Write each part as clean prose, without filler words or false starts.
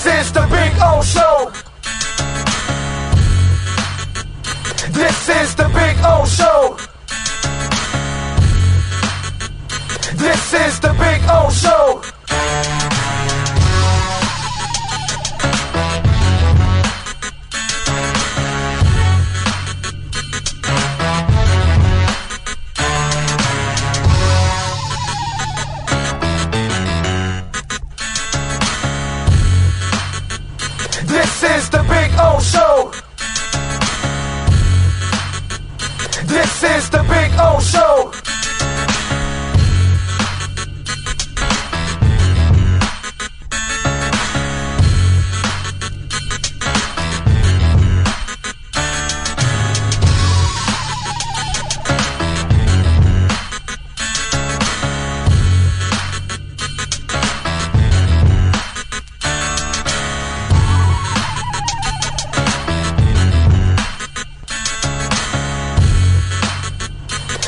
This is the Big O Show. This is the Big O Show. This is the Big O Show. This is the Big O Show. This is the Big O Show.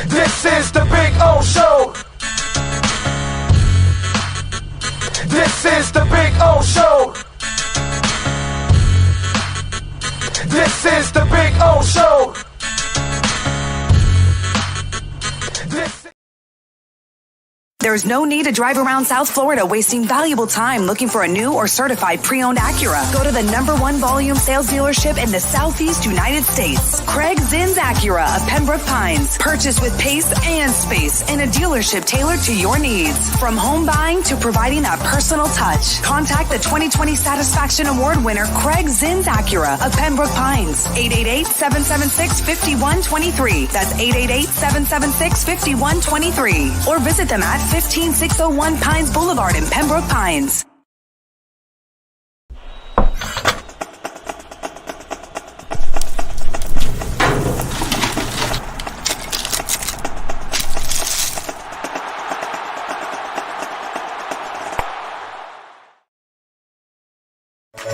This is the Big O Show. This is the Big O Show. This is the Big O Show. There's no need to drive around South Florida wasting valuable time looking for a new or certified pre-owned Acura. Go to the #1 volume sales dealership in the Southeast United States. Craig Zinn's Acura of Pembroke Pines. Purchase with pace and space in a dealership tailored to your needs. From home buying to providing that personal touch. Contact the 2020 Satisfaction Award winner Craig Zinn's Acura of Pembroke Pines. 888-776-5123. That's 888-776-5123. Or visit them at 15601 Pines Boulevard in Pembroke Pines.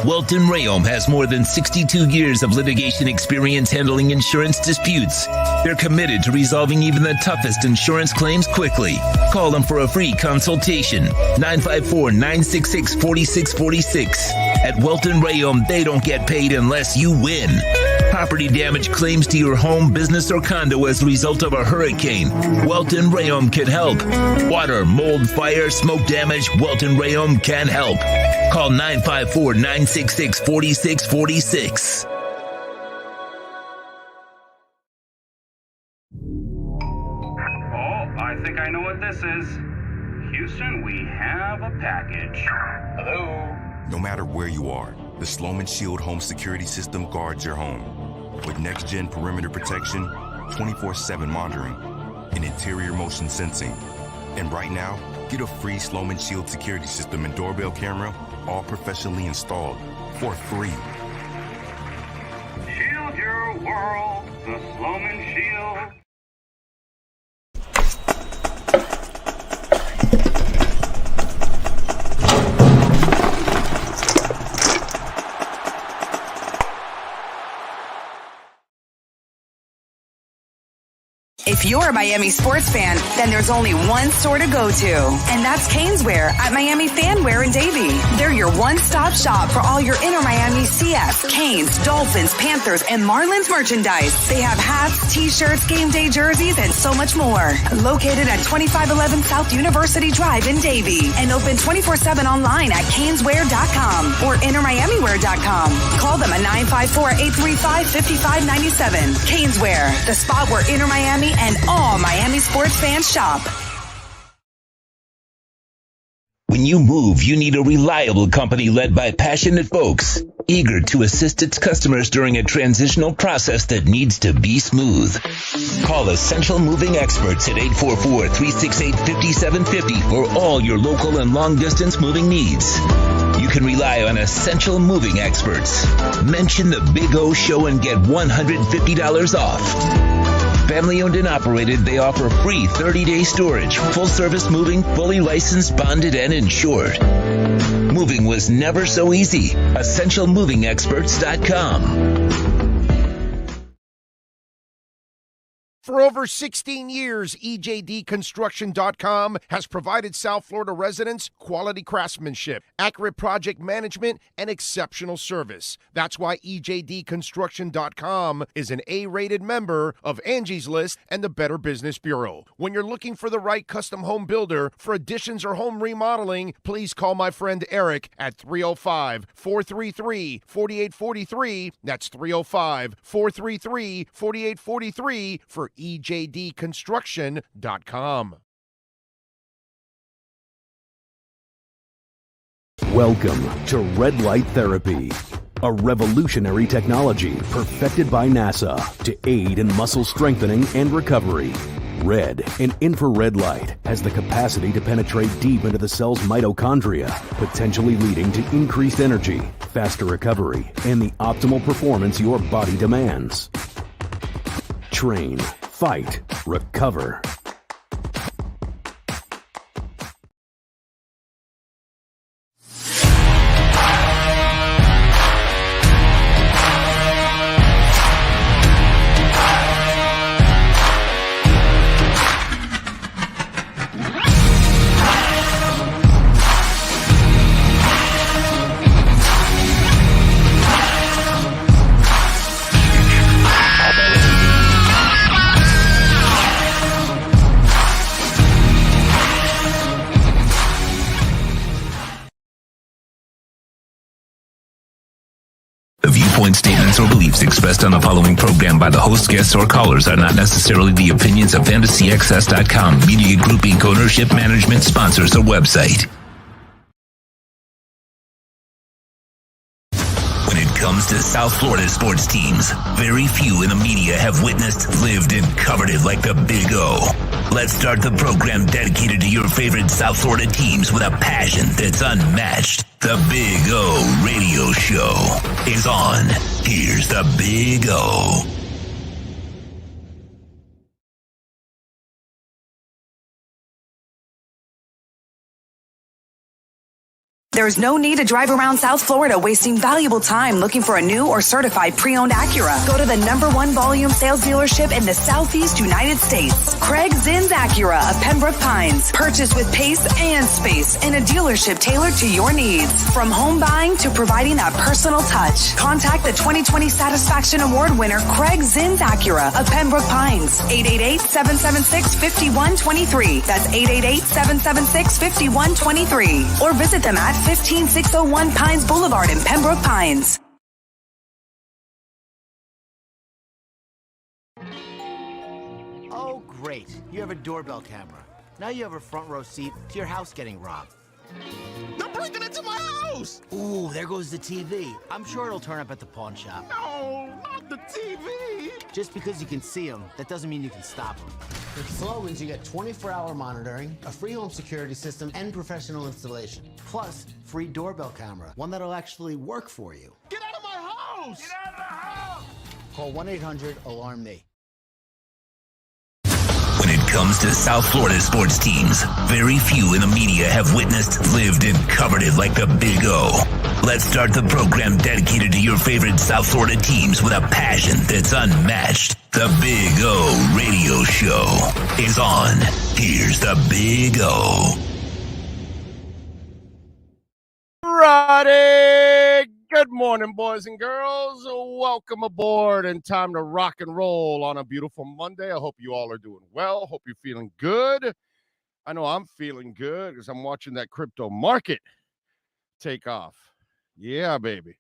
Welton Rayom has more than 62 years of litigation experience handling insurance disputes. They're committed to resolving even the toughest insurance claims quickly. Call them for a free consultation. 954-966-4646. At Welton Rayom, they don't get paid unless you win. Property damage claims to your home, business, or condo as a result of a hurricane. Welton Rayom can help. Water, mold, fire, smoke damage, Welton Rayom can help. Call 954-966-4646. I think I know what this is. Houston, we have a package. Hello? No matter where you are, the Sloman Shield home security system guards your home. With next-gen perimeter protection, 24/7 monitoring, and interior motion sensing. And right now, get a free Sloman Shield security system and doorbell camera, all professionally installed, for free. Shield your world, the Sloman Shield. If you're a Miami sports fan, then there's only one store to go to, and that's Caneswear at Miami Fanwear in Davie. They're your one-stop shop for all your inner Miami CF, Canes, Dolphins, Panthers, and Marlins merchandise. They have hats, t-shirts, game day jerseys, and so much more. Located at 2511 South University Drive in Davie, and open 24/7 online at caneswear.com or innermiamiwear.com. Call them at 954-835-5597. Caneswear, the spot where Inner Miami and all Miami sports fans shop. When you move, you need a reliable company led by passionate folks, eager to assist its customers during a transitional process that needs to be smooth. Call Essential Moving Experts at 844-368-5750 for all your local and long-distance moving needs. You can rely on Essential Moving Experts. Mention the Big O Show and get $150 off. Family owned and operated, they offer free 30-day storage, full service moving, fully licensed, bonded, and insured. Moving was never so easy. EssentialMovingExperts.com. For over 16 years, EJDconstruction.com has provided South Florida residents quality craftsmanship, accurate project management, and exceptional service. That's why EJDconstruction.com is an A-rated member of Angie's List and the Better Business Bureau. When you're looking for the right custom home builder for additions or home remodeling, please call my friend Eric at 305-433-4843. That's 305-433-4843 for EJDconstruction.com. Welcome to Red Light Therapy, a revolutionary technology perfected by NASA to aid in muscle strengthening and recovery. Red and infrared light has the capacity to penetrate deep into the cell's mitochondria, potentially leading to increased energy, faster recovery, and the optimal performance your body demands. Train, fight, recover. Statements or beliefs expressed on the following program by the host, guests, or callers are not necessarily the opinions of FantasyXS.com, Media Group Inc., ownership, management, sponsors, or website. When it comes to South Florida sports teams, very few in the media have witnessed, lived, and covered it like the Big O. Let's start the program dedicated to your favorite South Florida teams with a passion that's unmatched. The Big O Radio Show is on. Here's the Big O. There's no need to drive around South Florida wasting valuable time looking for a new or certified pre-owned Acura. Go to the #1 volume sales dealership in the Southeast United States. Craig Zinn's Acura of Pembroke Pines. Purchase with pace and space in a dealership tailored to your needs. From home buying to providing that personal touch. Contact the 2020 Satisfaction Award winner Craig Zinn's Acura of Pembroke Pines. 888-776-5123. That's 888-776-5123. Or visit them at 15601 Pines Boulevard in Pembroke Pines. Oh, great. You have a doorbell camera. Now you have a front row seat to your house getting robbed. They're breaking into my house! Ooh, there goes the TV. I'm sure it'll turn up at the pawn shop. No, not the TV! Just because you can see them, that doesn't mean you can stop them. With Slogans, you get 24-hour monitoring, a free home security system, and professional installation. Plus, free doorbell camera, one that'll actually work for you. Get out of my house! Get out of the house! Call 1-800-ALARM-ME. When it comes to South Florida sports teams, very few in the media have witnessed, lived, and covered it like the Big O. Let's start the program dedicated to your favorite South Florida teams with a passion that's unmatched. The Big O Radio Show is on. Here's the Big O. Righty. Good morning, boys and girls. Welcome aboard and time to rock and roll on a beautiful Monday. I hope you all are doing well. Hope you're feeling good. I know I'm feeling good because I'm watching that crypto market take off. Yeah, baby.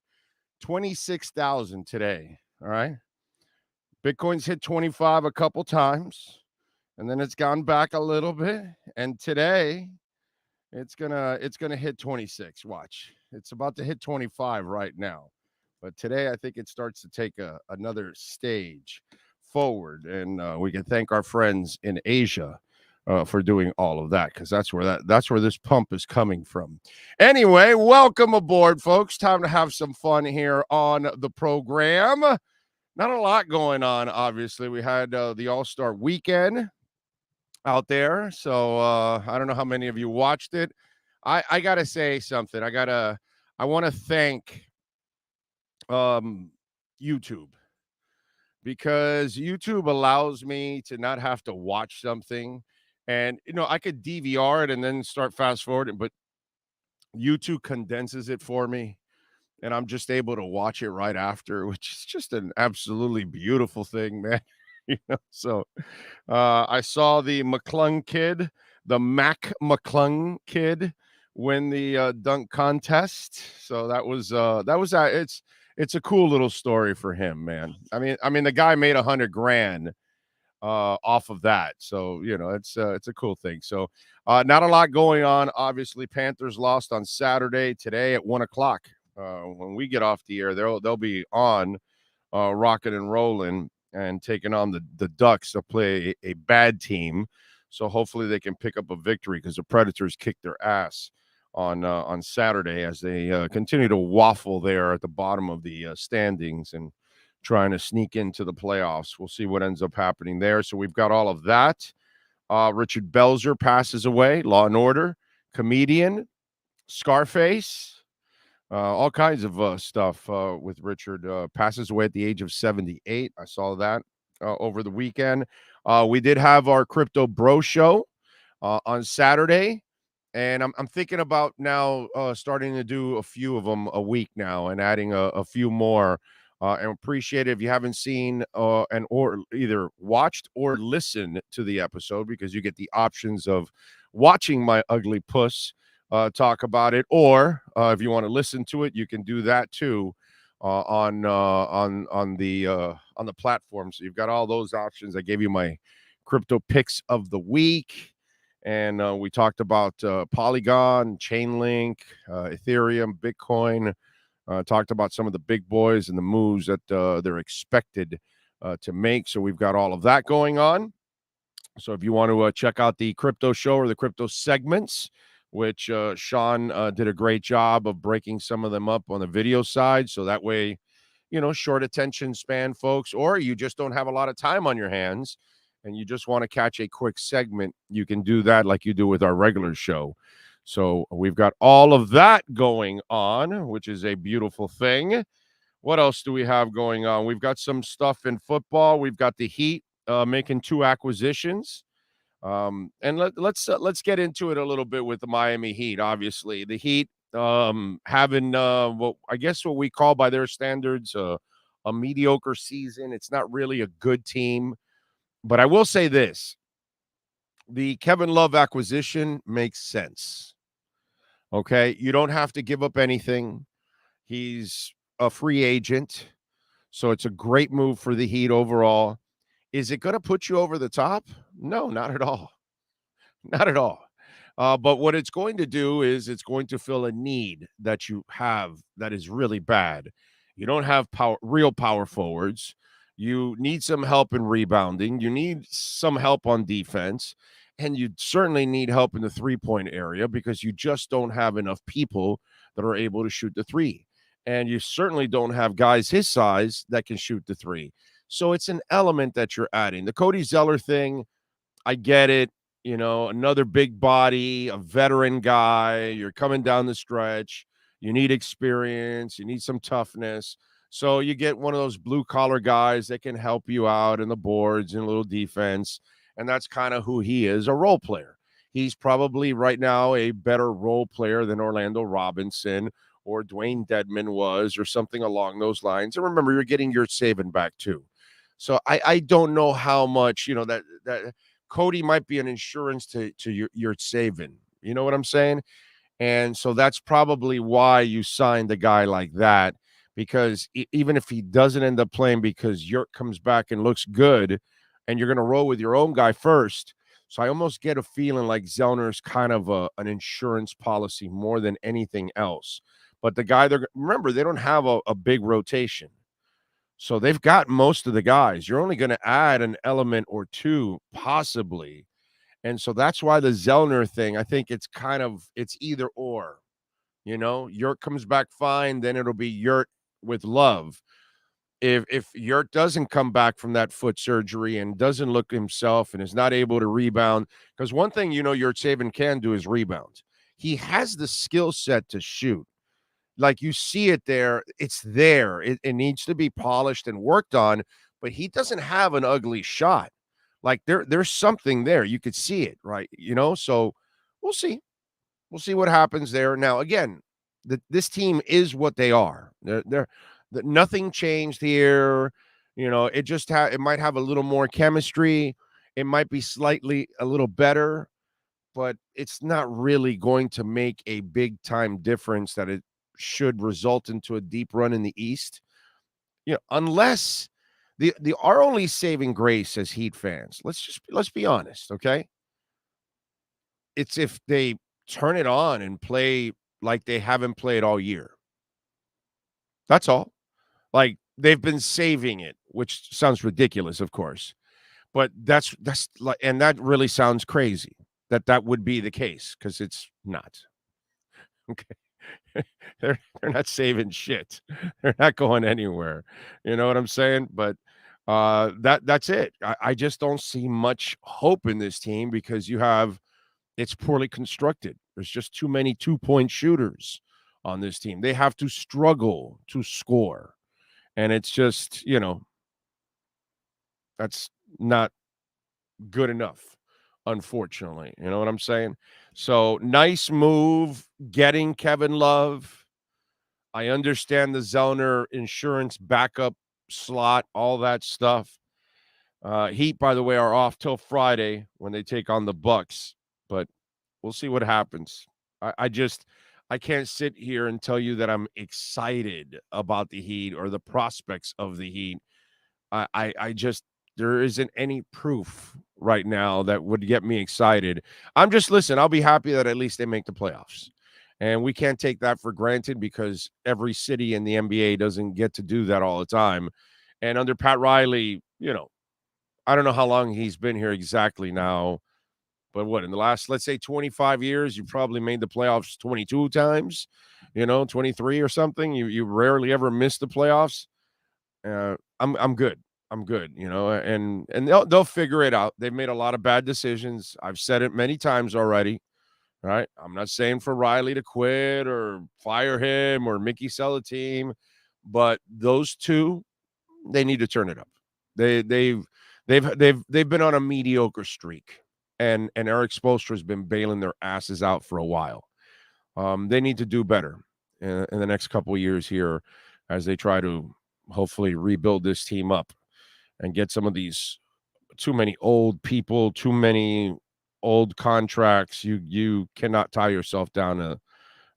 26,000 today. All right. Bitcoin's hit 25 a couple times, and then it's gone back a little bit. And today it's gonna hit 26. Watch. It's about to hit 25 right now. But today I think it starts to take another stage forward. And we can thank our friends in Asia for doing all of that, because that's where this pump is coming from. Anyway, welcome aboard, folks. Time to have some fun here on the program. Not a lot going on, obviously. We had the All-Star weekend out there. So I don't know how many of you watched it. I got to say something. I want to thank YouTube. because YouTube allows me to not have to watch something. And, I could DVR it and then start fast forwarding, but YouTube condenses it for me. And I'm just able to watch it right after, which is just an absolutely beautiful thing, man. So I saw the McClung kid, the Mac McClung kid, win the dunk contest. So it's a cool little story for him, man. I mean, the guy made $100,000 off of that. So, it's a cool thing. So, not a lot going on. Obviously, Panthers lost on Saturday. Today at 1:00. When we get off the air, they'll be on rocking and rolling and taking on the Ducks to play a bad team. So hopefully they can pick up a victory, because the Predators kicked their ass on Saturday as they continue to waffle there at the bottom of the standings and trying to sneak into the playoffs. We'll see what ends up happening there. So we've got all of that. Richard Belzer passes away, Law and Order, comedian, Scarface, all kinds of stuff with Richard. Passes away at the age of 78. I saw that over the weekend. We did have our Crypto Bro Show on Saturday, and I'm thinking about now starting to do a few of them a week now and adding a few more. And appreciate it if you haven't seen or either watched or listened to the episode, because you get the options of watching my ugly puss talk about it, or if you want to listen to it, you can do that too on the platform. So you've got all those options. I gave you my crypto picks of the week, and we talked about Polygon, Chainlink, Ethereum, Bitcoin. Talked about some of the big boys and the moves that they're expected to make. So we've got all of that going on. So if you want to check out the crypto show or the crypto segments, which Sean did a great job of breaking some of them up on the video side. So that way, short attention span folks, or you just don't have a lot of time on your hands and you just want to catch a quick segment, you can do that like you do with our regular show. So we've got all of that going on, which is a beautiful thing. What else do we have going on? We've got some stuff in football. We've got the Heat making 2 acquisitions. And let's get into it a little bit with the Miami Heat. Obviously, the Heat having what we call by their standards a mediocre season. It's not really a good team, but I will say this: the Kevin Love acquisition makes sense. Okay, you don't have to give up anything. He's a free agent, so it's a great move for the Heat overall. Is it going to put you over the top? No, not at all. Not at all. But what it's going to do is it's going to fill a need that you have that is really bad. You don't have real power forwards. You need some help in rebounding. You need some help on defense. And you certainly need help in the three-point area, because you just don't have enough people that are able to shoot the three. And you certainly don't have guys his size that can shoot the three. So it's an element that you're adding. The Cody Zeller thing, I get it. Another big body, a veteran guy. You're coming down the stretch. You need experience. You need some toughness. So you get one of those blue-collar guys that can help you out in the boards and a little defense. And that's kind of who he is, a role player. He's probably right now a better role player than Orlando Robinson or Dwayne Dedman was, or something along those lines. And remember, you're getting your saving back too. So I don't know how much, that Cody might be an insurance to your saving. You know what I'm saying? And so that's probably why you signed a guy like that, because even if he doesn't end up playing because Yurt comes back and looks good, and you're going to roll with your own guy first. So I almost get a feeling like Zellner's kind of an insurance policy more than anything else. But the guy, remember, they don't have a big rotation. So they've got most of the guys. You're only going to add an element or two, possibly. And so that's why the Zellner thing, I think it's either or. Yurt comes back fine, then it'll be Yurt with Love. If Yurt doesn't come back from that foot surgery and doesn't look himself and is not able to rebound, because one thing Yurtseven can do is rebound. He has the skill set to shoot. Like, you see it there. It's there. It needs to be polished and worked on, but he doesn't have an ugly shot. Like there's something there. You could see it, right? So we'll see. We'll see what happens there. Now, again, this team is what they are. Nothing changed here. It just it might have a little more chemistry. It might be slightly a little better, but it's not really going to make a big time difference that it should result into a deep run in the East. Unless our only saving grace as Heat fans, let's be honest, okay? It's if they turn it on and play like they haven't played all year. That's all. Like they've been saving it, which sounds ridiculous, of course. But that's like, and that really sounds crazy that would be the case, because it's not. Okay. They're not saving shit. They're not going anywhere. You know what I'm saying? But that's it. I just don't see much hope in this team because it's poorly constructed. There's just too many 2-point shooters on this team. They have to struggle to score. And it's just, that's not good enough, unfortunately. You know what I'm saying? So nice move getting Kevin Love. I understand the Zellner insurance backup slot, all that stuff. Heat, by the way, are off till Friday when they take on the Bucks, but we'll see what happens. I can't sit here and tell you that I'm excited about the Heat or the prospects of the Heat. I just, there isn't any proof right now that would get me excited. Listen, I'll be happy that at least they make the playoffs. And we can't take that for granted because every city in the NBA doesn't get to do that all the time. And under Pat Riley, I don't know how long he's been here exactly now, but in the last, let's say 25 years, you probably made the playoffs 22 times, 23 or something. You rarely ever miss the playoffs. I'm good. I'm good, and they'll figure it out. They've made a lot of bad decisions. I've said it many times already. Right? I'm not saying for Riley to quit or fire him or Mickey sell the team, but those two, they need to turn it up. They've been on a mediocre streak, and Eric Spoelstra has been bailing their asses out for a while. They need to do better in the next couple of years here as they try to hopefully rebuild this team up and get some of these too many old people, too many old contracts. You cannot tie yourself down to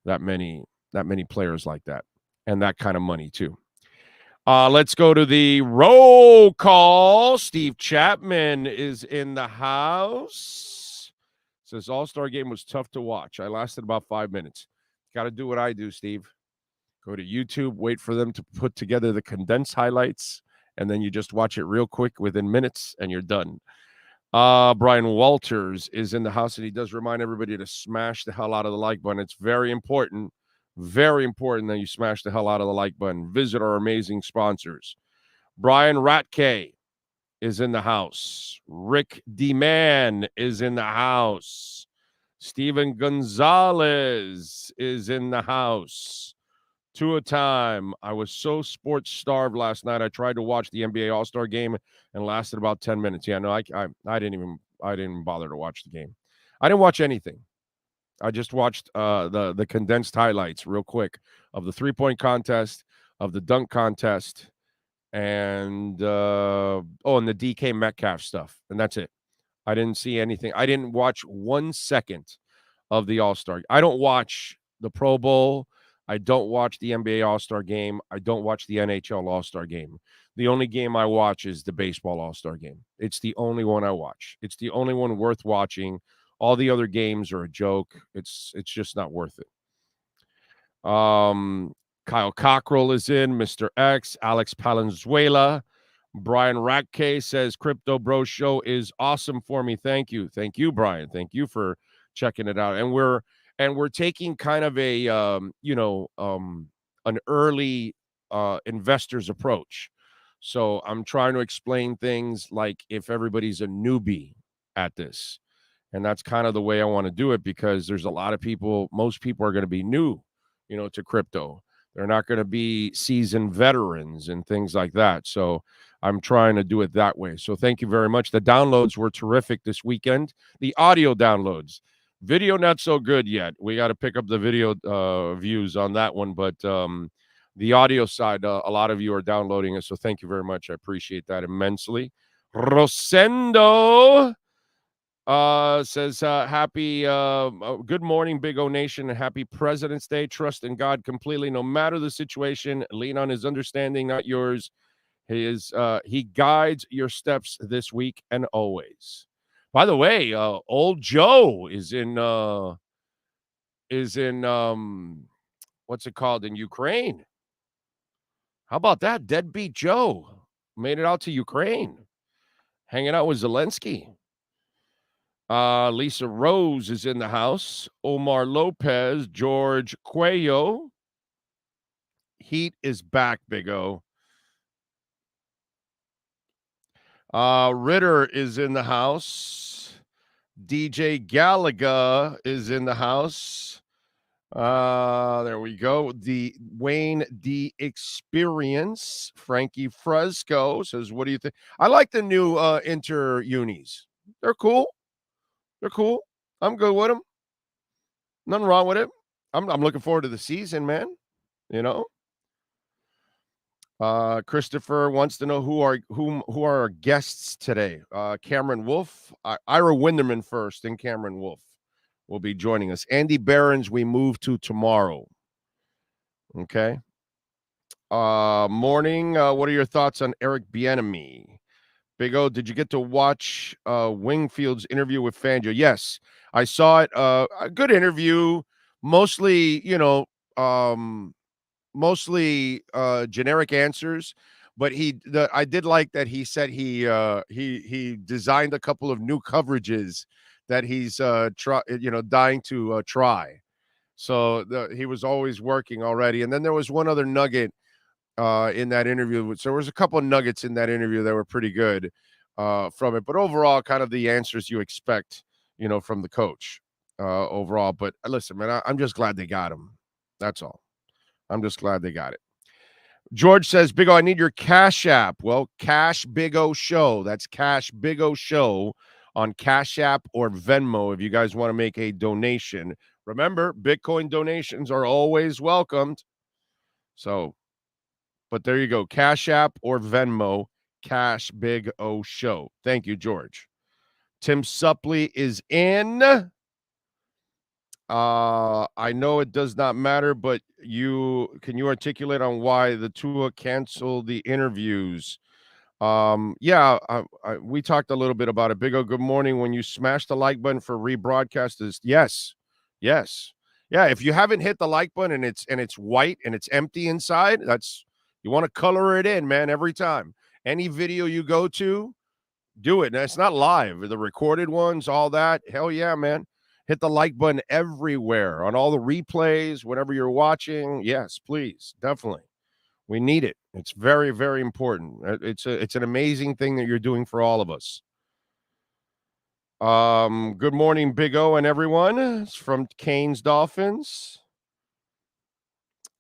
that many players like that and that kind of money too. Let's go to the roll call. Steve Chapman is in the house. Says All-Star game was tough to watch. I lasted about 5 minutes. Got to do what I do, Steve. Go to YouTube, wait for them to put together the condensed highlights, and then you just watch it real quick within minutes and you're done. Brian Walters is in the house, and he does remind everybody to smash the hell out of the like button. It's very important that you smash the hell out of the like button. Visit our amazing sponsors. Brian Ratke is in the house. Rick D-Man is in the house. Steven Gonzalez is in the house. Two a time. I was so sports starved last night. I tried to watch the NBA All-Star game and lasted about 10 minutes. Yeah, no, I didn't bother to watch the game. I didn't watch anything. I just watched the condensed highlights real quick of the 3-point contest, of the dunk contest, and the DK Metcalf stuff. And that's it. I didn't see anything. I didn't watch 1 second of the All-Star. I don't watch the Pro Bowl. I don't watch the NBA All-Star game. I don't watch the NHL All-Star game. The only game I watch is the baseball All-Star game. It's the only one I watch. It's the only one worth watching. All the other games are a joke. It's just not worth it. Kyle Cockrell is in. Mr. X. Alex Palenzuela. Brian Ratke says, Crypto Bro Show is awesome for me. Thank you. Thank you, Brian. Thank you for checking it out. And we're taking kind of a, an early investor's approach. So I'm trying to explain things like if everybody's a newbie at this. And that's kind of the way I want to do it, because there's a lot of people, most people are going to be new, to crypto. They're not going to be seasoned veterans and things like that. So I'm trying to do it that way. So thank you very much. The downloads were terrific this weekend. The audio downloads. Video not so good yet. We got to pick up the video views on that one. But the audio side, a lot of you are downloading it. So thank you very much. I appreciate that immensely. Rosendo says, happy, good morning, Big O Nation, and happy President's Day. Trust in God completely, no matter the situation. Lean on his understanding, not yours. He guides your steps this week and always. By the way, old Joe is in what's it called, in Ukraine. How about that? Deadbeat Joe made it out to Ukraine, hanging out with Zelensky. Lisa Rose is in the house. Omar Lopez, George Cuello. Heat is back, Big O. Ritter is in the house. DJ Gallagher is in the house. There we go. The Wayne D Experience. Frankie Fresco says, what do you think? I like the new inter unis. They're cool. They're cool. I'm good with them. Nothing wrong with it. I'm looking forward to the season, man. You know. Christopher wants to know who are our guests today. Cameron Wolfe, Ira Winderman first, then Cameron Wolfe will be joining us. Andy Behrens, we move to tomorrow. Okay. Morning. What are your thoughts on Eric Bieniemy? Big O, did you get to watch Wingfield's interview with Fangio? Yes, I saw it. A good interview, mostly, generic answers, but I did like that he said he designed a couple of new coverages that he's dying to try. So he was always working already. And then there was one other nugget in that interview. So there was a couple of nuggets in that interview that were pretty good from it. But overall, kind of the answers you expect, from the coach overall. But listen, man, I'm just glad they got him. That's all. I'm just glad they got it. George says, Big O, I need your Cash App. Well, Cash Big O Show. That's Cash Big O Show on Cash App or Venmo if you guys want to make a donation. Remember, Bitcoin donations are always welcomed. So, but there you go. Cash App or Venmo, Cash Big O Show. Thank you, George. Tim Suppley is in. I know it does not matter, but can you articulate on why the Tua canceled the interviews? We talked a little bit about it. Big O, good morning. When you smash the like button for rebroadcast, yes. Yeah, if you haven't hit the like button and it's white and it's empty inside, you want to color it in, man, every time. Any video you go to, do it. And it's not live. The recorded ones, all that. Hell yeah, man. Hit the like button everywhere on all the replays, whatever you're watching. Yes, please. Definitely. We need it. It's very, very important. It's an amazing thing that you're doing for all of us. Good morning, Big O and everyone. It's from Canes Dolphins.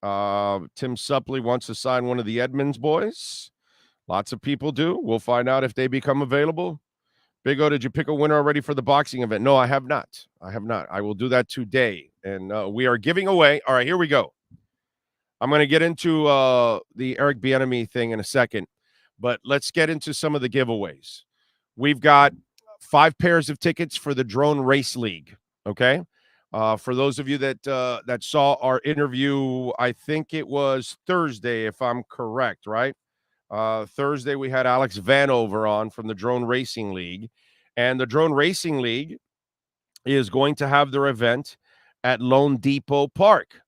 Tim Suppley wants to sign one of the Edmonds boys. Lots of people do. We'll find out if they become available. Big O, did you pick a winner already for the boxing event? No, I have not. I will do that today. And we are giving away. All right, here we go. I'm going to get into the Eric Bieniemy thing in a second, but let's get into some of the giveaways. We've got 5 pairs of tickets for the Drone Race League, okay? For those of you that saw our interview, I think it was Thursday, if I'm correct, right? Thursday, we had Alex Vanover on from the Drone Racing League. And the Drone Racing League is going to have their event at Lone Depot Park.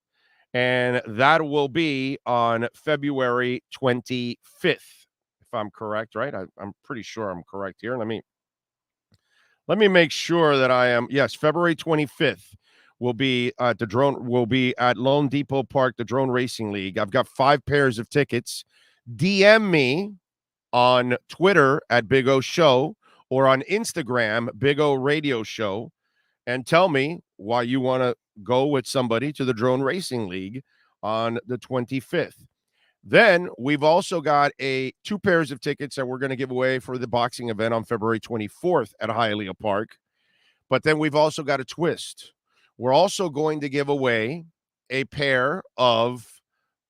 And that will be on February 25th, if I'm correct, right? I'm pretty sure I'm correct here. Let me make sure that I am. Yes, February 25th will be at Lone Depot Park, the Drone Racing League. I've got 5 pairs of tickets. DM me on Twitter at Big O Show or on Instagram, Big O Radio Show, and tell me why you want to go with somebody to the Drone Racing League on the 25th. Then we've also got 2 pairs of tickets that we're going to give away for the boxing event on February 24th at Hialeah Park. But then we've also got a twist. We're also going to give away a pair of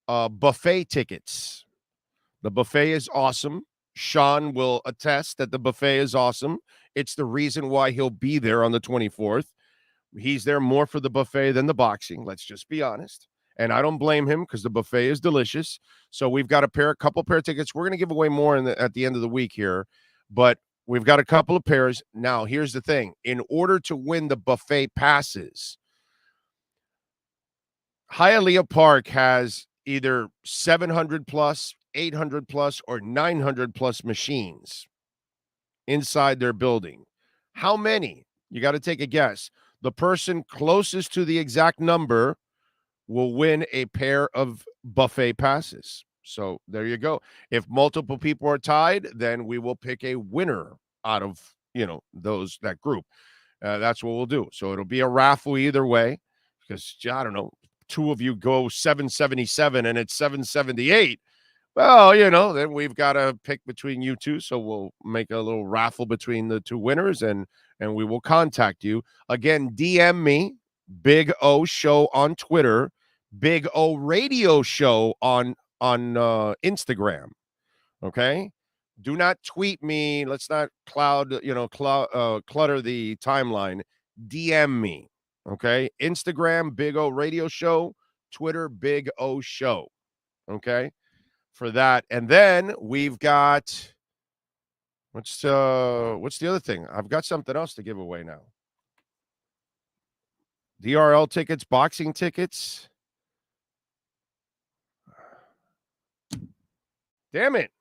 buffet tickets. The buffet is awesome. Sean will attest that the buffet is awesome. It's the reason why he'll be there on the 24th. He's there more for the buffet than the boxing. Let's just be honest. And I don't blame him because the buffet is delicious. So we've got a couple pair of tickets. We're going to give away more at the end of the week here. But we've got a couple of pairs. Now, here's the thing. In order to win the buffet passes, Hialeah Park has either 700 plus, 800 plus, or 900 plus machines inside their building. How many? You got to take a guess. The person closest to the exact number will win a pair of buffet passes. So there you go. If multiple people are tied, then we will pick a winner out of, that group. That's what we'll do. So it'll be a raffle either way because, I don't know, 2 of you go 777 and it's 778. Well, then we've got to pick between you two. So we'll make a little raffle between the 2 winners and we will contact you. Again, DM me, Big O Show on Twitter, Big O Radio Show on Instagram. Okay? Do not tweet me. Let's not clutter the timeline. DM me. Okay? Instagram, Big O Radio Show, Twitter, Big O Show. Okay? For that. And then we've got what's the other thing? I've got something else to give away now. DRL tickets, boxing tickets. Damn it.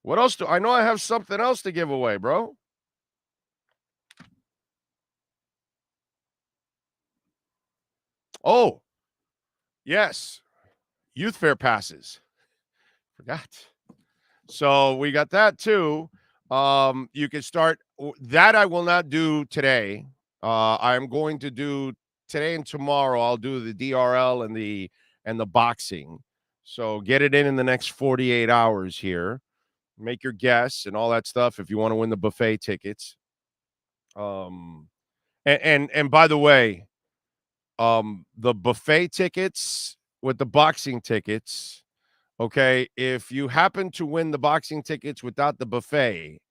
What else I know I have something else to give away, bro. Oh, yes. Youth fair passes. Forgot. So we got that too. You can start that. I will not do today. I'm going to do today and tomorrow. I'll do the DRL and the boxing. So get it in the next 48 hours here. Make your guess and all that stuff if you want to win the buffet tickets. And by the way, the buffet tickets with the boxing tickets. Okay, if you happen to win the boxing tickets without the buffet,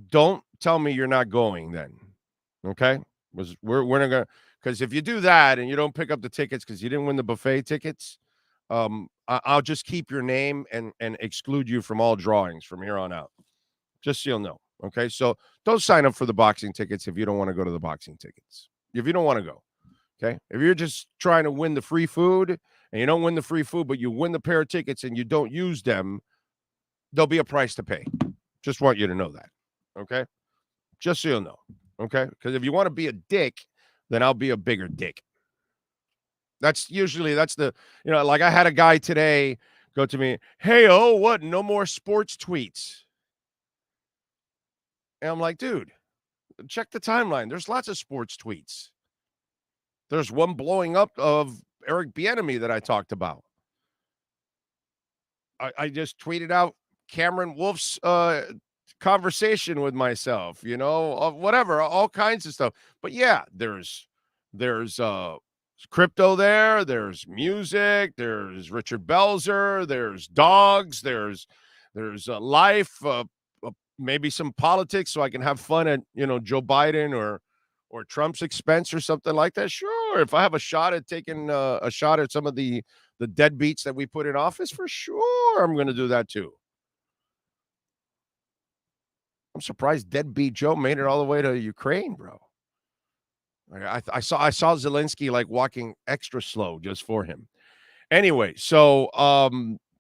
don't tell me you're not going then. Okay? We're not going to, because if you do that and you don't pick up the tickets because you didn't win the buffet tickets, I'll just keep your name and exclude you from all drawings from here on out. Just so you'll know. Okay? So don't sign up for the boxing tickets if you don't want to go to the boxing tickets. If you don't want to go. Okay? If you're just trying to win the free food, and you don't win the free food, but you win the pair of tickets and you don't use them, there'll be a price to pay. Just want you to know that. Okay? Just so you'll know. Okay? Because if you want to be a dick, then I'll be a bigger dick. That's the, like I had a guy today go to me, hey, what? No more sports tweets. And I'm like, dude, check the timeline. There's lots of sports tweets. There's one blowing up of Eric Bieniemy that I talked about. I just tweeted out Cameron Wolfe's conversation with myself, whatever, all kinds of stuff. But yeah, there's crypto there, there's music, there's Richard Belzer, there's dogs, there's life, maybe some politics so I can have fun at, Joe Biden or Trump's expense or something like that. Sure. If I have a shot at taking a shot at some of the deadbeats that we put in office, for sure, I'm going to do that too. I'm surprised deadbeat Joe made it all the way to Ukraine, bro. I saw Zelensky like walking extra slow just for him. Anyway, so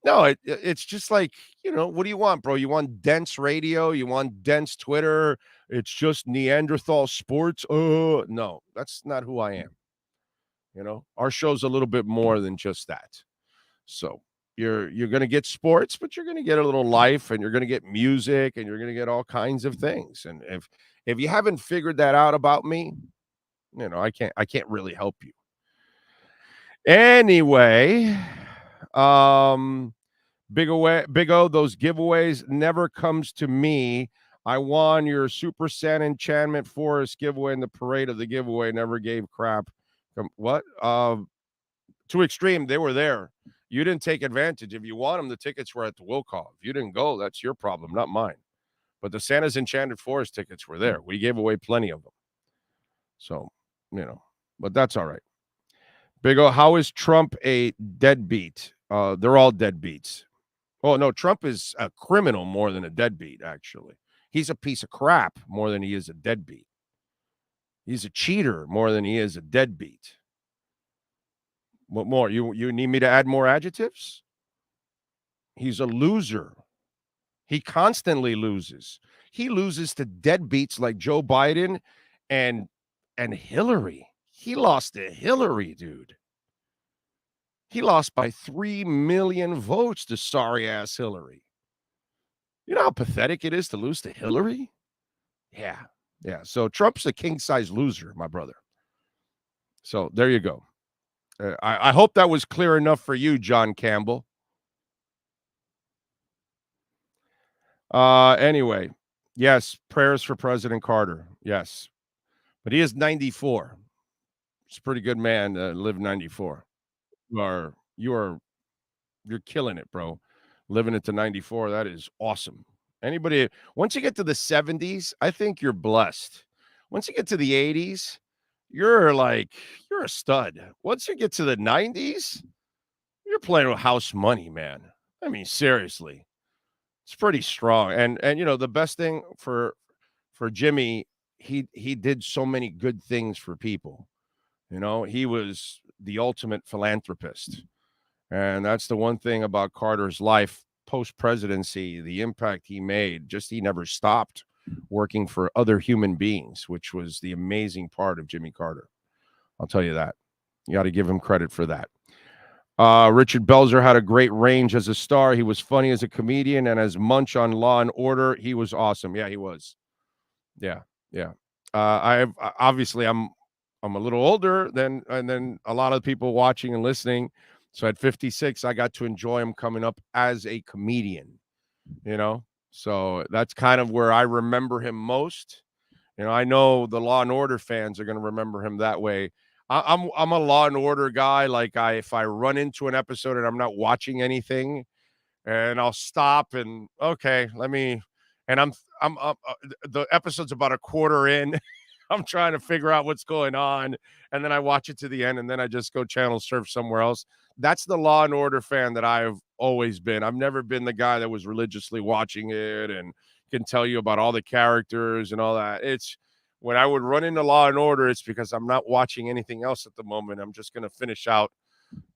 no, it's just like, what do you want, bro? You want dense radio? You want dense Twitter? It's just Neanderthal sports? No, that's not who I am. Our show's a little bit more than just that. So you're going to get sports, but you're going to get a little life, and you're going to get music, and you're going to get all kinds of things. And if you haven't figured that out about me, I can't really help you. Anyway, Big O, those giveaways never comes to me. I won your Super Saiyan Enchantment Forest giveaway in the parade of the giveaway. Never gave crap. What? Too extreme. They were there. You didn't take advantage. If you want them, the tickets were at the will call. If you didn't go, that's your problem, not mine. But the Santa's Enchanted Forest tickets were there. We gave away plenty of them. So, but that's all right. Big O, how is Trump a deadbeat? They're all deadbeats. Oh, no, Trump is a criminal more than a deadbeat, actually. He's a piece of crap more than he is a deadbeat. He's a cheater more than he is a deadbeat. What more? You need me to add more adjectives? He's a loser. He constantly loses. He loses to deadbeats like Joe Biden and Hillary. He lost to Hillary, dude. He lost by 3 million votes to sorry-ass Hillary. You know how pathetic it is to lose to Hillary? Yeah. So Trump's a king-size loser, my brother. So there you go. I hope that was clear enough for you, John Campbell. Anyway, yes, prayers for President Carter. Yes. But he is 94. He's a pretty good man to live 94. You're killing it, bro. Living it to 94, that is awesome. Once you get to the 70s, I think you're blessed. Once you get to the 80s, you're a stud. Once you get to the 90s, you're playing with house money, man. I mean, seriously. It's pretty strong. And the best thing for Jimmy, he did so many good things for people. He was the ultimate philanthropist. And that's the one thing about Carter's life post-presidency, the impact he made. Just he never stopped working for other human beings, which was the amazing part of Jimmy Carter. I'll tell you that. You got to give him credit for that. Richard Belzer had a great range as a star. He was funny as a comedian, and as Munch on Law and Order, he was awesome. Yeah, he was. Yeah. I'm a little older than a lot of people watching and listening. So at 56, I got to enjoy him coming up as a comedian, So that's kind of where I remember him most. I know the Law and Order fans are going to remember him that way. I'm a Law and Order guy. If I run into an episode and I'm not watching anything, and I'll stop and the episode's about a quarter in. I'm trying to figure out what's going on, and then I watch it to the end, and then I just go channel surf somewhere else. That's the Law and Order fan that I've always been. I've never been the guy that was religiously watching it and can tell you about all the characters and all that. It's when I would run into Law and Order, it's because I'm not watching anything else at the moment. I'm just going to finish out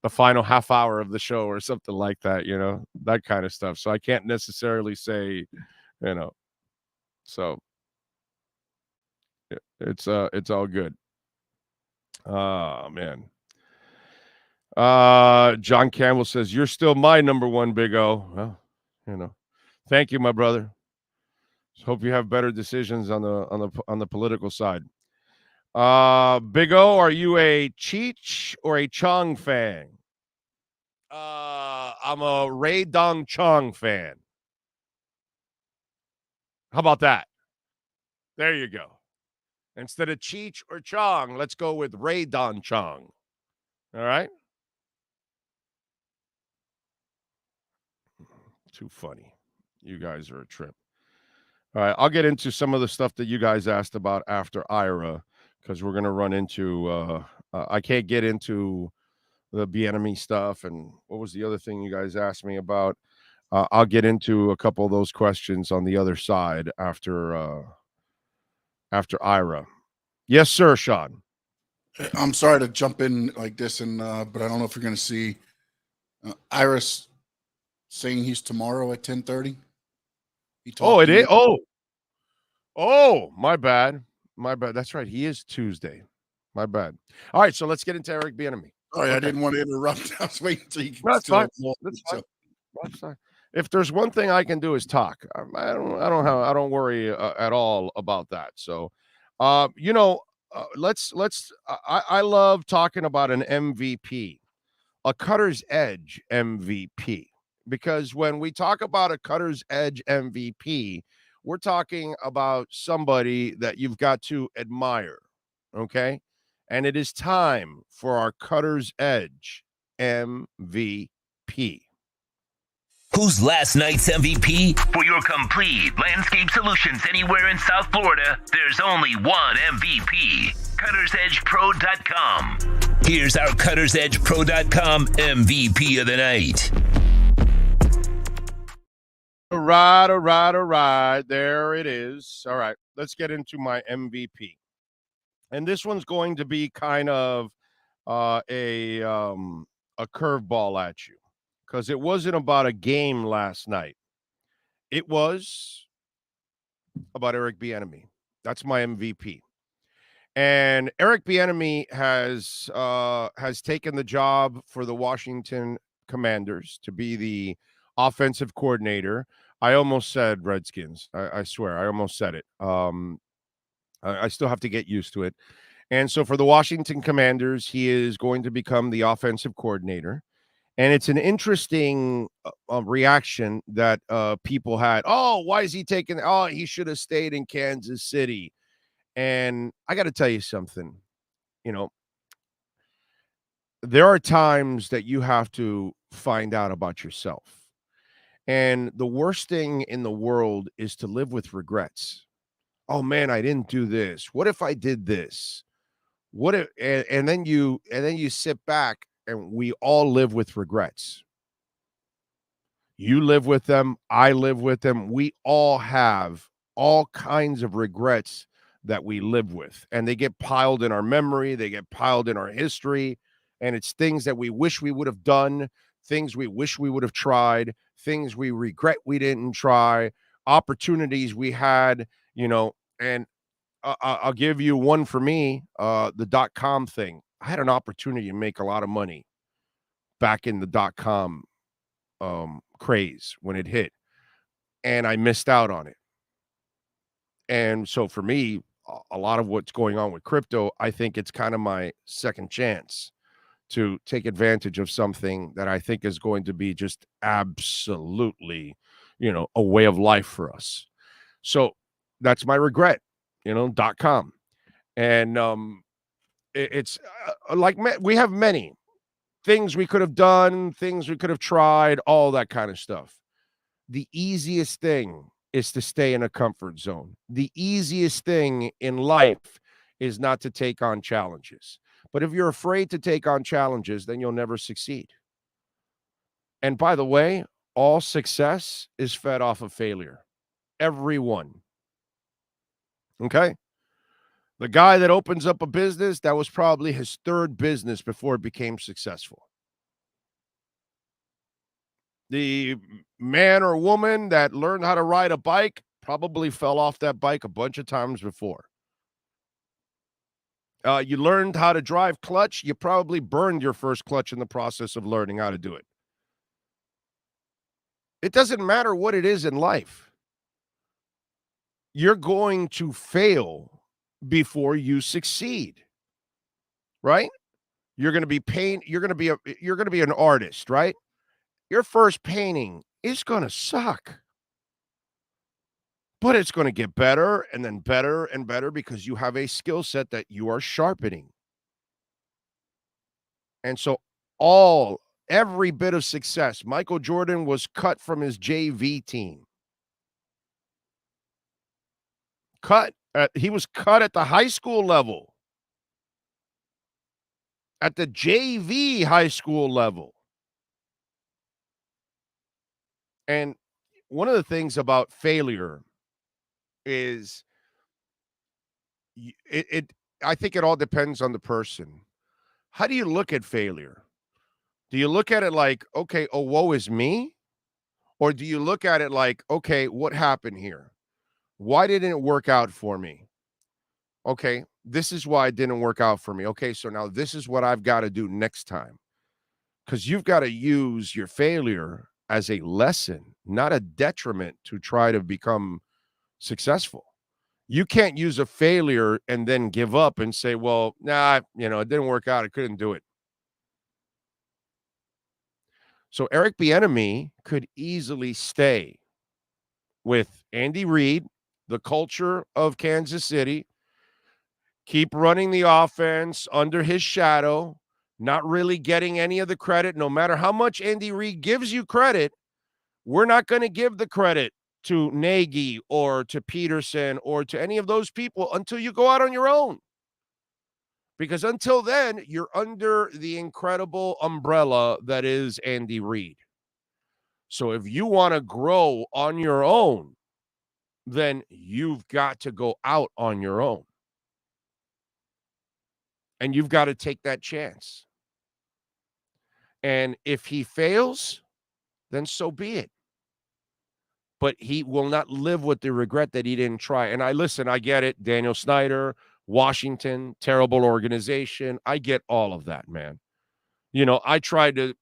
the final half hour of the show or something like that, that kind of stuff. So I can't necessarily say, so it's all good. Oh, man. John Campbell says, you're still my number one, Big O. Well, thank you, my brother. Hope you have better decisions on the political side. Big O, are you a Cheech or a Chong fan? I'm a Ray Dong Chong fan. How about that? There you go. Instead of Cheech or Chong, let's go with Ray Don Chong. All right? Too funny. You guys are a trip. All right, I'll get into some of the stuff that you guys asked about after Ira, because we're going to run into I can't get into the Bieniemy stuff. And what was the other thing you guys asked me about? I'll get into a couple of those questions on the other side after Ira. Yes, sir, Sean. I'm sorry to jump in like this, but I don't know if you're going to see Iris saying he's tomorrow at 10:30. Oh, it is. Oh, my bad. That's right. He is Tuesday. My bad. All right, so let's get into Eric Bieniemy. Sorry, I didn't want to interrupt. I was waiting until you. That's fine. That's fine. If there's one thing I can do is talk. I don't worry at all about that. So, I love talking about an MVP, a cutter's edge MVP, because when we talk about a cutter's edge MVP, we're talking about somebody that you've got to admire. Okay. And it is time for our cutter's edge MVP. Who's last night's MVP? For your complete landscape solutions anywhere in South Florida, there's only one MVP. CuttersEdgePro.com. Here's our CuttersEdgePro.com MVP of the night. All right. There it is. All right. Let's get into my MVP. And this one's going to be kind of a curveball at you, because it wasn't about a game last night. It was about Eric Bieniemy. That's my MVP. And Eric Bieniemy has taken the job for the Washington Commanders to be the offensive coordinator. I almost said Redskins. I swear, I almost said it. I still have to get used to it. And so for the Washington Commanders, he is going to become the offensive coordinator. And it's an interesting reaction that people had. Oh, why is he taking? Oh, he should have stayed in Kansas City. And I got to tell you something. You know, there are times that you have to find out about yourself. And the worst thing in the world is to live with regrets. Oh man, I didn't do this. What if I did this? What if, and then you sit back, and we all live with regrets. You live with them. I live with them. We all have all kinds of regrets that we live with, and they get piled in our memory. They get piled in our history, and it's things that we wish we would have done, things we wish we would have tried, things we regret we didn't try, opportunities we had, and I'll give you one for me, the .com thing. I had an opportunity to make a lot of money back in the .com craze when it hit, and I missed out on it. And so for me, a lot of what's going on with crypto, I think it's kind of my second chance to take advantage of something that I think is going to be just absolutely, a way of life for us. So that's my regret, .com. And it's like we have many things we could have done, things we could have tried, all that kind of stuff. The easiest thing is to stay in a comfort zone. The easiest thing in life is not to take on challenges. But if you're afraid to take on challenges, then you'll never succeed. And by the way, all success is fed off of failure. Everyone. Okay? The guy that opens up a business, that was probably his third business before it became successful. The man or woman that learned how to ride a bike probably fell off that bike a bunch of times before. You learned how to drive clutch. You probably burned your first clutch in the process of learning how to do it. It doesn't matter what it is in life. You're going to fail before you succeed, right? You're going to be you're going to be an artist, right? Your first painting is going to suck. But it's going to get better and then better and better because you have a skill set that you are sharpening. And so every bit of success, Michael Jordan was cut from his JV team. He was cut at the high school level. At the JV high school level. And one of the things about failure is I think it all depends on the person. How do you look at failure? Do you look at it like, okay, oh, woe is me? Or do you look at it like, okay, what happened here? Why didn't it work out for me? Okay, this is why it didn't work out for me. Okay, so now this is what I've got to do next time. Because you've got to use your failure as a lesson, not a detriment to try to become successful. You can't use a failure and then give up and say, well, nah, it didn't work out. I couldn't do it. So Eric Bieniemy could easily stay with Andy Reid, the culture of Kansas City, keep running the offense under his shadow, not really getting any of the credit. No matter how much Andy Reid gives you credit, we're not going to give the credit to Nagy or to Peterson or to any of those people until you go out on your own. Because until then, you're under the incredible umbrella that is Andy Reid. So if you want to grow on your own, then you've got to go out on your own. And you've got to take that chance. And if he fails, then so be it. But he will not live with the regret that he didn't try. And I get it. Daniel Snyder, Washington, terrible organization. I get all of that, man. I tried to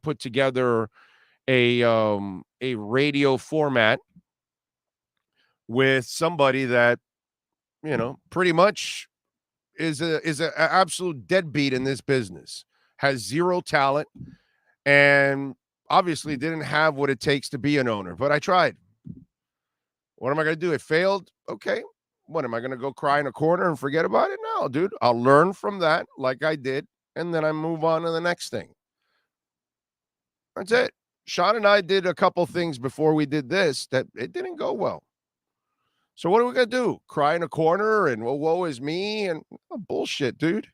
put together a radio format with somebody that, pretty much is an absolute deadbeat in this business, has zero talent, and obviously didn't have what it takes to be an owner. But I tried. What am I going to do? It failed. Okay. What, am I going to go cry in a corner and forget about it? No, dude. I'll learn from that like I did, and then I move on to the next thing. That's it. Sean and I did a couple things before we did this that it didn't go well. So what are we going to do? Cry in a corner and woe is me? And bullshit, dude.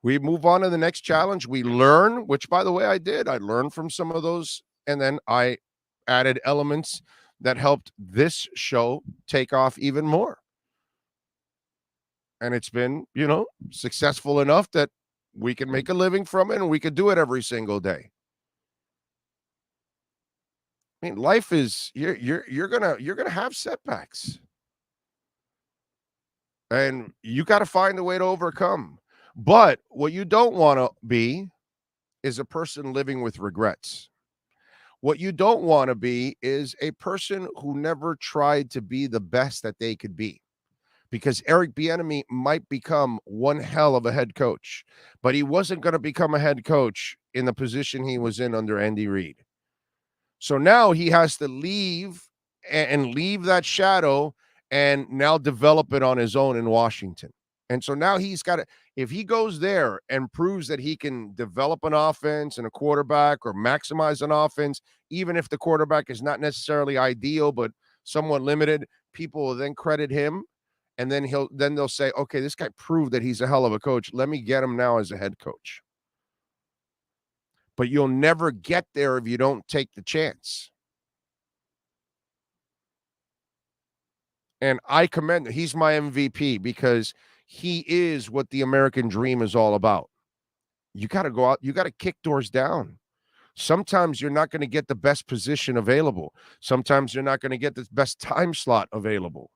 We move on to the next challenge. We learn, which, by the way, I did. I learned from some of those, and then I added elements that helped this show take off even more. And it's been, successful enough that we can make a living from it, and we could do it every single day. I mean, life is you're gonna have setbacks, and you got to find a way to overcome. But what you don't want to be is a person living with regrets. What you don't want to be is a person who never tried to be the best that they could be. Because Eric Bieniemy might become one hell of a head coach, but he wasn't going to become a head coach in the position he was in under Andy Reid. So now he has to leave and leave that shadow and now develop it on his own in Washington. And so now he's got to, if he goes there and proves that he can develop an offense and a quarterback or maximize an offense, even if the quarterback is not necessarily ideal, but somewhat limited, people will then credit him. And then they'll say, okay, this guy proved that he's a hell of a coach. Let me get him now as a head coach. But you'll never get there if you don't take the chance. And I commend him. He's my MVP because he is what the American dream is all about. You got to go out. You got to kick doors down. Sometimes you're not going to get the best position available. Sometimes you're not going to get the best time slot available.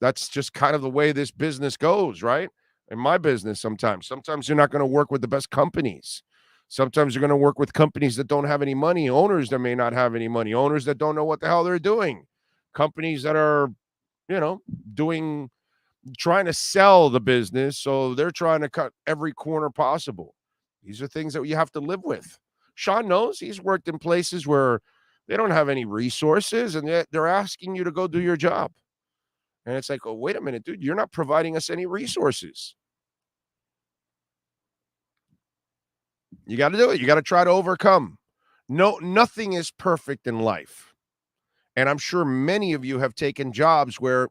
That's just kind of the way this business goes, right? In my business, sometimes you're not going to work with the best companies. Sometimes you're going to work with companies that don't have any money, owners that may not have any money, owners that don't know what the hell they're doing, companies that are, trying to sell the business. So they're trying to cut every corner possible. These are things that you have to live with. Sean knows. He's worked in places where they don't have any resources and they're asking you to go do your job. And it's like, oh, wait a minute, dude, you're not providing us any resources. You got to do it. You got to try to overcome. No, nothing is perfect in life. And I'm sure many of you have taken jobs where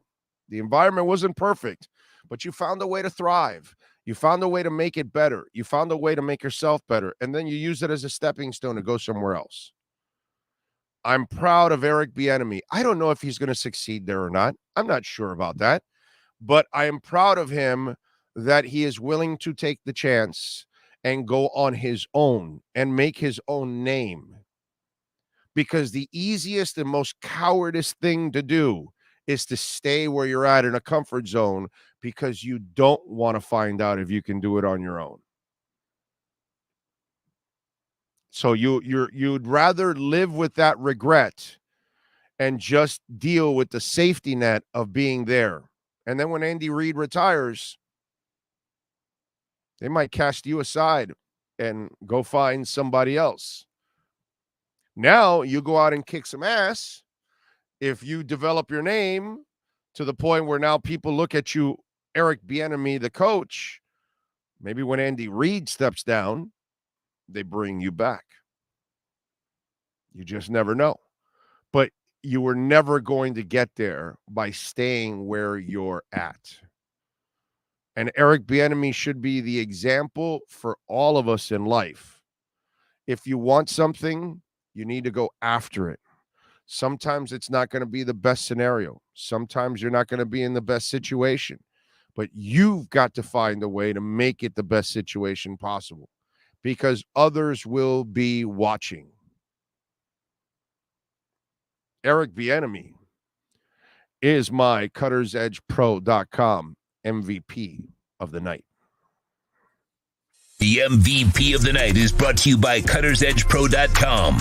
the environment wasn't perfect, but you found a way to thrive. You found a way to make it better. You found a way to make yourself better. And then you use it as a stepping stone to go somewhere else. I'm proud of Eric Bieniemy. I don't know if he's going to succeed there or not. I'm not sure about that. But I am proud of him that he is willing to take the chance and go on his own and make his own name. Because the easiest and most cowardice thing to do is to stay where you're at in a comfort zone because you don't want to find out if you can do it on your own. So you'd rather live with that regret and just deal with the safety net of being there. And then when Andy Reid retires, they might cast you aside and go find somebody else. Now you go out and kick some ass. If you develop your name to the point where now people look at you, Eric Bieniemy, the coach, maybe when Andy Reid steps down, they bring you back. You just never know. But you were never going to get there by staying where you're at. And Eric Bieniemy should be the example for all of us in life. If you want something, you need to go after it. Sometimes it's not going to be the best scenario. Sometimes you're not going to be in the best situation. But you've got to find a way to make it the best situation possible because others will be watching. Eric Bieniemy is my CuttersEdgePro.com MVP of the night. The MVP of the night is brought to you by CuttersEdgePro.com.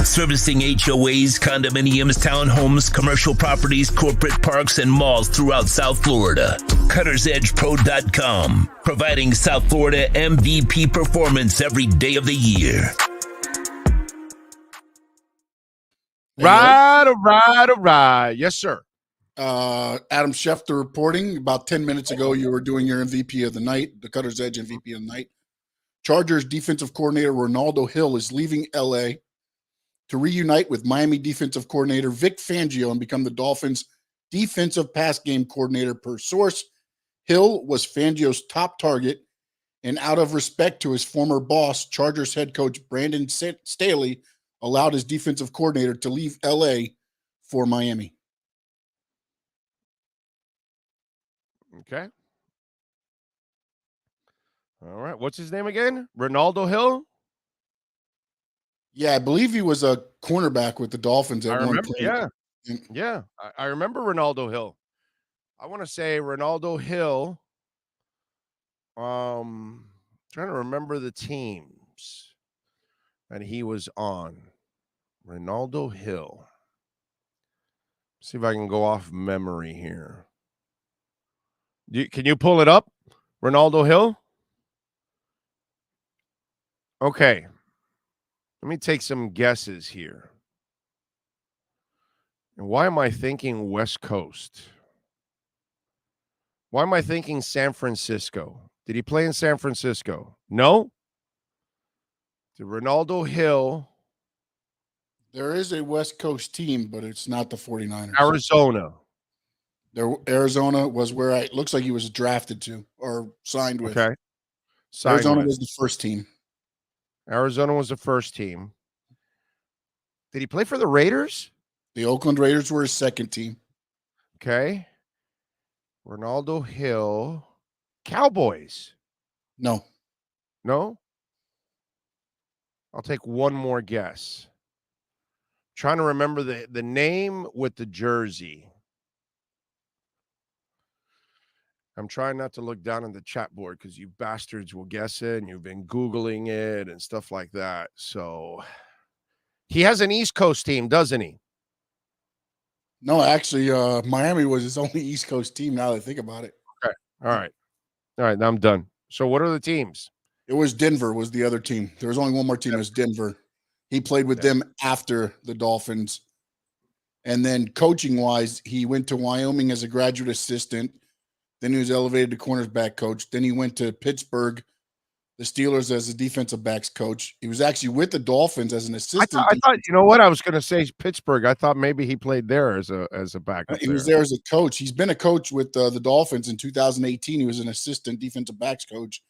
Servicing HOAs, condominiums, townhomes, commercial properties, corporate parks, and malls throughout South Florida. CuttersEdgePro.com. Providing South Florida MVP performance every day of the year. Right. Yes, sir. Adam Schefter reporting about 10 minutes ago, you were doing your MVP of the night, the Cutter's Edge MVP of the night. Chargers defensive coordinator Ronaldo Hill is leaving LA to reunite with Miami defensive coordinator Vic Fangio and become the Dolphins defensive pass game coordinator per source. Hill was Fangio's top target, and out of respect to his former boss, Chargers head coach Brandon Staley allowed his defensive coordinator to leave LA for Miami. Okay. All right. What's his name again? Ronaldo Hill? Yeah, I believe he was a cornerback with the Dolphins at one point. Yeah. I remember Ronaldo Hill. I want to say Ronaldo Hill. Trying to remember the teams that he was on. Ronaldo Hill. See if I can go off memory here. Can you pull it up? Ronaldo Hill? Okay. Let me take some guesses here. And why am I thinking West Coast? Why am I thinking San Francisco? Did he play in San Francisco? No? Did Ronaldo Hill? There is a West Coast team, but it's not the 49ers. Arizona. Arizona was where it looks like he was drafted to or signed with. Okay. Arizona was the first team. Arizona was the first team. Did he play for the Raiders? The Oakland Raiders were his second team. Okay. Ronaldo Hill. Cowboys. No. No? I'll take one more guess. Trying to remember the name with the jersey. I'm trying not to look down on the chat board because you bastards will guess it and you've been Googling it and stuff like that. So he has an East Coast team, doesn't he? No, actually, Miami was his only East Coast team now that I think about it. Okay. All right. Now I'm done. So what are the teams? It was Denver was the other team. There was only one more team. It was Denver. He played with them after the Dolphins. And then coaching-wise, he went to Wyoming as a graduate assistant. Then he was elevated to cornerback coach. Then he went to Pittsburgh, the Steelers, as a defensive backs coach. He was actually with the Dolphins as an assistant. I thought you know what? I was going to say Pittsburgh. I thought maybe he played there as a backup. He was there as a coach. He's been a coach with the Dolphins in 2018. He was an assistant defensive backs coach.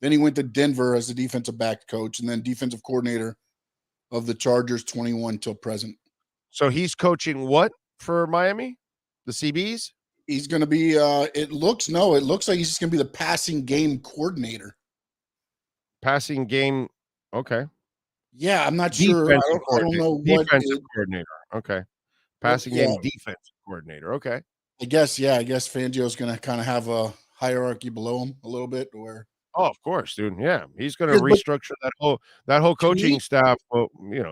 Then he went to Denver as a defensive back coach and then defensive coordinator of the Chargers 21 till present. So he's coaching what for Miami? The CBs? He's going to be it looks like he's just going to be the passing game coordinator. Passing game. Okay. Yeah, I'm not sure. I don't know what defensive coordinator. Okay. Passing game defense coordinator. Okay. I guess Fangio's going to kind of have a hierarchy below him a little bit where Oh, of course, dude. Yeah, he's going to restructure that whole coaching staff. Well,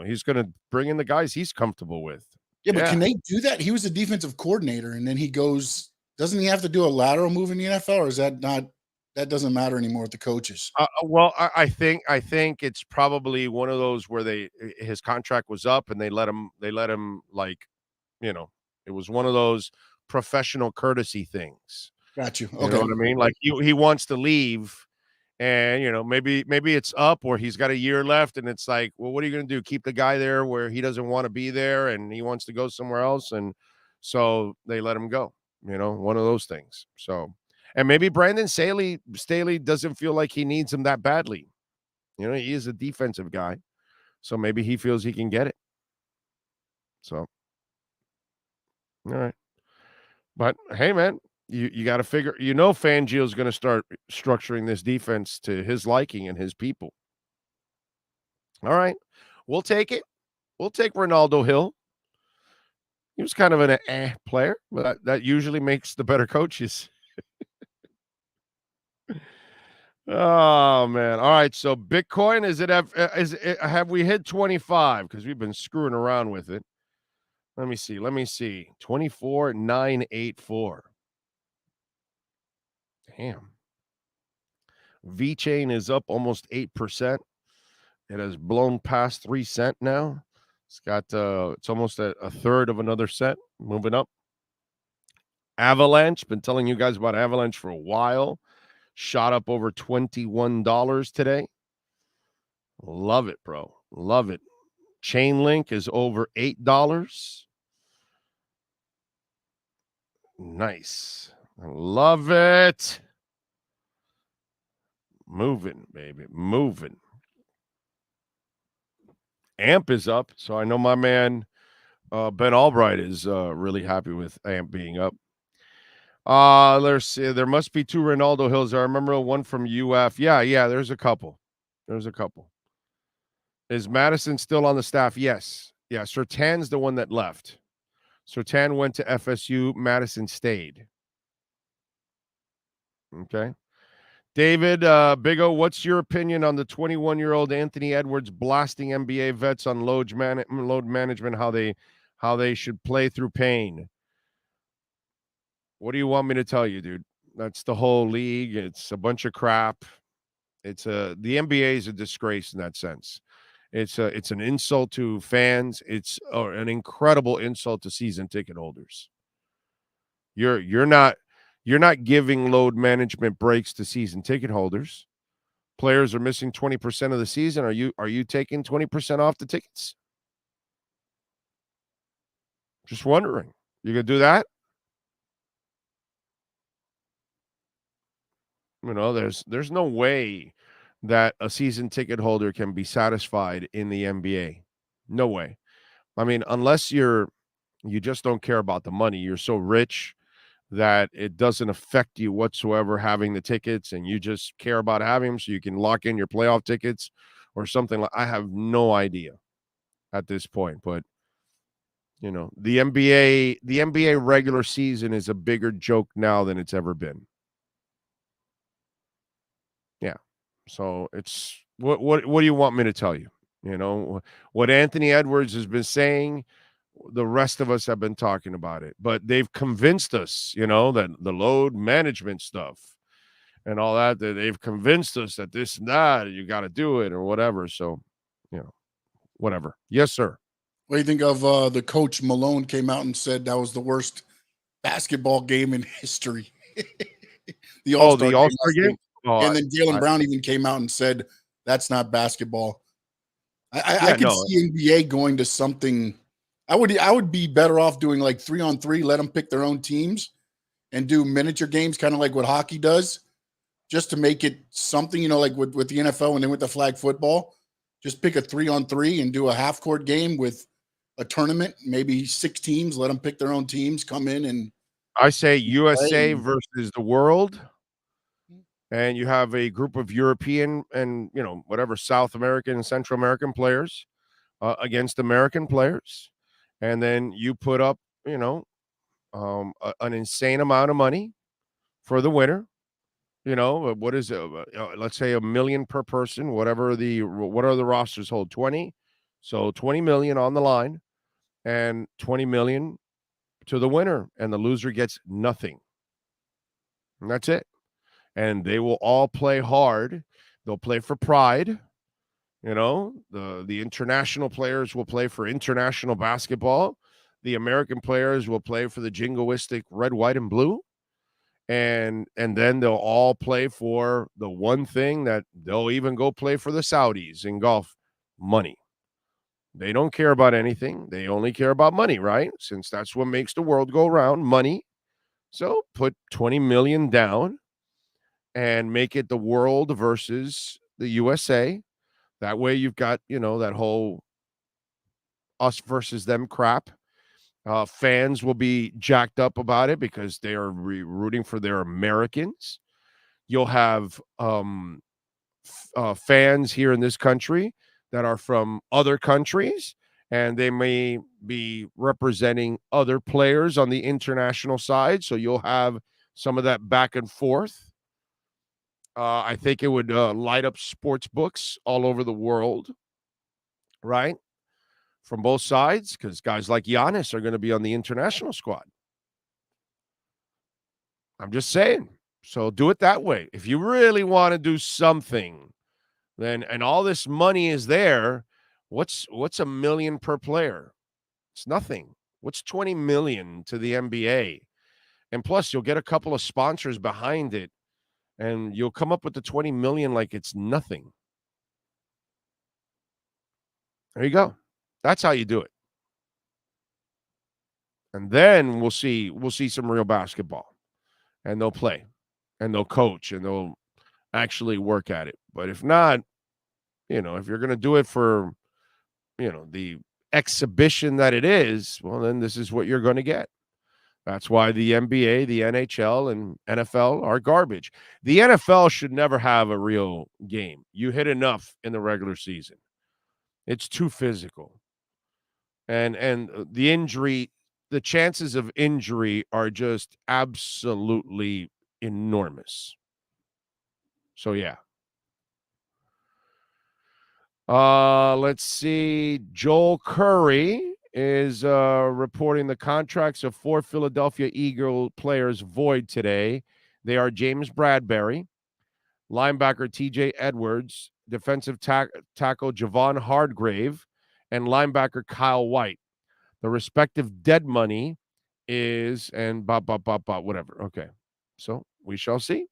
he's going to bring in the guys he's comfortable with. Yeah, but can they do that? He was a defensive coordinator, and then he goes. Doesn't he have to do a lateral move in the NFL, or is that not? That doesn't matter anymore with the coaches. Well, I think it's probably one of those where his contract was up and they let him like, it was one of those professional courtesy things. Got you. You know what I mean? Like he wants to leave, and maybe it's up or he's got a year left, and it's like, well, what are you going to do? Keep the guy there where he doesn't want to be there and he wants to go somewhere else, and so they let him go. One of those things. So. And maybe Brandon Staley doesn't feel like he needs him that badly. He is a defensive guy. So maybe he feels he can get it. So, all right. But, hey, man, you got to figure, Fangio's going to start structuring this defense to his liking and his people. All right. We'll take it. We'll take Ronaldo Hill. He was kind of an player, but that usually makes the better coaches. Oh man! All right, so Bitcoin have we hit 25? Because we've been screwing around with it. Let me see. 24,984. Damn. VeChain is up almost 8%. It has blown past 3 cents now. It's got it's almost a third of another cent moving up. Avalanche, been telling you guys about Avalanche for a while. Shot up over $21 today. Love it, bro. Love it. Chainlink is over $8. Nice. I love it. Moving, baby. Moving. AMP is up. So I know my man Ben Albright is really happy with AMP being up. Let's see. There must be 2 Ronaldo Hills. I remember one from UF. Yeah, there's a couple. Is Madison still on the staff? Yes. Yeah, Surtan's the one that left. Surtan went to FSU. Madison stayed. Okay. David, Big O, what's your opinion on the 21-year-old Anthony Edwards blasting NBA vets on load management, how they should play through pain? What do you want me to tell you, dude? That's the whole league. It's a bunch of crap. The NBA is a disgrace in that sense. It's an insult to fans. It's an incredible insult to season ticket holders. You're not giving load management breaks to season ticket holders. Players are missing 20% of the season. Are you taking 20% off the tickets? Just wondering. You gonna do that? There's no way that a season ticket holder can be satisfied in the NBA. No way. I mean, unless you just don't care about the money. You're so rich that it doesn't affect you whatsoever having the tickets, and you just care about having them so you can lock in your playoff tickets or something. I have no idea at this point, but the NBA regular season is a bigger joke now than it's ever been. Yeah. So it's what do you want me to tell you? What Anthony Edwards has been saying, the rest of us have been talking about it, but they've convinced us, that the load management stuff and all that they've convinced us that this and that, you got to do it or whatever. So, whatever. Yes, sir. What do you think of the coach Malone came out and said that was the worst basketball game in history? the All-Star game? And then Jaylen Brown even came out and said that's not basketball. I could see NBA going to something. I would be better off doing like 3-on-3, let them pick their own teams and do miniature games, kind of like what hockey does, just to make it something, like with the NFL and then with the flag football. Just pick a 3-on-3 and do a half-court game with a tournament, maybe 6 teams, let them pick their own teams, come in and I say USA versus the world. And you have a group of European and, whatever, South American and Central American players against American players. And then you put up, an insane amount of money for the winner. What is it? Let's say $1 million per person, what are the rosters hold? 20. So 20 million on the line. and $20 million to the winner, and the loser gets nothing. And that's it. And they will all play hard. They'll play for pride. You know, the international players will play for international basketball. The American players will play for the jingoistic red, white, and blue. And then they'll all play for the one thing that they'll even go play for the Saudis in golf, money. They don't care about anything. They only care about money, right? Since that's what makes the world go round, money. So put 20 million down and make it the world versus the USA. That way you've got, that whole us versus them crap. Fans will be jacked up about it because they are rooting for their Americans. You'll have fans here in this country that are from other countries, and they may be representing other players on the international side. So you'll have some of that back and forth. I think it would light up sports books all over the world, right? From both sides, because guys like Giannis are going to be on the international squad. I'm just saying. So do it that way. If you really want to do something, then, and all this money is there, what's $1 million per player? It's nothing. What's 20 million to the NBA? And plus, you'll get a couple of sponsors behind it, and you'll come up with the 20 million like it's nothing. There you go. That's how you do it. And then we'll see some real basketball. And they'll play. And they'll coach. And they'll actually work at it. But if not, if you're going to do it for, the exhibition that it is, well, then this is what you're going to get. That's why the NBA, the NHL, and NFL are garbage. The NFL should never have a real game. You hit enough in the regular season. It's too physical. And the injury, the chances of injury are just absolutely enormous. So, yeah. Let's see. Joel Curry is reporting the contracts of 4 Philadelphia Eagle players void today. They are James Bradbury, linebacker T.J. Edwards, defensive tackle Javon Hargrave, and linebacker Kyle White. The respective dead money is, and whatever. Okay. So we shall see.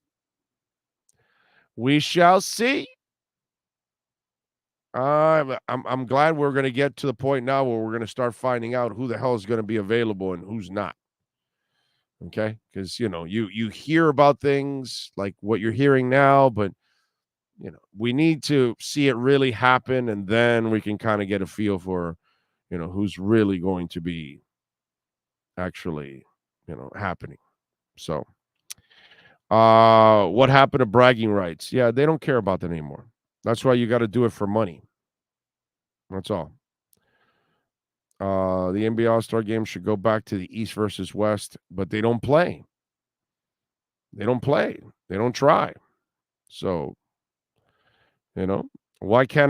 We shall see. I'm glad we're going to get to the point now where we're going to start finding out who the hell is going to be available and who's not. Okay? Because, you hear about things like what you're hearing now, but, we need to see it really happen, and then we can kind of get a feel for, who's really going to be actually, happening. So, what happened to bragging rights? Yeah, they don't care about that anymore. That's why you got to do it for money. That's all. The NBA All-Star game should go back to the East versus West, but they don't play. They don't play. They don't try. So, why can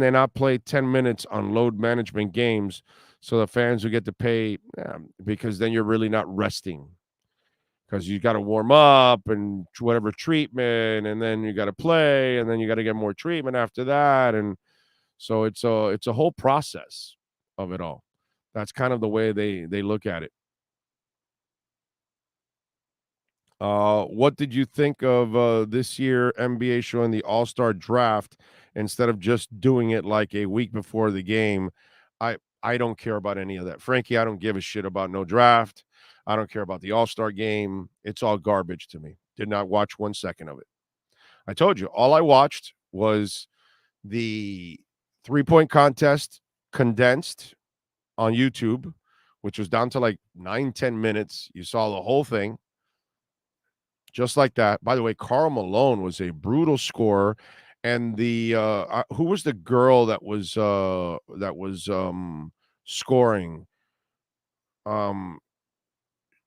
they not play 10 minutes on load management games so the fans will get to pay? Because then you're really not resting. Because you got to warm up and whatever treatment, and then you got to play, and then you got to get more treatment after that, and so it's a whole process of it all. That's kind of the way they look at it. What did you think of this year NBA showing the All-Star draft instead of just doing it like a week before the game? I don't care about any of that. Frankie, I don't give a shit about no draft. I don't care about the All-Star game. It's all garbage to me. Did not watch 1 second of it. I told you, all I watched was the 3-point contest condensed on YouTube, which was down to like 9-10 minutes. You saw the whole thing. Just like that. By the way, Karl Malone was a brutal scorer. And the who was the girl that was scoring?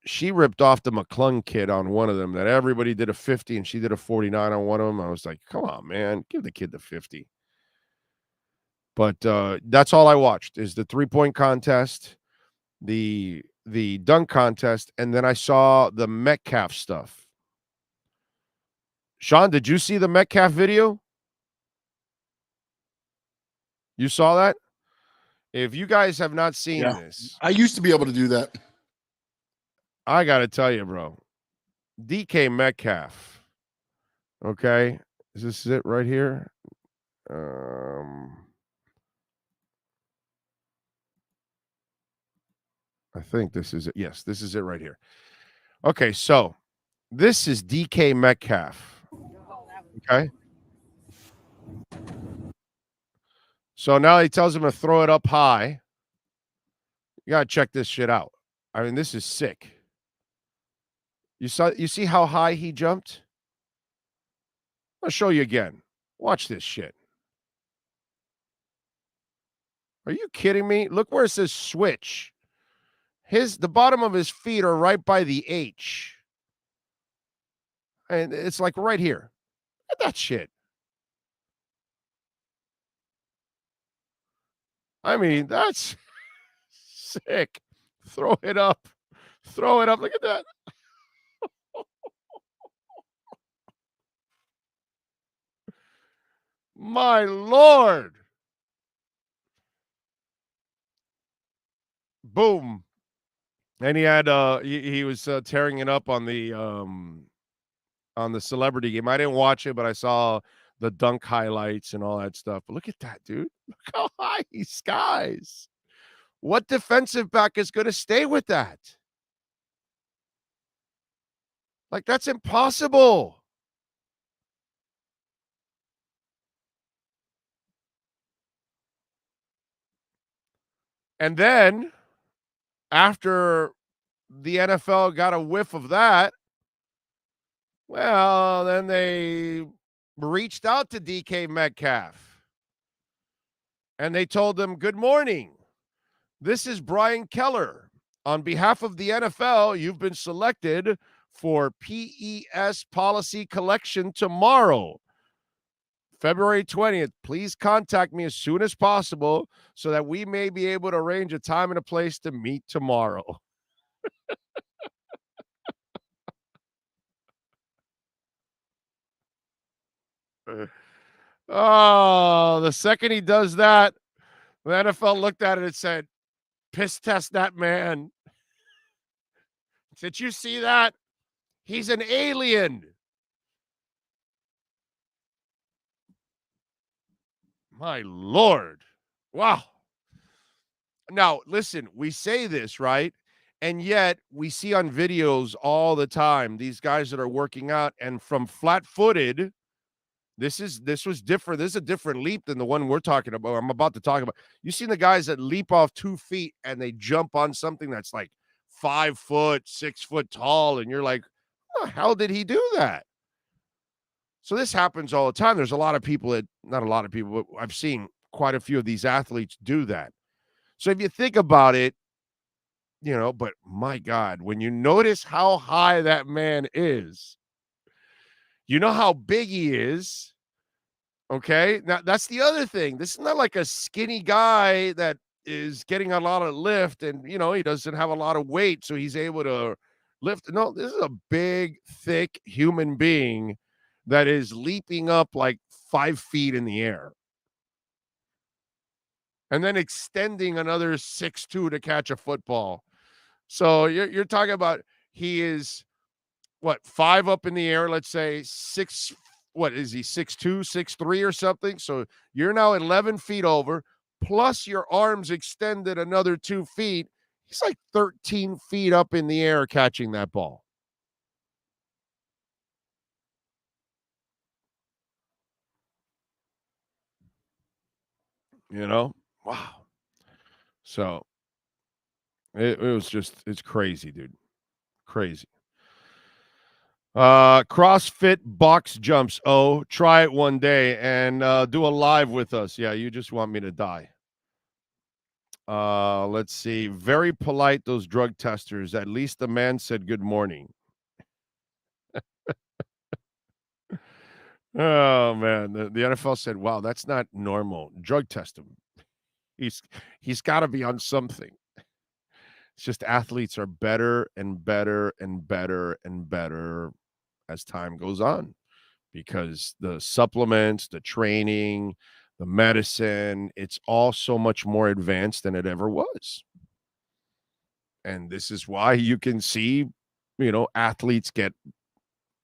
She ripped off the McClung kid on one of them. That everybody did a 50 and she did a 49 on one of them. I was like, come on, man, give the kid the 50. But that's all I watched is the 3-point contest, the dunk contest, and then I saw the Metcalf stuff. Sean, did you see the Metcalf video? You saw that? If you guys have not seen this, I used to be able to do that. I got to tell you, bro, DK Metcalf. Okay. Is this it right here? I think this is it. Yes, this is it right here. Okay, so this is DK Metcalf. Okay. So now he tells him to throw it up high. You got to check this shit out. I mean, this is sick. You see how high he jumped? I'll show you again. Watch this shit. Are you kidding me? Look where it says switch. The bottom of his feet are right by the H. And it's like right here. Look at that shit. I mean, that's sick. Throw it up. Throw it up. Look at that. My Lord. Boom. And he had he was tearing it up on the celebrity game. I didn't watch it, but I saw the dunk highlights and all that stuff. But look at that, dude. Look how high he skies. What defensive back is going to stay with that? Like, that's impossible. And then after the NFL got a whiff of that, well, then they reached out to DK Metcalf. And they told him, good morning. This is Brian Keller. On behalf of the NFL, you've been selected for PES policy collection tomorrow, February 20th. Please contact me as soon as possible so that we may be able to arrange a time and a place to meet tomorrow. Oh, the second he does that, the NFL looked at it and said, piss test that man. Did you see that? He's an alien. My Lord. Wow. Now, listen, we say this, right? And yet we see on videos all the time these guys that are working out, and from flat-footed, this was different. This is a different leap than the one we're talking about. I'm about to talk about. You seen the guys that leap off 2 feet and they jump on something that's like 5 foot, 6 foot tall, and you're like, how the hell did he do that? So this happens all the time. There's a lot of people not a lot of people, but I've seen quite a few of these athletes do that. So if you think about it, but my God, when you notice how high that man is, you know how big he is. Okay. Now that's the other thing. This is not like a skinny guy that is getting a lot of lift and, he doesn't have a lot of weight, so he's able to lift. No, this is a big, thick human being that is leaping up like 5 feet in the air. And then extending another 6'2" to catch a football. So you're talking about he is, 5 up in the air, let's say 6, what is he, 6'2", 6'3" or something? So you're now 11 feet over, plus your arms extended another 2 feet. He's like 13 feet up in the air catching that ball. Wow. So it was just, it's crazy, dude. Crazy. CrossFit box jumps. Oh, try it one day and do a live with us. Yeah, you just want me to die. Let's see. Very polite, those drug testers. At least the man said good morning. Oh, man. The NFL said, wow, that's not normal. Drug test him. He's got to be on something. It's just athletes are better and better and better and better as time goes on because the supplements, the training, the medicine, it's all so much more advanced than it ever was. And this is why you can see, athletes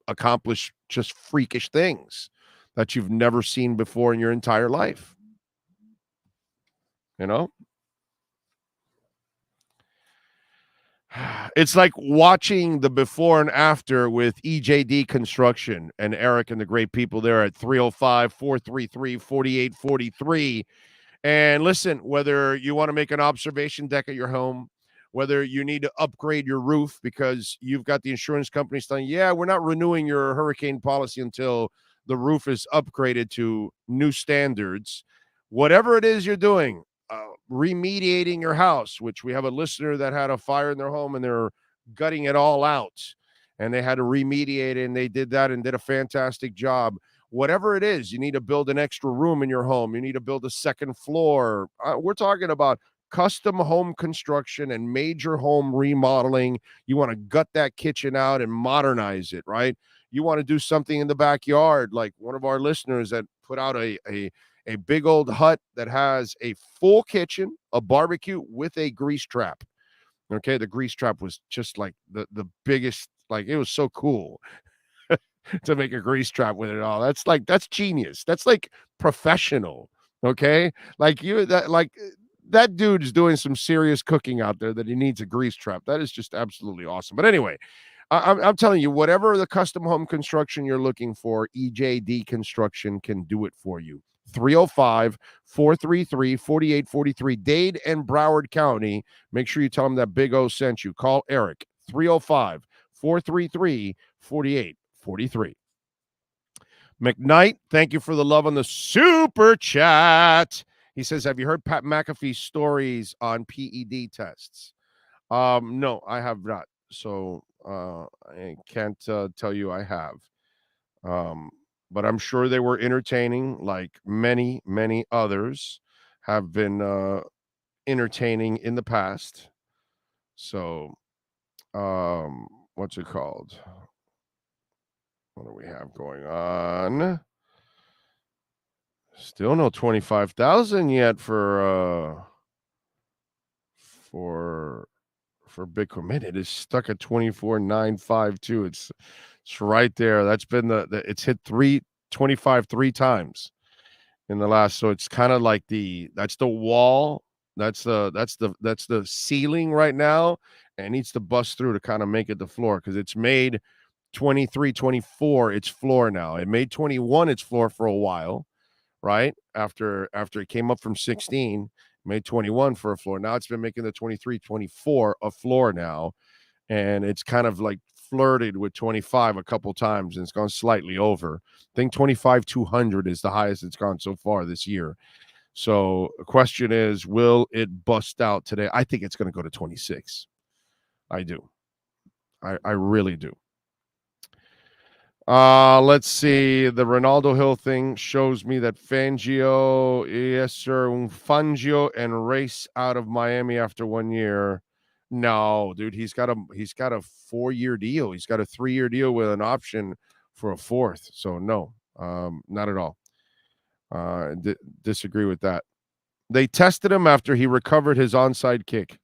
accomplish just freakish things that you've never seen before in your entire life. It's like watching the before and after with EJD Construction and Eric and the great people there at 305-433-4843. And listen, whether you want to make an observation deck at your home, whether you need to upgrade your roof because you've got the insurance company saying, yeah, we're not renewing your hurricane policy until the roof is upgraded to new standards. Whatever it is you're doing, remediating your house, which we have a listener that had a fire in their home and they're gutting it all out and they had to remediate it, and they did that and did a fantastic job. Whatever it is, you need to build an extra room in your home. You need to build a second floor. We're talking about custom home construction and major home remodeling. You want to gut that kitchen out and modernize it, right? You want to do something in the backyard, like one of our listeners that put out a big old hut that has a full kitchen, a barbecue with a grease trap. Okay, the grease trap was just like the biggest, like it was so cool to make a grease trap with it all. That's genius. That's like professional. Okay, that dude's doing some serious cooking out there that he needs a grease trap. That is just absolutely awesome. But anyway, I'm telling you, whatever the custom home construction you're looking for, EJD Construction can do it for you. 305-433-4843, Dade and Broward County. Make sure you tell them that Big O sent you. Call Eric, 305-433-4843. McKnight, thank you for the love on the super chat. He says, have you heard Pat McAfee's stories on PED tests? No, I have not. So I can't tell you I have. But I'm sure they were entertaining, like many, many others have been entertaining in the past. So, what's it called? What do we have going on? Still no 25,000 yet for Bitcoin. It is stuck at 24,952. It's right there. That's been it's hit 325 three times in the last. So it's kind of like that's the wall. That's the ceiling right now, and it needs to bust through to kind of make it the floor, because it's made 23, 24 its floor now. It made 21 its floor for a while, right? After it came up from 16, made 21 for a floor. Now it's been making the 23, 24 a floor now, and it's kind of like flirted with 25 a couple times, and it's gone slightly over. I think 25,200 is the highest it's gone so far this year. So the question is, will it bust out today? I think it's going to go to 26. I do. I really do. Let's see. The Ronaldo Hill thing shows me that Fangio, yes, sir, Fangio and race out of Miami after 1 year. No, dude, he's got a 4-year deal. He's got a 3-year deal with an option for a fourth. So no, not at all. Disagree with that. They tested him after he recovered his onside kick.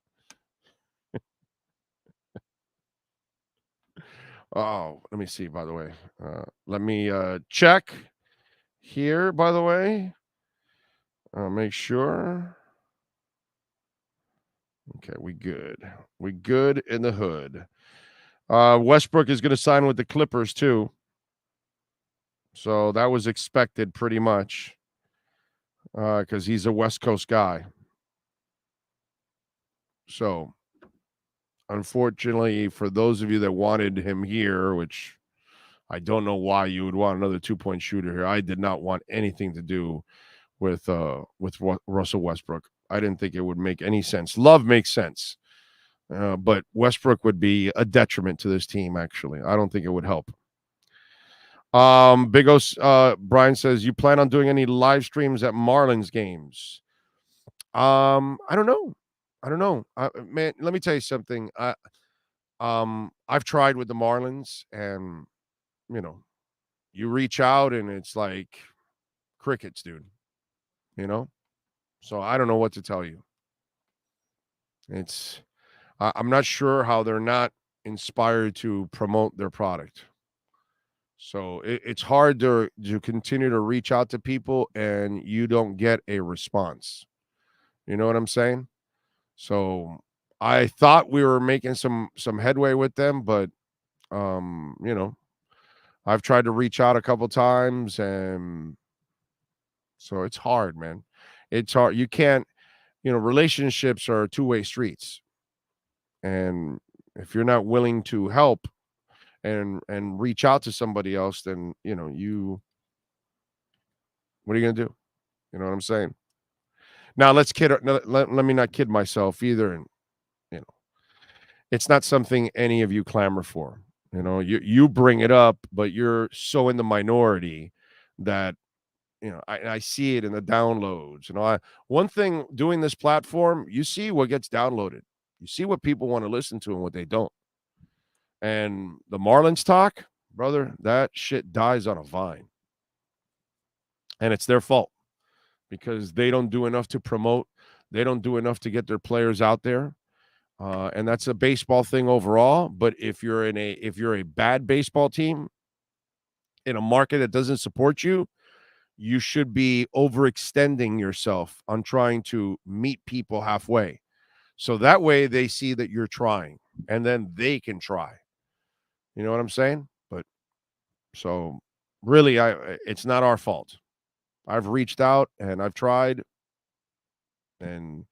Oh, let me see, by the way. Let me check here, by the way. Make sure. Okay, we good. We good in the hood. Westbrook is going to sign with the Clippers, too. So that was expected pretty much, because he's a West Coast guy. So, unfortunately, for those of you that wanted him here, which I don't know why you would want another 2-point shooter here. I did not want anything to do with Russell Westbrook. I didn't think it would make any sense. Love makes sense, but Westbrook would be a detriment to this team, actually. I don't think it would help. Big O, Brian says, you plan on doing any live streams at Marlins games? I don't know. Man, let me tell you something. I've tried with the Marlins, and you know, you reach out and it's like crickets, dude. You know, so I don't know what to tell you. It's I'm not sure how they're not inspired to promote their product. So it's hard to continue to reach out to people and you don't get a response. You know what I'm saying? So I thought we were making some headway with them, but you know, I've tried to reach out a couple times, and so it's hard, man. It's hard. You can't, relationships are two-way streets. And if you're not willing to help and reach out to somebody else, then, what are you going to do? You know what I'm saying? Now let me not kid myself either. And, you know, it's not something any of you clamor for. You bring it up, but you're so in the minority that, I see it in the downloads. One thing doing this platform, you see what gets downloaded. You see what people want to listen to and what they don't. And the Marlins talk, brother, that shit dies on a vine. And it's their fault because they don't do enough to promote. They don't do enough to get their players out there. And that's a baseball thing overall. But if you're a bad baseball team in a market that doesn't support you, you should be overextending yourself on trying to meet people halfway. So that way they see that you're trying and then they can try. You know what I'm saying? But so really, it's not our fault. I've reached out and I've tried, and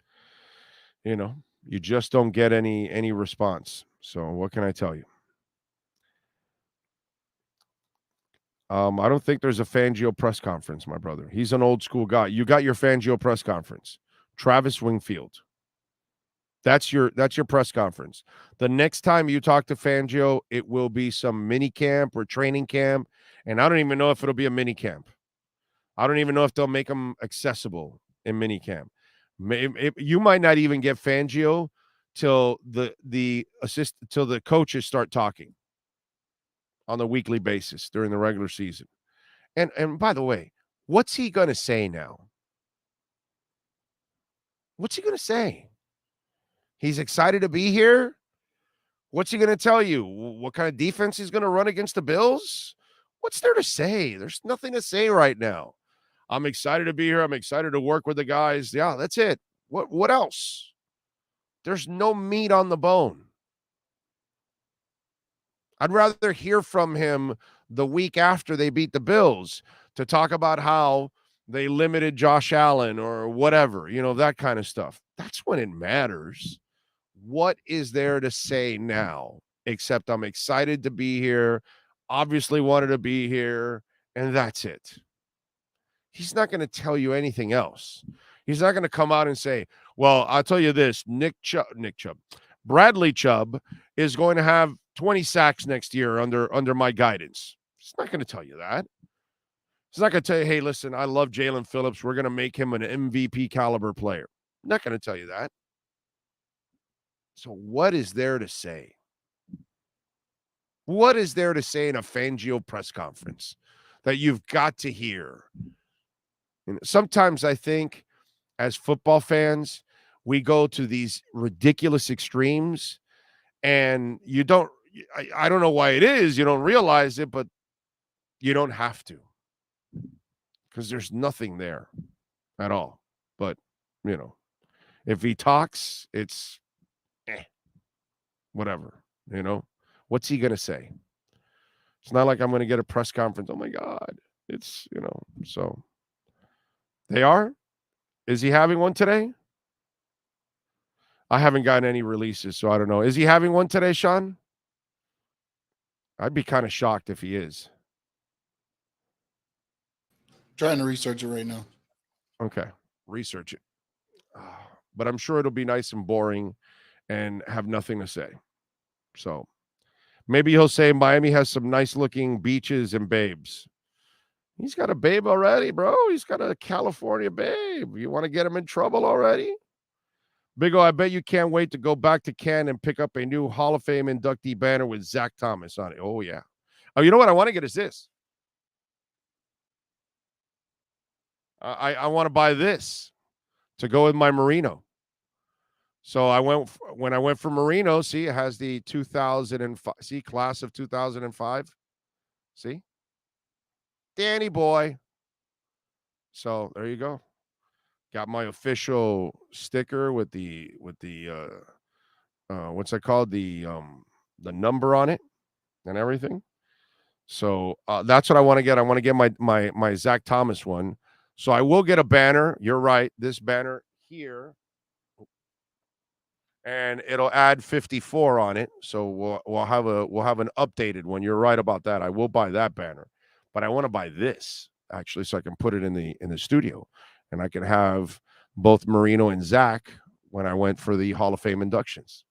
you just don't get any response. So what can I tell you? I don't think there's a Fangio press conference, my brother. He's an old school guy. You got your Fangio press conference. Travis Wingfield. That's your press conference. The next time you talk to Fangio, it will be some mini camp or training camp, and I don't even know if it'll be a mini camp. I don't even know if they'll make them accessible in mini camp. You might not even get Fangio till till the coaches start talking on the weekly basis during the regular season. And by the way, what's he going to say now? What's he going to say? He's excited to be here. What's he going to tell you? What kind of defense he's going to run against the Bills? What's there to say? There's nothing to say right now. I'm excited to be here. I'm excited to work with the guys. Yeah, that's it. What else? There's no meat on the bone. I'd rather hear from him the week after they beat the Bills to talk about how they limited Josh Allen or whatever, that kind of stuff. That's when it matters. What is there to say now? Except I'm excited to be here, obviously wanted to be here, and that's it. He's not going to tell you anything else. He's not going to come out and say, well, I'll tell you this, Bradley Chubb is going to have 20 sacks next year under my guidance. He's not going to tell you that. He's not going to tell you, hey, listen, I love Jalen Phillips. We're going to make him an MVP caliber player. I'm not going to tell you that. So what is there to say? What is there to say in a Fangio press conference that you've got to hear? And sometimes I think as football fans, we go to these ridiculous extremes, and I don't know why it is. You don't realize it, but you don't have to, because there's nothing there at all. But, if he talks, it's whatever, what's he going to say? It's not like I'm going to get a press conference. Oh my God. It's, so they are. Is he having one today? I haven't gotten any releases, so I don't know. Is he having one today, Sean? I'd be kind of shocked if he is. Trying to research it right now. Okay. Research it. But I'm sure it'll be nice and boring and have nothing to say. So maybe he'll say Miami has some nice looking beaches and babes. He's got a babe already, bro. He's got a California babe. You want to get him in trouble already? Big O, I bet you can't wait to go back to Canton and pick up a new Hall of Fame inductee banner with Zach Thomas on it. Oh, yeah. Oh, you know what I want to get is this. I want to buy this to go with my Merino. So when I went for Merino, see, it has the 2005, see, class of 2005. See? Danny boy. So there you go. Got my official sticker with the what's that called? The number on it and everything. So that's what I want to get. I want to get my Zach Thomas one. So I will get a banner. You're right. This banner here. And it'll add 54 on it. So we'll have an updated one. You're right about that. I will buy that banner. But I want to buy this actually so I can put it in the studio. And I can have both Merino and Zach when I went for the Hall of Fame inductions.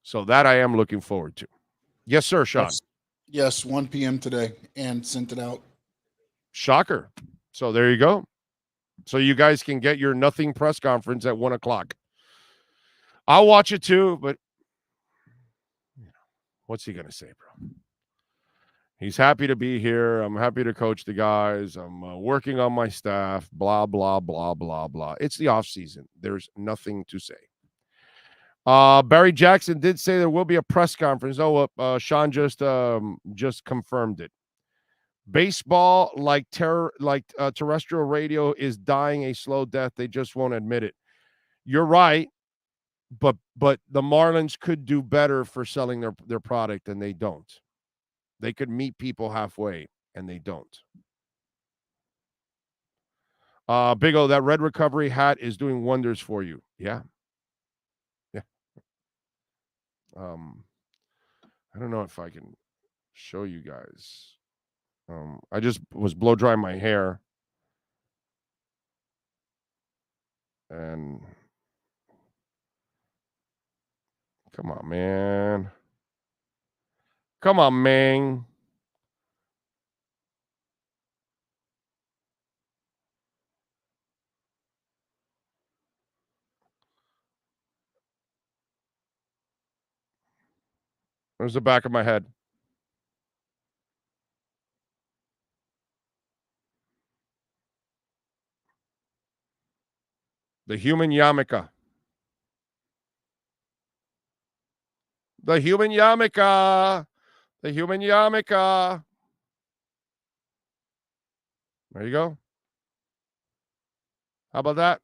So that I am looking forward to. Yes, sir, Sean. Yes, 1 p.m. today, and sent it out. Shocker. So there you go. So you guys can get your nothing press conference at 1 o'clock. I'll watch it too, but what's he going to say, bro? He's happy to be here. I'm happy to coach the guys. I'm working on my staff, blah, blah, blah, blah, blah. It's the off season. There's nothing to say. Barry Jackson did say there will be a press conference. Oh, Sean just confirmed it. Baseball, like terrestrial radio, is dying a slow death. They just won't admit it. You're right, but the Marlins could do better for selling their product, and they don't. They could meet people halfway, and they don't. Big O, that red recovery hat is doing wonders for you. Yeah. Yeah. I don't know if I can show you guys. I just was blow drying my hair. And come on, man. Come on, man. There's the back of my head. The human yarmulke. The human yarmulke. The human yarmulke. There you go. How about that?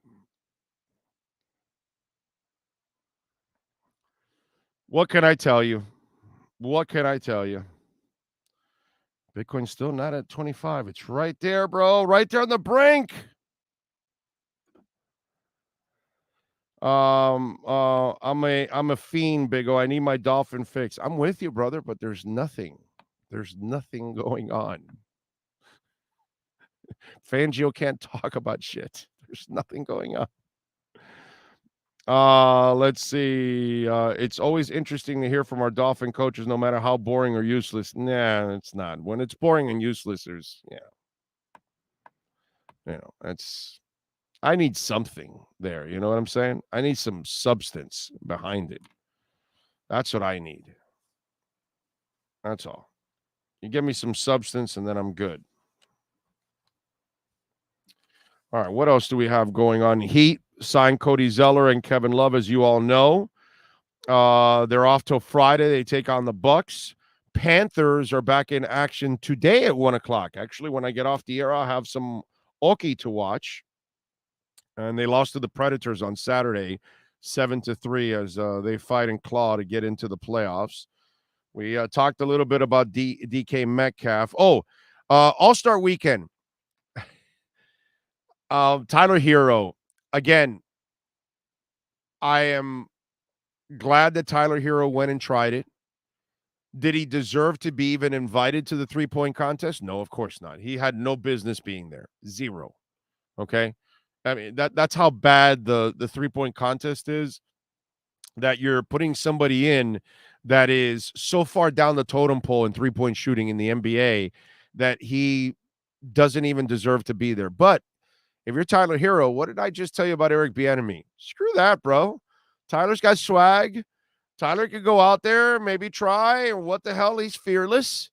What can I tell you? What can I tell you? Bitcoin's still not at 25. It's right there, bro. Right there on the brink. I'm a fiend, Big O. I need my Dolphin fix. I'm with you, brother, but there's nothing. There's nothing going on. Fangio can't talk about shit. There's nothing going on. Let's see. It's always interesting to hear from our Dolphin coaches, no matter how boring or useless. Nah, it's not. When it's boring and useless, there's I need something there. You know what I'm saying? I need some substance behind it. That's what I need. That's all. You give me some substance and then I'm good. All right. What else do we have going on? Heat signed Cody Zeller and Kevin Love, as you all know. They're off till Friday. They take on the Bucks. Panthers are back in action today at 1 o'clock. Actually, when I get off the air, I'll have some hockey to watch. And they lost to the Predators on Saturday, 7-3, as they fight and claw to get into the playoffs. We talked a little bit about DK Metcalf. All-Star Weekend. Tyler Hero. Again, I am glad that Tyler Hero went and tried it. Did he deserve to be even invited to the three-point contest? No, of course not. He had no business being there. Zero. Okay? I mean, that's how bad the three-point contest is, that you're putting somebody in that is so far down the totem pole in three-point shooting in the NBA that he doesn't even deserve to be there. But if you're Tyler Hero, what did I just tell you about Eric Bieniemy? Screw that, bro. Tyler's got swag. Tyler could go out there, maybe try, and what the hell, he's fearless.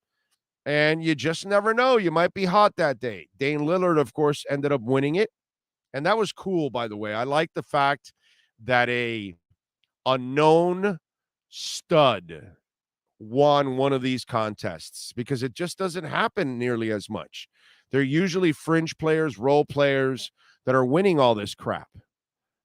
And you just never know. You might be hot that day. Dame Lillard, of course, ended up winning it. And that was cool, by the way. I like the fact that a known stud won one of these contests because it just doesn't happen nearly as much. They're usually fringe players, role players that are winning all this crap.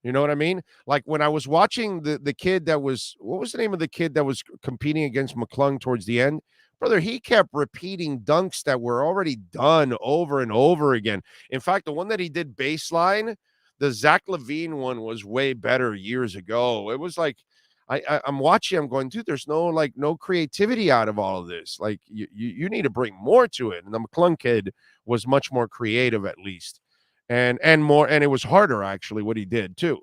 You know what I mean? Like when I was watching the kid that was, what was the name of the kid that was competing against McClung towards the end? Brother, he kept repeating dunks that were already done over and over again. In fact, the one that he did baseline, the Zach LaVine one, was way better years ago. It was like, I'm watching, I'm going, dude, there's no creativity out of all of this. Like you need to bring more to it. And the McClung kid was much more creative, at least. And it was harder, actually, what he did too.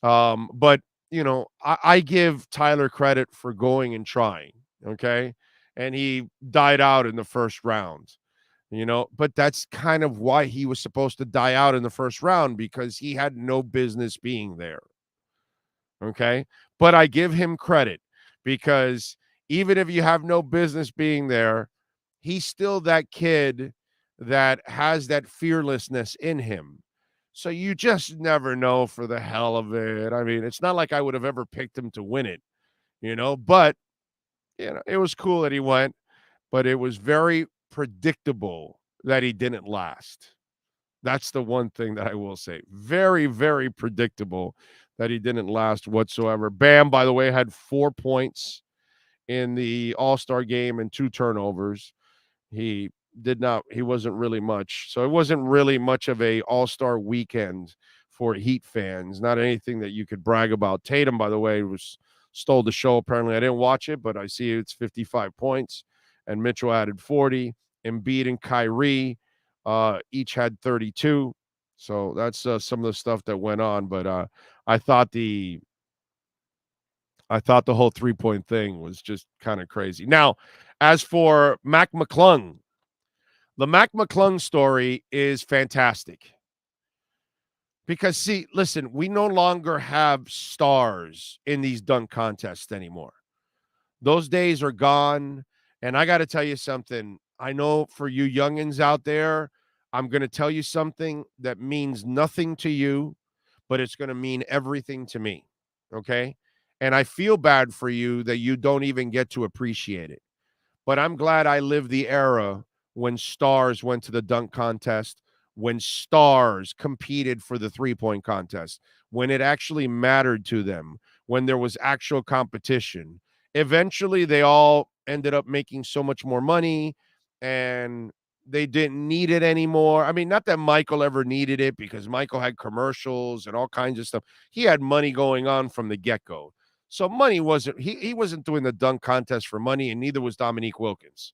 But you know, I give Tyler credit for going and trying, okay? And he died out in the first round, you know, but that's kind of why he was supposed to die out in the first round, because he had no business being there. Okay. But I give him credit because even if you have no business being there, he's still that kid that has that fearlessness in him. So you just never know for the hell of it. I mean, it's not like I would have ever picked him to win it, you know, but you know, it was cool that he went, but it was very predictable that he didn't last. That's the one thing that I will say. Very, very predictable that he didn't last whatsoever. Bam, by the way, had 4 points in the All-Star game and 2 turnovers. He wasn't really much. So it wasn't really much of a All-Star weekend for Heat fans. Not anything that you could brag about. Tatum, by the way, stole the show. Apparently, I didn't watch it, but I see it's 55 points. And Mitchell added 40. Embiid and Kyrie each had 32. So that's some of the stuff that went on. But I thought the whole 3-point thing was just kind of crazy. Now, as for Mac McClung, the Mac McClung story is fantastic. Because, see, listen, we no longer have stars in these dunk contests anymore. Those days are gone. And I got to tell you something. I know for you youngins out there, I'm going to tell you something that means nothing to you, but it's going to mean everything to me. Okay? And I feel bad for you that you don't even get to appreciate it. But I'm glad I lived the era when stars went to the dunk contest, when stars competed for the 3-point contest, when it actually mattered to them, when there was actual competition. Eventually, they all ended up making so much more money, and they didn't need it anymore. I mean, not that Michael ever needed it, because Michael had commercials and all kinds of stuff. He had money going on from the get-go. So money wasn't, he wasn't doing the dunk contest for money, and neither was Dominique Wilkins.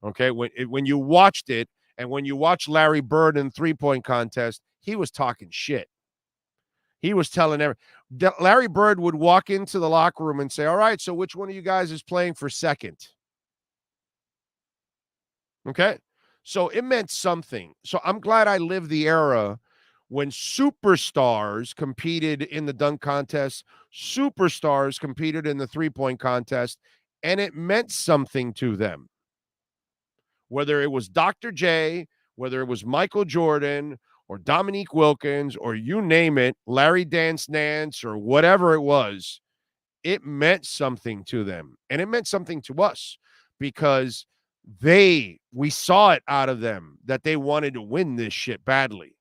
Okay, when you watched it, and when you watch Larry Bird in 3-point contest, he was talking shit. He was telling Larry Bird would walk into the locker room and say, all right, so which one of you guys is playing for second? Okay, so it meant something. So I'm glad I lived the era when superstars competed in the dunk contest, superstars competed in the 3-point contest, and it meant something to them. Whether it was Dr. J, whether it was Michael Jordan or Dominique Wilkins or you name it, Larry Dance Nance or whatever it was, it meant something to them. And it meant something to us because we saw it out of them that they wanted to win this shit badly.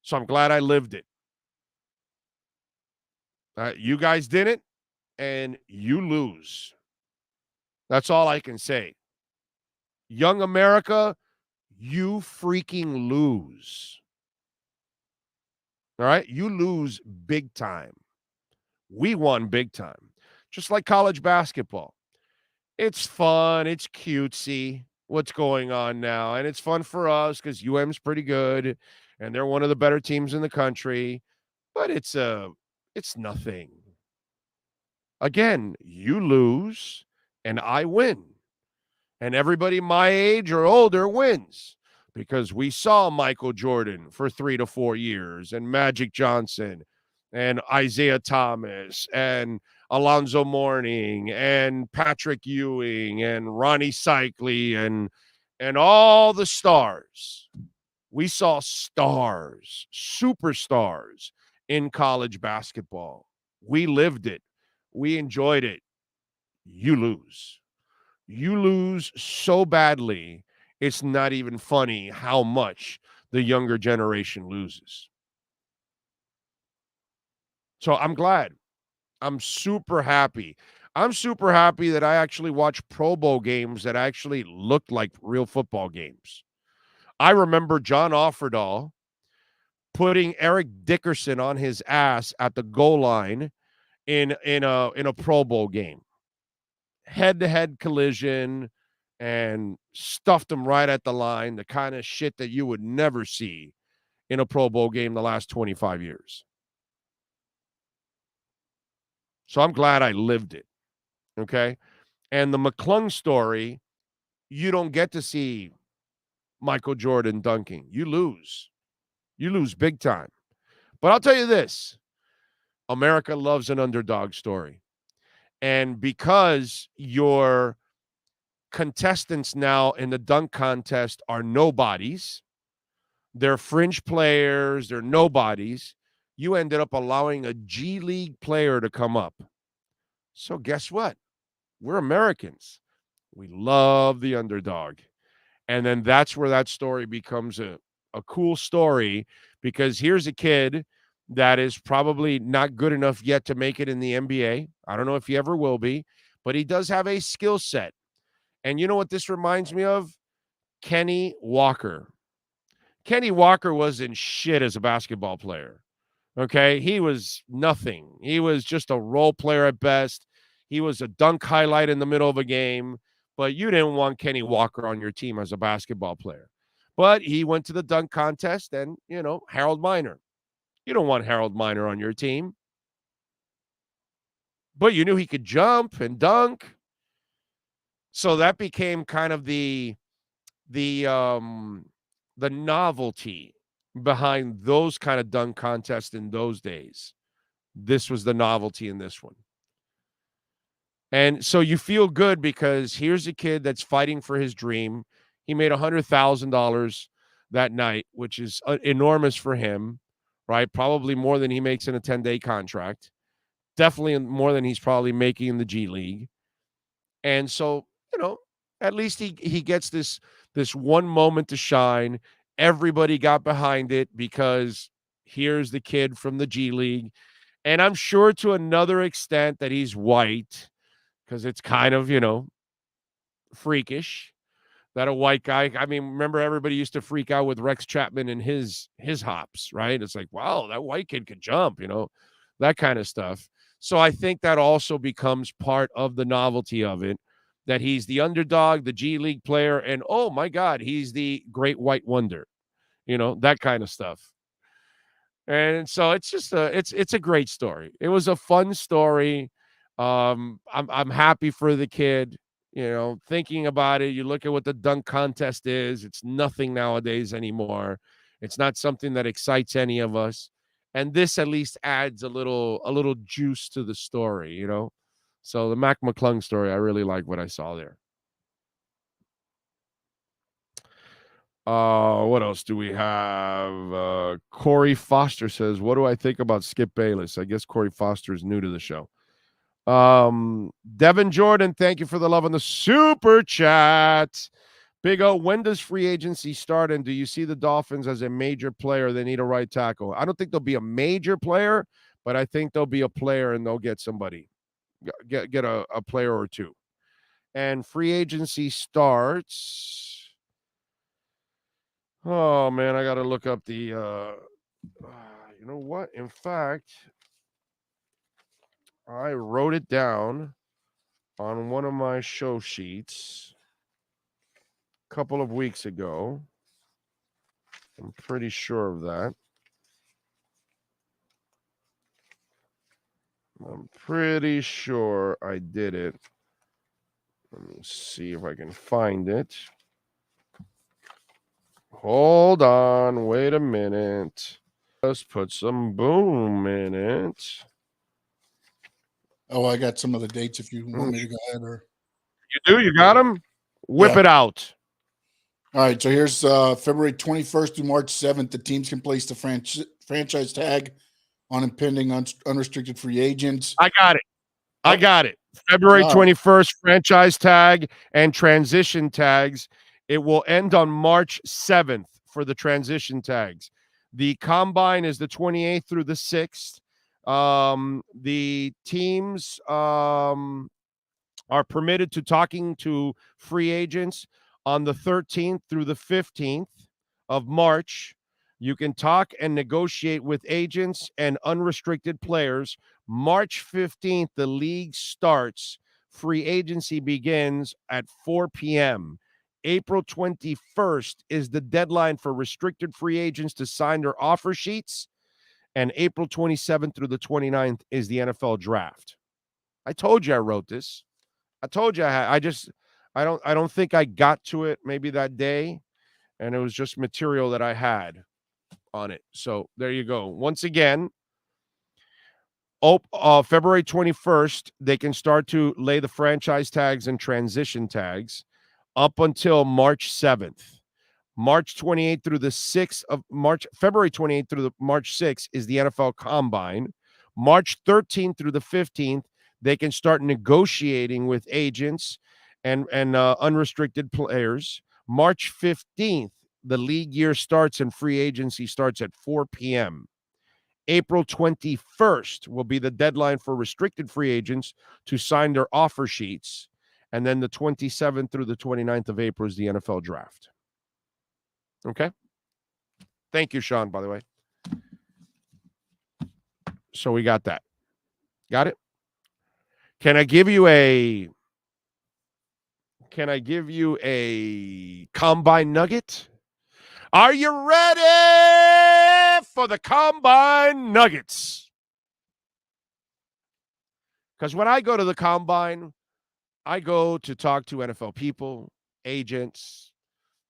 So I'm glad I lived it. You guys didn't, and you lose. That's all I can say. Young America, you freaking lose. All right? You lose big time. We won big time. Just like college basketball. It's fun. It's cutesy what's going on now. And it's fun for us because UM's pretty good. And they're one of the better teams in the country. But it's nothing. Again, you lose and I win. And everybody my age or older wins because we saw Michael Jordan for 3 to 4 years and Magic Johnson and Isaiah Thomas and Alonzo Mourning and Patrick Ewing and Ronnie Cycli and all the stars. We saw stars, superstars in college basketball. We lived it. We enjoyed it. You lose. You lose so badly, it's not even funny how much the younger generation loses. So I'm glad. I'm super happy. I'm super happy that I actually watched Pro Bowl games that actually looked like real football games. I remember John Offerdahl putting Eric Dickerson on his ass at the goal line in a Pro Bowl game. Head-to-head collision and stuffed him right at the line, the kind of shit that you would never see in a Pro Bowl game the last 25 years. So I'm glad I lived it, okay? And the McClung story, you don't get to see Michael Jordan dunking. You lose. You lose big time. But I'll tell you this, America loves an underdog story. And because your contestants now in the dunk contest are nobodies, they're fringe players, they're nobodies, you ended up allowing a G League player to come up. So guess what? We're Americans. We love the underdog. And then that's where that story becomes a cool story, because here's a kid that is probably not good enough yet to make it in the NBA. I don't know if he ever will be, but he does have a skill set. And you know what this reminds me of? Kenny Walker. Kenny Walker wasn't shit as a basketball player. Okay, he was nothing. He was just a role player at best. He was a dunk highlight in the middle of a game, but you didn't want Kenny Walker on your team as a basketball player. But he went to the dunk contest and, Harold Miner. You don't want Harold Miner on your team. But you knew he could jump and dunk. So that became kind of the novelty behind those kind of dunk contests in those days. This was the novelty in this one. And so you feel good because here's a kid that's fighting for his dream. He made $100,000 that night, which is enormous for him, right? Probably more than he makes in a 10-day contract. Definitely more than he's probably making in the G League. And so, at least he gets this one moment to shine. Everybody got behind it because here's the kid from the G League. And I'm sure to another extent that he's white, because it's kind of, freakish that a white guy, I mean, remember everybody used to freak out with Rex Chapman and his hops, right? It's like, wow, that white kid could jump, that kind of stuff. So I think that also becomes part of the novelty of it, that he's the underdog, the G League player, and oh my God, he's the great white wonder, that kind of stuff. And so it's just it's a great story. It was a fun story. I'm happy for the kid, thinking about it. You look at what the dunk contest is, it's nothing nowadays anymore. It's not something that excites any of us. And this at least adds a little juice to the story, So the Mac McClung story, I really like what I saw there. What else do we have? Corey Foster says, what do I think about Skip Bayless? I guess Corey Foster is new to the show. Devin Jordan, thank you for the love on the super chat. Big O, when does free agency start, and do you see the Dolphins as a major player? They need a right tackle. I don't think they'll be a major player, but I think they'll be a player and they'll get somebody, get a player or two. And free agency starts. Oh man, I got to look up the. You know what? In fact, I wrote it down on one of my show sheets a couple of weeks ago. I'm pretty sure of that. I'm pretty sure I did it. Let me see if I can find it. Hold on. Wait a minute. Let's put some boom in it. Oh, I got some of the dates if you want me to go ahead. Or You do? You got them? Whip it out. All right. So here's February 21st through March 7th. The teams can place the franchise tag on impending unrestricted free agents. I got it. February 21st, franchise tag and transition tags. It will end on March 7th for the transition tags. The combine is the 28th through the 6th. The teams are permitted to talking to free agents on the 13th through the 15th of March. You can talk and negotiate with agents and unrestricted players. March 15th, the league starts. Free agency begins at 4 p.m. April 21st is the deadline for restricted free agents to sign their offer sheets. And April 27th through the 29th is the NFL draft. I told you I wrote this. I told you I don't think I got to it maybe that day. And it was just material that I had on it. So there you go. Once again, February 21st, they can start to lay the franchise tags and transition tags up until March 7th. March 28th through the 6th of March, February 28th through the March 6th is the NFL Combine. March 13th through the 15th, they can start negotiating with agents and unrestricted players. March 15th, the league year starts and free agency starts at 4 p.m. April 21st will be the deadline for restricted free agents to sign their offer sheets. And then the 27th through the 29th of April is the NFL draft. Okay? Thank you, Sean, by the way. So we got that. Got it? Can I give you a combine nugget? Are you ready for the combine nuggets? Because when I go to the combine, I go to talk to NFL people, agents.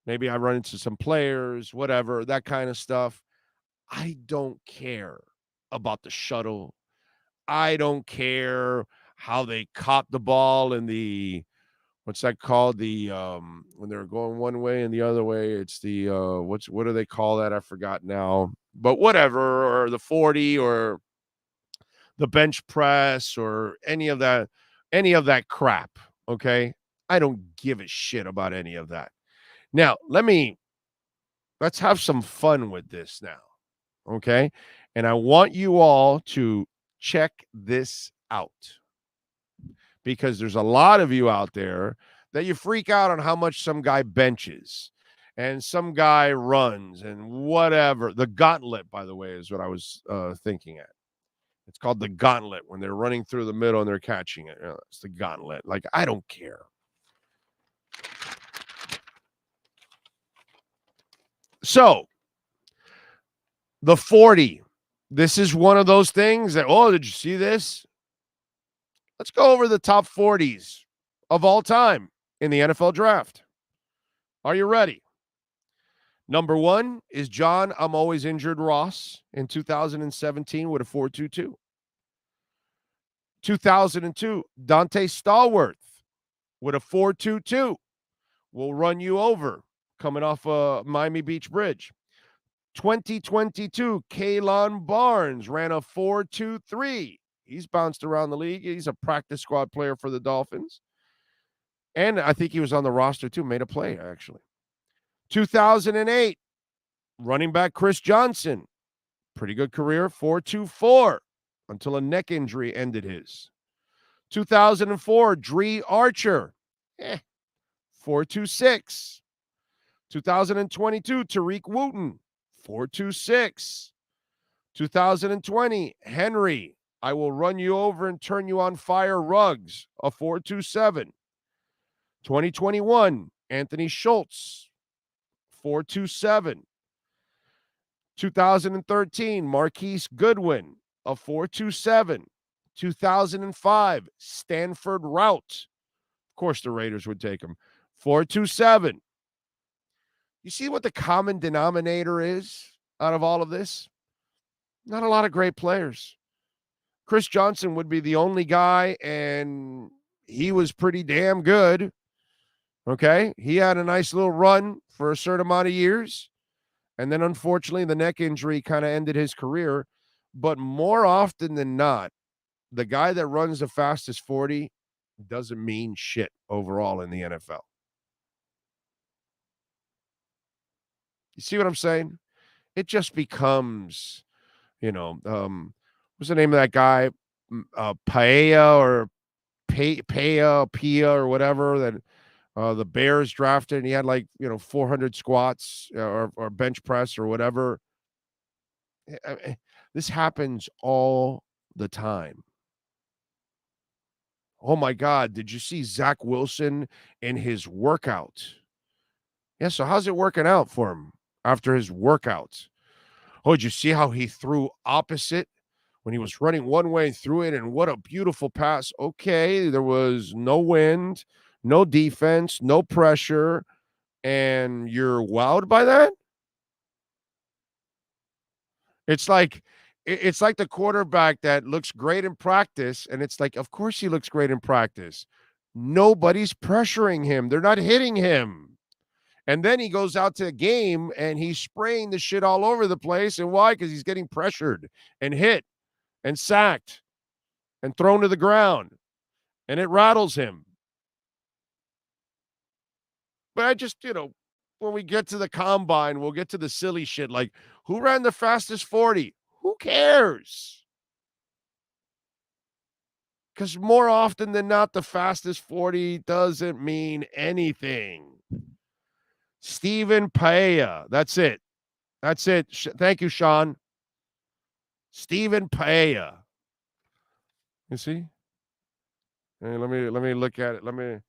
Maybe I run into some players, whatever, that kind of stuff. I don't care about the shuttle. I don't care how they caught the ball in the, what's that called? The when they're going one way and the other way, it's the what do they call that? I forgot now. But whatever, or the 40 or the bench press or any of that crap, okay? I don't give a shit about any of that. Now, let's have some fun with this now. Okay? And I want you all to check this out. Because there's a lot of you out there that you freak out on how much some guy benches and some guy runs and whatever. The gauntlet, by the way, is what I was thinking at. It's called the gauntlet when they're running through the middle and they're catching it. It's the gauntlet. Like, I don't care. So, the 40. This is one of those things that, did you see this? Let's go over the top 40s of all time in the NFL draft. Are you ready? Number 1 is John I'm Always Injured Ross in 2017 with a 4.22. 2002, Dante Stallworth with a 4.22. We'll run you over coming off Miami Beach Bridge. 2022, Kaylon Barnes ran a 4.23. He's bounced around the league. He's a practice squad player for the Dolphins. And I think he was on the roster too, made a play actually. 2008, running back Chris Johnson. Pretty good career, 4.24 until a neck injury ended his. 2004, Dree Archer, 4.26. 2022, Tariq Wooten, 4.26. 2020, Henry, I will run you over and turn you on fire, Ruggs, a 4.27. 2021, Anthony Schultz, 4.27. 2013, Marquise Goodwin, a 4.27. 2005, Stanford Route. Of course, the Raiders would take him. 427. You see what the common denominator is out of all of this? Not a lot of great players. Chris Johnson would be the only guy, and he was pretty damn good. Okay? He had a nice little run for a certain amount of years. And then, unfortunately, the neck injury kind of ended his career. But more often than not, the guy that runs the fastest 40 doesn't mean shit overall in the NFL. You see what I'm saying? It just becomes, what's the name of that guy? Paella or Pia or whatever that the Bears drafted, and he had 400 squats or bench press or whatever. This happens all the time. Oh my God, did you see Zach Wilson in his workout? Yeah, so how's it working out for him after his workout? Oh, did you see how he threw opposite when he was running one way and threw it? And what a beautiful pass. Okay, there was no wind, no defense, no pressure, and you're wowed by that? It's like the quarterback that looks great in practice, and it's like, of course he looks great in practice. Nobody's pressuring him. They're not hitting him. And then he goes out to a game, and he's spraying the shit all over the place. And why? Because he's getting pressured and hit and sacked and thrown to the ground, and it rattles him. But I just, when we get to the combine, we'll get to the silly shit like, who ran the fastest 40? Who cares? Because more often than not, the fastest 40 doesn't mean anything. Stephen Paella. That's it. Thank you, Sean. Stephen Paella. You see? Hey, let me look at it.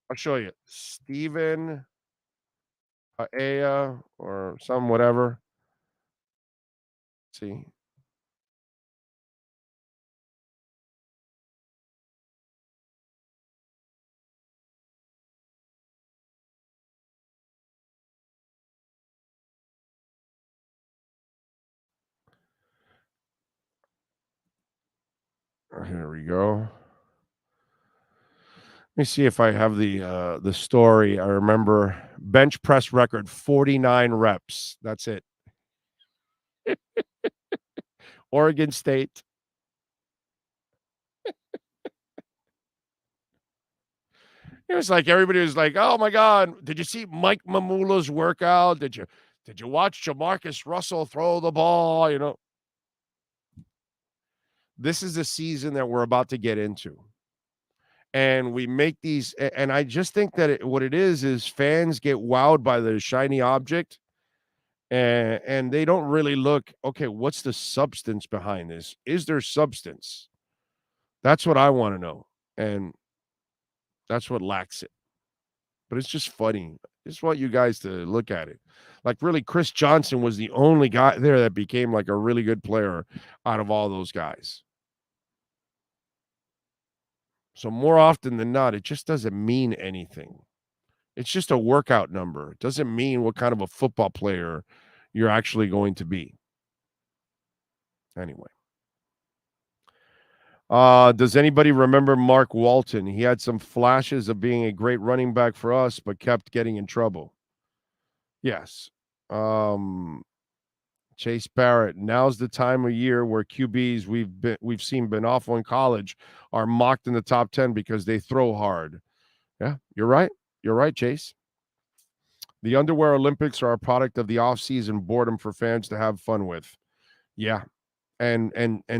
I'll show you. Stephen Paella or some whatever. See. Here we go. Let me see if I have the story. I remember bench press record 49 reps. That's it. Oregon State. It was like everybody was like, "Oh my God, did you see Mike Mamula's workout? Did you watch Jamarcus Russell throw the ball?" This is the season that we're about to get into. And we make these, and I just think that what it is fans get wowed by the shiny object, and they don't really look, okay, what's the substance behind this? Is there substance? That's what I want to know. And that's what lacks it. But it's just funny. I just want you guys to look at it. Like, really, Chris Johnson was the only guy there that became like a really good player out of all those guys. So more often than not, it just doesn't mean anything. It's just a workout number. It doesn't mean what kind of a football player you're actually going to be. Anyway. Does anybody remember Mark Walton? He had some flashes of being a great running back for us, but kept getting in trouble. Yes. Chase Barrett. Now's the time of year where QBs we've seen been awful in college are mocked in the top 10 because they throw hard. Yeah, you're right. You're right, Chase. The underwear Olympics are a product of the offseason boredom for fans to have fun with. Yeah. And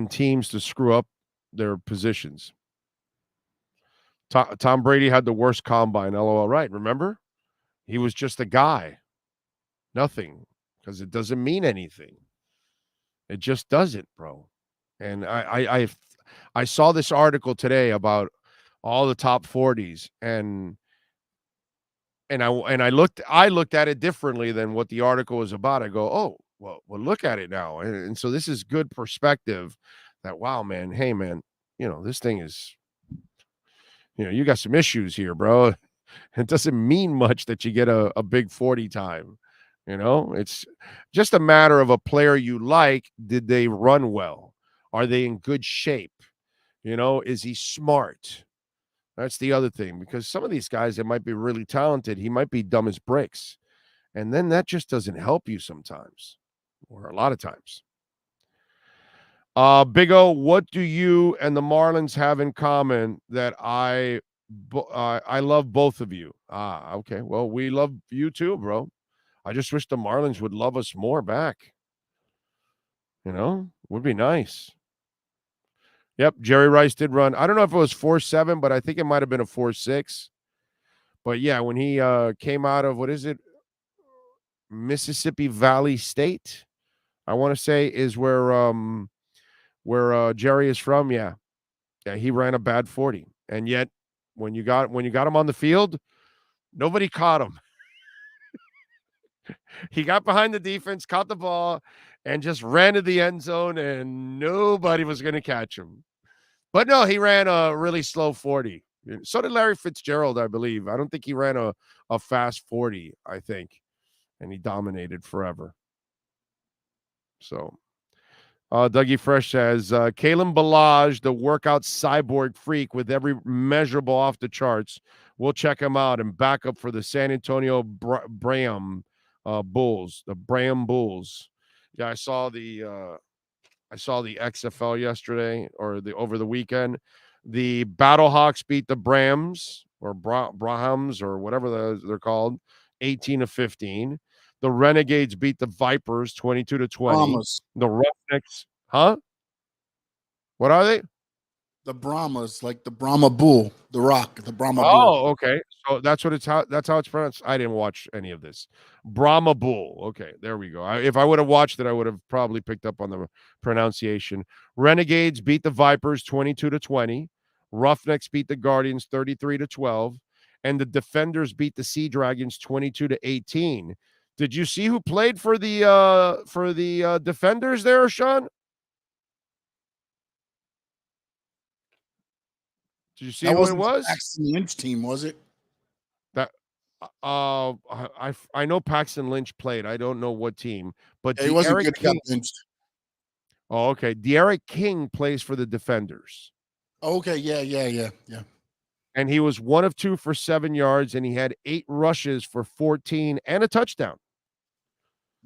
teams to screw up their positions. Tom Brady had the worst combine. LOL. Right. Remember? He was just a guy. Nothing. Because it doesn't mean anything. It just doesn't, bro. And I saw this article today about all the top 40s, and I looked at it differently than what the article was about. I go, oh, well look at it now. And so this is good perspective that, wow, man, hey man, this thing is, you got some issues here, bro. It doesn't mean much that you get a big 40 time. It's just a matter of a player you like. Did they run well? Are they in good shape? Is he smart? That's the other thing, because some of these guys that might be really talented, he might be dumb as bricks. And then that just doesn't help you sometimes, or a lot of times. Big O, what do you and the Marlins have in common that I love both of you? Okay. Well, we love you too, bro. I just wish the Marlins would love us more back. Would be nice. Yep, Jerry Rice did run. I don't know if it was 4.7, but I think it might have been a 4.6. But yeah, when he came out of, what is it, Mississippi Valley State, I want to say, is where Jerry is from. Yeah, he ran a bad 40, and yet when you got him on the field, nobody caught him. He got behind the defense, caught the ball, and just ran to the end zone, and nobody was going to catch him. But no, he ran a really slow 40. So did Larry Fitzgerald, I believe. I don't think he ran a fast 40, I think. And he dominated forever. So, Dougie Fresh says, Kalen Ballage, the workout cyborg freak with every measurable off the charts. We'll check him out and back up for the San Antonio Bram Bulls, the Bram Bulls. Yeah, I saw the XFL yesterday, or over the weekend. The Battlehawks beat the Brahms, or Brahms, or whatever they're called, 18-15. The Renegades beat the Vipers 22-20. Brahmas. The Roughnecks, huh? What are they? The Brahmas, like the Brahma Bull, the Rock, the Brahma Bull. Oh, okay. So that's how it's pronounced. I didn't watch any of this. Brahma Bull. Okay, there we go. If I would have watched it, I would have probably picked up on the pronunciation. Renegades beat the Vipers 22-20. Roughnecks beat the Guardians 33-12, and the Defenders beat the Sea Dragons 22-18. Did you see who played for the Defenders there, Sean? Did you see who it was? Paxton Lynch team, was it? That I know Paxton Lynch played. I don't know what team, but he wasn't good. King, got lynched. Oh, okay. De'Aaron King plays for the Defenders. Okay, yeah. And he was 1 of 2 for 7 yards, and he had 8 rushes for 14 and a touchdown.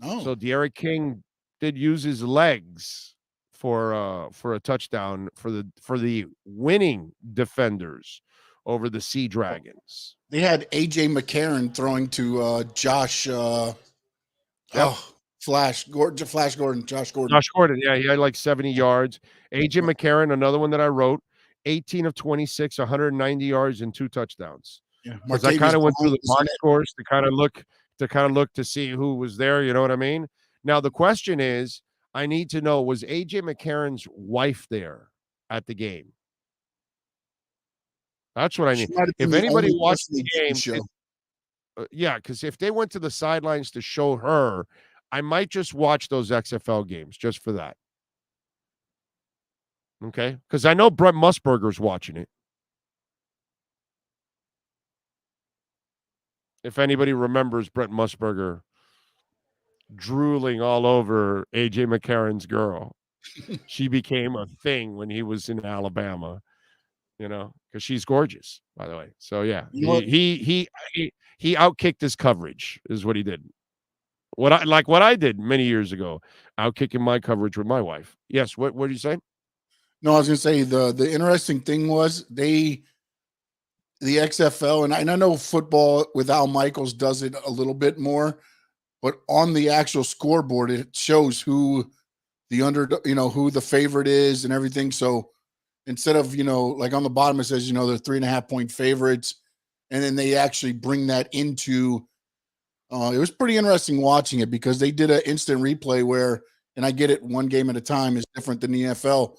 Oh. So De'Aaron King did use his legs for a touchdown for the winning Defenders over the Sea Dragons. They had AJ McCarron throwing to Josh Josh Gordon. Josh Gordon, yeah, he had like 70 yards. AJ McCarron, another one that I wrote, 18 of 26, 190 yards and 2 touchdowns. Yeah, because I kind of went through the box scores to kind of look to see who was there. You know what I mean? Now the question is, I need to know, was AJ McCarron's wife there at the game? That's what I need. If anybody watched the game, yeah, because if they went to the sidelines to show her, I might just watch those XFL games just for that. Okay? Because I know Brent Musburger's watching it. If anybody remembers Brent Musburger drooling all over AJ McCarron's girl. She became a thing when he was in Alabama, because she's gorgeous, by the way. So yeah, he outkicked his coverage is what he did. What I did many years ago, outkicking my coverage with my wife. Yes. What did you say? No, I was going to say the interesting thing was the XFL, and I know football with Al Michaels does it a little bit more, but on the actual scoreboard, it shows who who the favorite is and everything. So instead of, like on the bottom, it says, they're 3.5-point favorites. And then they actually bring that into, it was pretty interesting watching it because they did an instant replay where, and I get it, one game at a time is different than the NFL.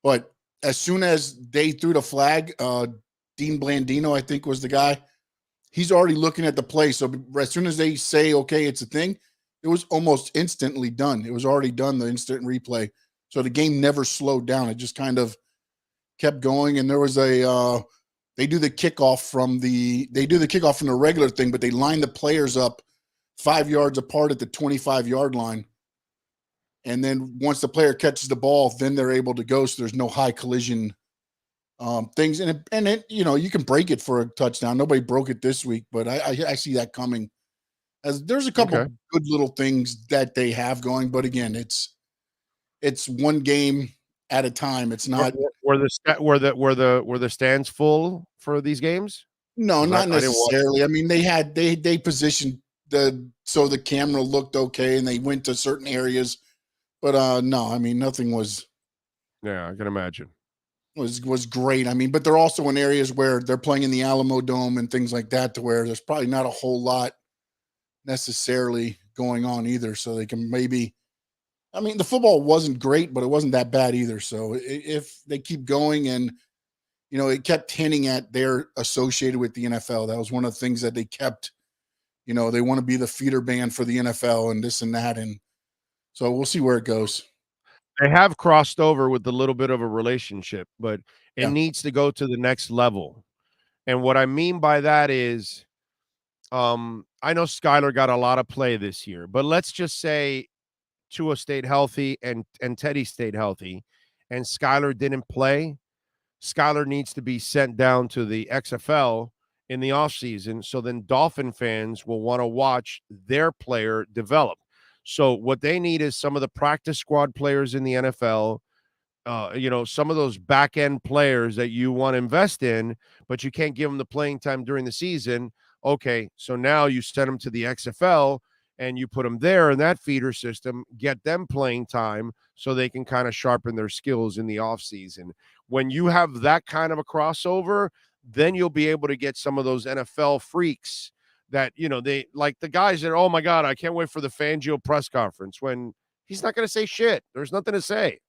But as soon as they threw the flag, Dean Blandino, I think was the guy, he's already looking at the play. So as soon as they say, okay, it's a thing, it was almost instantly done. It was already done, the instant replay. So the game never slowed down. It just kind of kept going, and there was a they do the kickoff from the regular thing, but they line the players up 5 yards apart at the 25-yard line. And then once the player catches the ball, then they're able to go. So there's no high collision things. And it, you can break it for a touchdown. Nobody broke it this week, but I see that coming. As there's a couple good little things that they have going, but again, it's one game at a time. It's not were the stands full for these games? No, not necessarily. I mean, they positioned so the camera looked okay, and they went to certain areas, but no, I mean, nothing was. Yeah, I can imagine. Was great. I mean, but they're also in areas where they're playing in the Alamo Dome and things like that, to where there's probably not a whole lot necessarily going on either. So they can maybe. I mean, the football wasn't great, but it wasn't that bad either. So if they keep going, and it kept hinting at they're associated with the NFL. That was one of the things that they kept. They want to be the feeder band for the NFL and this and that, and so we'll see where it goes. They have crossed over with a little bit of a relationship, but it needs to go to the next level. And what I mean by that is, I know Skylar got a lot of play this year, but let's just say Tua stayed healthy and Teddy stayed healthy, and Skylar didn't play. Skylar needs to be sent down to the XFL in the offseason, so then Dolphin fans will want to watch their player develop. So what they need is some of the practice squad players in the NFL, some of those back-end players that you want to invest in, but you can't give them the playing time during the season. Okay, so now you send them to the XFL, and you put them there in that feeder system, get them playing time so they can kind of sharpen their skills in the offseason. When you have that kind of a crossover, then you'll be able to get some of those NFL freaks that, they like the guys that, oh my God, I can't wait for the Fangio press conference, when he's not going to say shit. There's nothing to say.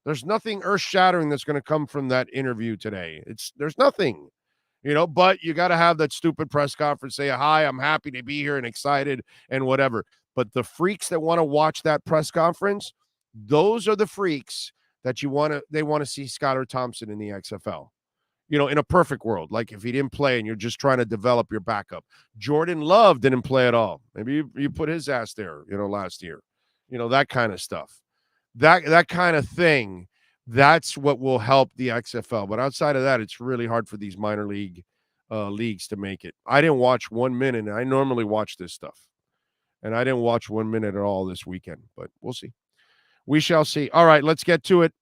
There's nothing earth-shattering that's going to come from that interview today. There's nothing. But you got to have that stupid press conference, say, hi, I'm happy to be here and excited and whatever. But the freaks that want to watch that press conference, those are the freaks that they want to see Skylar Thompson in the XFL. In a perfect world, like if he didn't play and you're just trying to develop your backup. Jordan Love didn't play at all. Maybe you put his ass there, last year. That kind of stuff. That kind of thing. That's what will help the XFL. But outside of that, it's really hard for these minor league leagues to make it. I didn't watch 1 minute, and I normally watch this stuff. And I didn't watch 1 minute at all this weekend, but we'll see. We shall see. All right, let's get to it.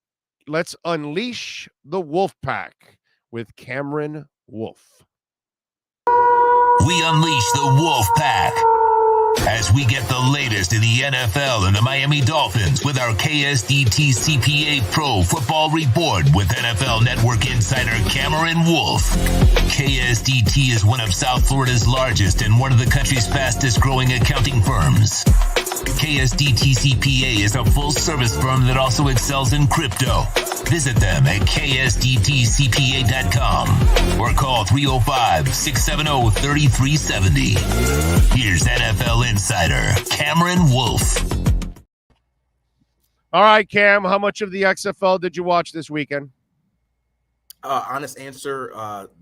Let's unleash the Wolf Pack with Cameron Wolfe. We unleash the Wolf Pack as we get the latest in the NFL and the Miami Dolphins with our KSDT CPA Pro Football Report with NFL Network insider Cameron Wolfe. KSDT is one of South Florida's largest and one of the country's fastest growing accounting firms. KSDT CPA is a full-service firm that also excels in crypto. Visit them at ksdtcpa.com or call 305-670-3370. Here's NFL insider Cameron Wolfe. All right, Cam, how much of the XFL did you watch this weekend? Honest answer,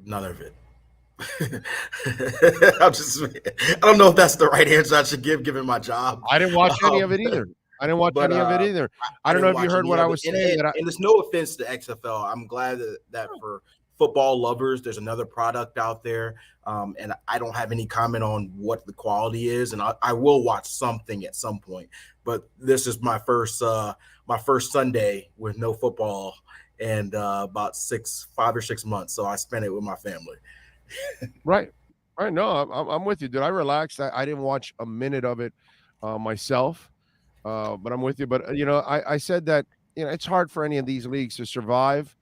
none of it. I don't know if that's the right answer I should give, given my job. I didn't watch any of it either. I don't know if you heard what I was saying. And there's no offense to XFL. I'm glad that for football lovers, there's another product out there. And I don't have any comment on what the quality is. And I will watch something at some point. But this is my first Sunday with no football and about 5 or 6 months. So I spent it with my family. Right. No, I'm with you, dude. I relaxed. I didn't watch a minute of it myself, but I'm with you. But I said that it's hard for any of these leagues to survive,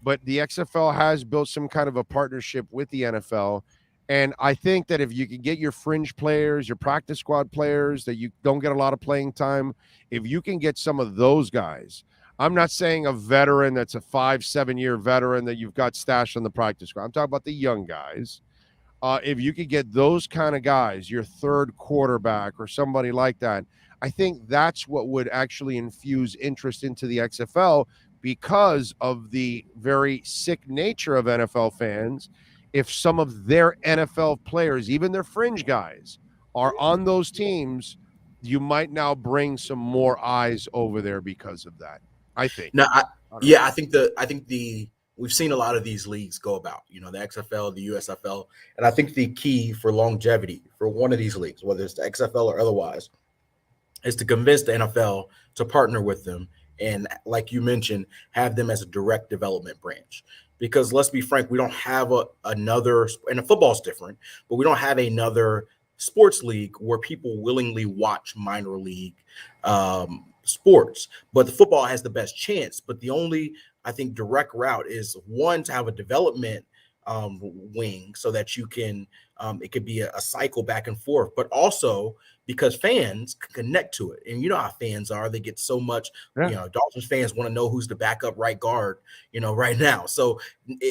but the XFL has built some kind of a partnership with the NFL, and I think that if you can get your fringe players, your practice squad players that you don't get a lot of playing time, if you can get some of those guys. I'm not saying a veteran that's a 5-7 year veteran that you've got stashed on the practice squad. I'm talking about the young guys. If you could get those kind of guys, your third quarterback or somebody like that, I think that's what would actually infuse interest into the XFL, because of the very sick nature of NFL fans, if some of their NFL players, even their fringe guys, are on those teams, you might now bring some more eyes over there because of that. I think. No, I think we've seen a lot of these leagues go about, the XFL, the USFL, and I think the key for longevity for one of these leagues, whether it's the XFL or otherwise, is to convince the NFL to partner with them and, like you mentioned, have them as a direct development branch. Because let's be frank, we don't have another, and the football's different, but we don't have another sports league where people willingly watch minor league sports. But the football has the best chance. But the only, I think, direct route is one, to have a development wing so that you can, it could be a cycle back and forth, but also because fans can connect to it. And you know how fans are, they get so much, Dolphins fans want to know who's the backup right guard, right now. So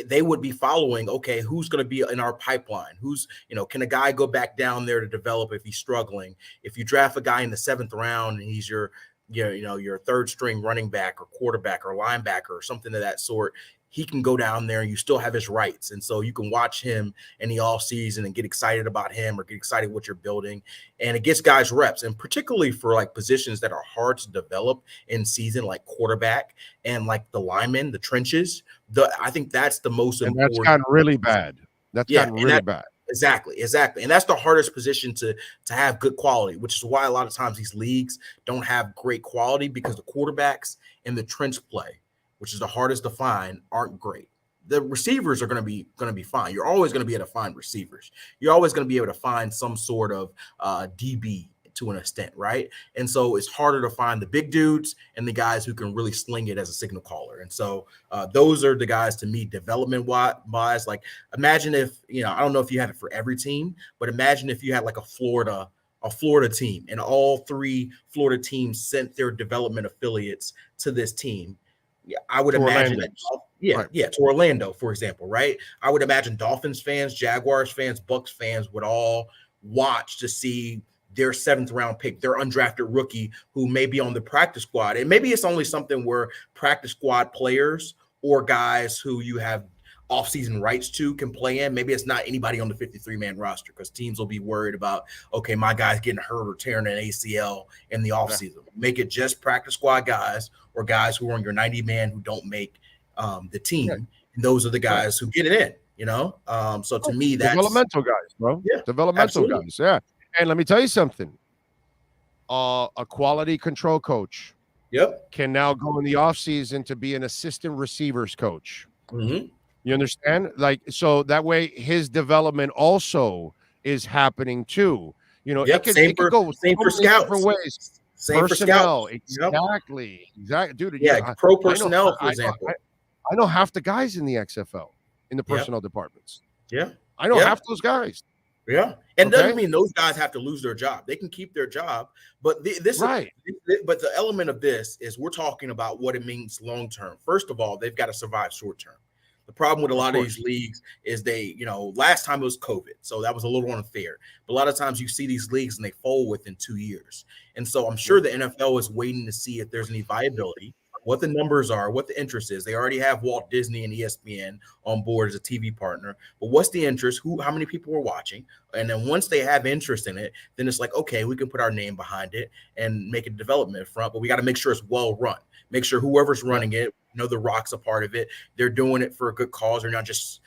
they would be following, okay, who's going to be in our pipeline? Who's, can a guy go back down there to develop if he's struggling? If you draft a guy in the 7th round and he's your third string running back or quarterback or linebacker or something of that sort, he can go down there and you still have his rights. And so you can watch him in the off season and get excited about him or get excited what you're building. And it gets guys reps. And particularly for like positions that are hard to develop in season, like quarterback and like the linemen, the trenches, I think that's the most important. That's gotten really bad. That's gotten really bad. Exactly. And that's the hardest position to have good quality, which is why a lot of times these leagues don't have great quality, because the quarterbacks and the trench play, which is the hardest to find, aren't great. The receivers are going to be fine. You're always going to be able to find receivers. You're always going to be able to find some sort of DB to an extent, right? And so it's harder to find the big dudes and the guys who can really sling it as a signal caller. And so those are the guys, to me, development wise. Like, imagine if, I don't know if you had it for every team, but imagine if you had like a Florida team and all 3 Florida teams sent their development affiliates to this team. Yeah, I would imagine that, to Orlando, for example, right? I would imagine Dolphins fans, Jaguars fans, Bucks fans would all watch to see their 7th round pick, their undrafted rookie who may be on the practice squad. And maybe it's only something where practice squad players or guys who you have offseason rights to can play in. Maybe it's not anybody on the 53-man roster, because teams will be worried about, okay, my guy's getting hurt or tearing an ACL in the offseason. Make it just practice squad guys or guys who are on your 90-man who don't make the team. And those are the guys who get it in, So to me, that's developmental guys, bro. Yeah, developmental guys. Yeah. And let me tell you something. A quality control coach can now go in the offseason to be an assistant receivers coach. Mm-hmm. You understand? Like, so that way his development also is happening too. It could go same for scouts. Different ways. Same personnel, for exactly. Dude. Pro personnel, for example. I know half the guys in the XFL in the personnel departments. Yeah, I know half those guys. Yeah, and doesn't mean those guys have to lose their job. They can keep their job, but but the element of this is we're talking about what it means long term. First of all, they've got to survive short term. The problem with a lot of these leagues is they, last time it was COVID, so that was a little unfair. But a lot of times you see these leagues and they fold within 2 years. And so I'm sure the NFL is waiting to see if there's any viability, what the numbers are, what the interest is. They already have Walt Disney and ESPN on board as a TV partner. But what's the interest? How many people are watching? And then once they have interest in it, then it's like, okay, we can put our name behind it and make a development front. But we got to make sure it's well run. Make sure whoever's running it, the Rock's a part of it. They're doing it for a good cause. They're not just,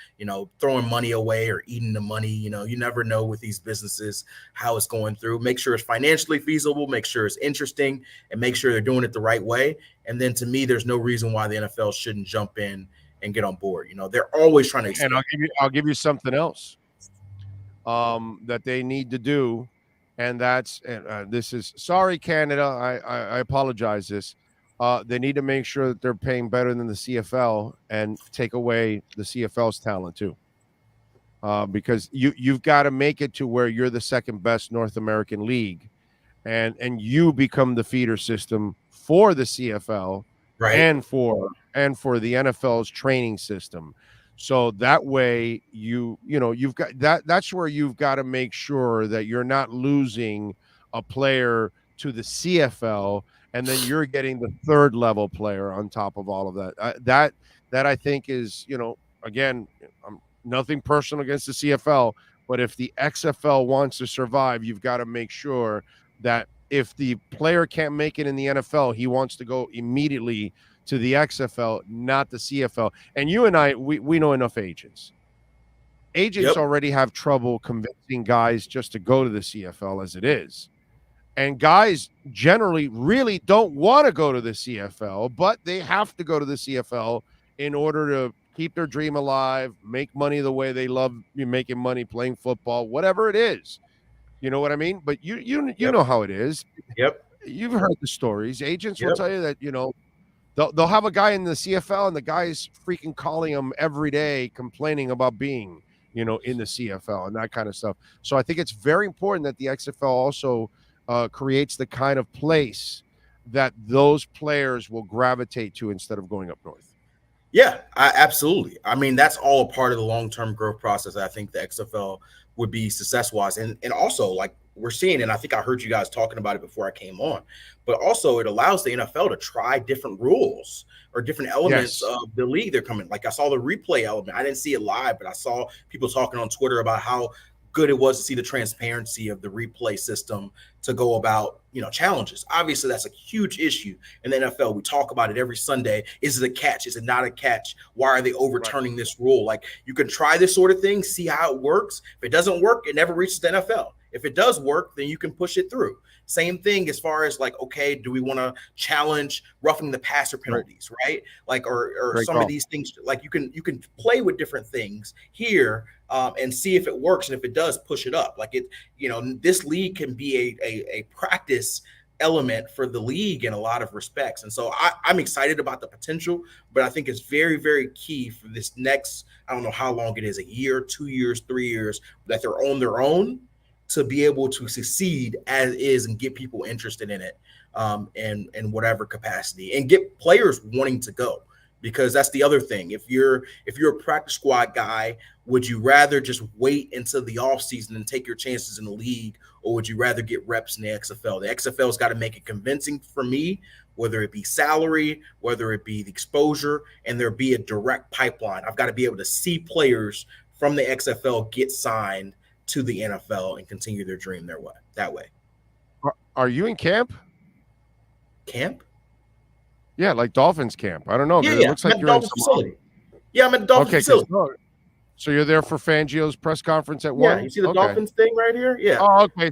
throwing money away or eating the money. You never know with these businesses how it's going through. Make sure it's financially feasible, make sure it's interesting, and make sure they're doing it the right way. And then to me, there's no reason why the NFL shouldn't jump in and get on board. They're always trying to expand. And I'll give you something else that they need to do. And that's, this is, sorry, Canada, I apologize this. They need to make sure that they're paying better than the CFL and take away the CFL's talent too. Because you've got to make it to where you're the second best North American league and you become the feeder system for the CFL and for the NFL's training system. So that way you've got that's where you've got to make sure that you're not losing a player to the CFL and then you're getting the third level player on top of all of that. That I think is, again, nothing personal against the CFL, but if the XFL wants to survive, you've got to make sure that if the player can't make it in the NFL, he wants to go immediately to the XFL, not the CFL. And you and I, we know enough agents. Agents already have trouble convincing guys just to go to the CFL as it is. And guys generally really don't want to go to the CFL, but they have to go to the CFL in order to keep their dream alive, make money the way they love making money playing football, whatever it is. You know what I mean? But you know how it is. Yep. You've heard the stories. Agents will tell you that, they'll have a guy in the CFL and the guy's freaking calling them every day, complaining about being, in the CFL and that kind of stuff. So I think it's very important that the XFL also creates the kind of place that those players will gravitate to instead of going up north. Yeah, absolutely. I mean, that's all a part of the long-term growth process. I think the XFL would be success-wise. And also, like we're seeing, and I think I heard you guys talking about it before I came on, but also it allows the NFL to try different rules or different elements of the league they're coming. Like I saw the replay element. I didn't see it live, but I saw people talking on Twitter about how good it was to see the transparency of the replay system to go about, challenges. Obviously, that's a huge issue in the NFL. We talk about it every Sunday. Is it a catch? Is it not a catch? Why are they overturning this rule? Like, you can try this sort of thing, see how it works. If it doesn't work, it never reaches the NFL. If it does work, then you can push it through. Same thing as far as like, okay, do we want to challenge roughing the passer penalties, right? Like, or some of these things, like you can play with different things here and see if it works. And if it does, push it up. Like this league can be a practice element for the league in a lot of respects. And so I'm excited about the potential, but I think it's very, very key for this next, I don't know how long it is, a year, 2 years, 3 years, that they're on their own to be able to succeed as is and get people interested in it in whatever capacity and get players wanting to go. Because that's the other thing. If you're a practice squad guy, would you rather just wait until the offseason and take your chances in the league, or would you rather get reps in the XFL? The XFL's got to make it convincing for me, whether it be salary, whether it be the exposure, and there be a direct pipeline. I've got to be able to see players from the XFL get signed to the NFL and continue their dream that way. Are you in camp? Camp? Yeah, like Dolphins camp. I don't know. Yeah, it looks like you're in some facility. Yeah, I'm at the Dolphins facility. So you're there for Fangio's press conference at 1? Yeah, you see the Dolphins thing right here? Yeah. Oh, okay.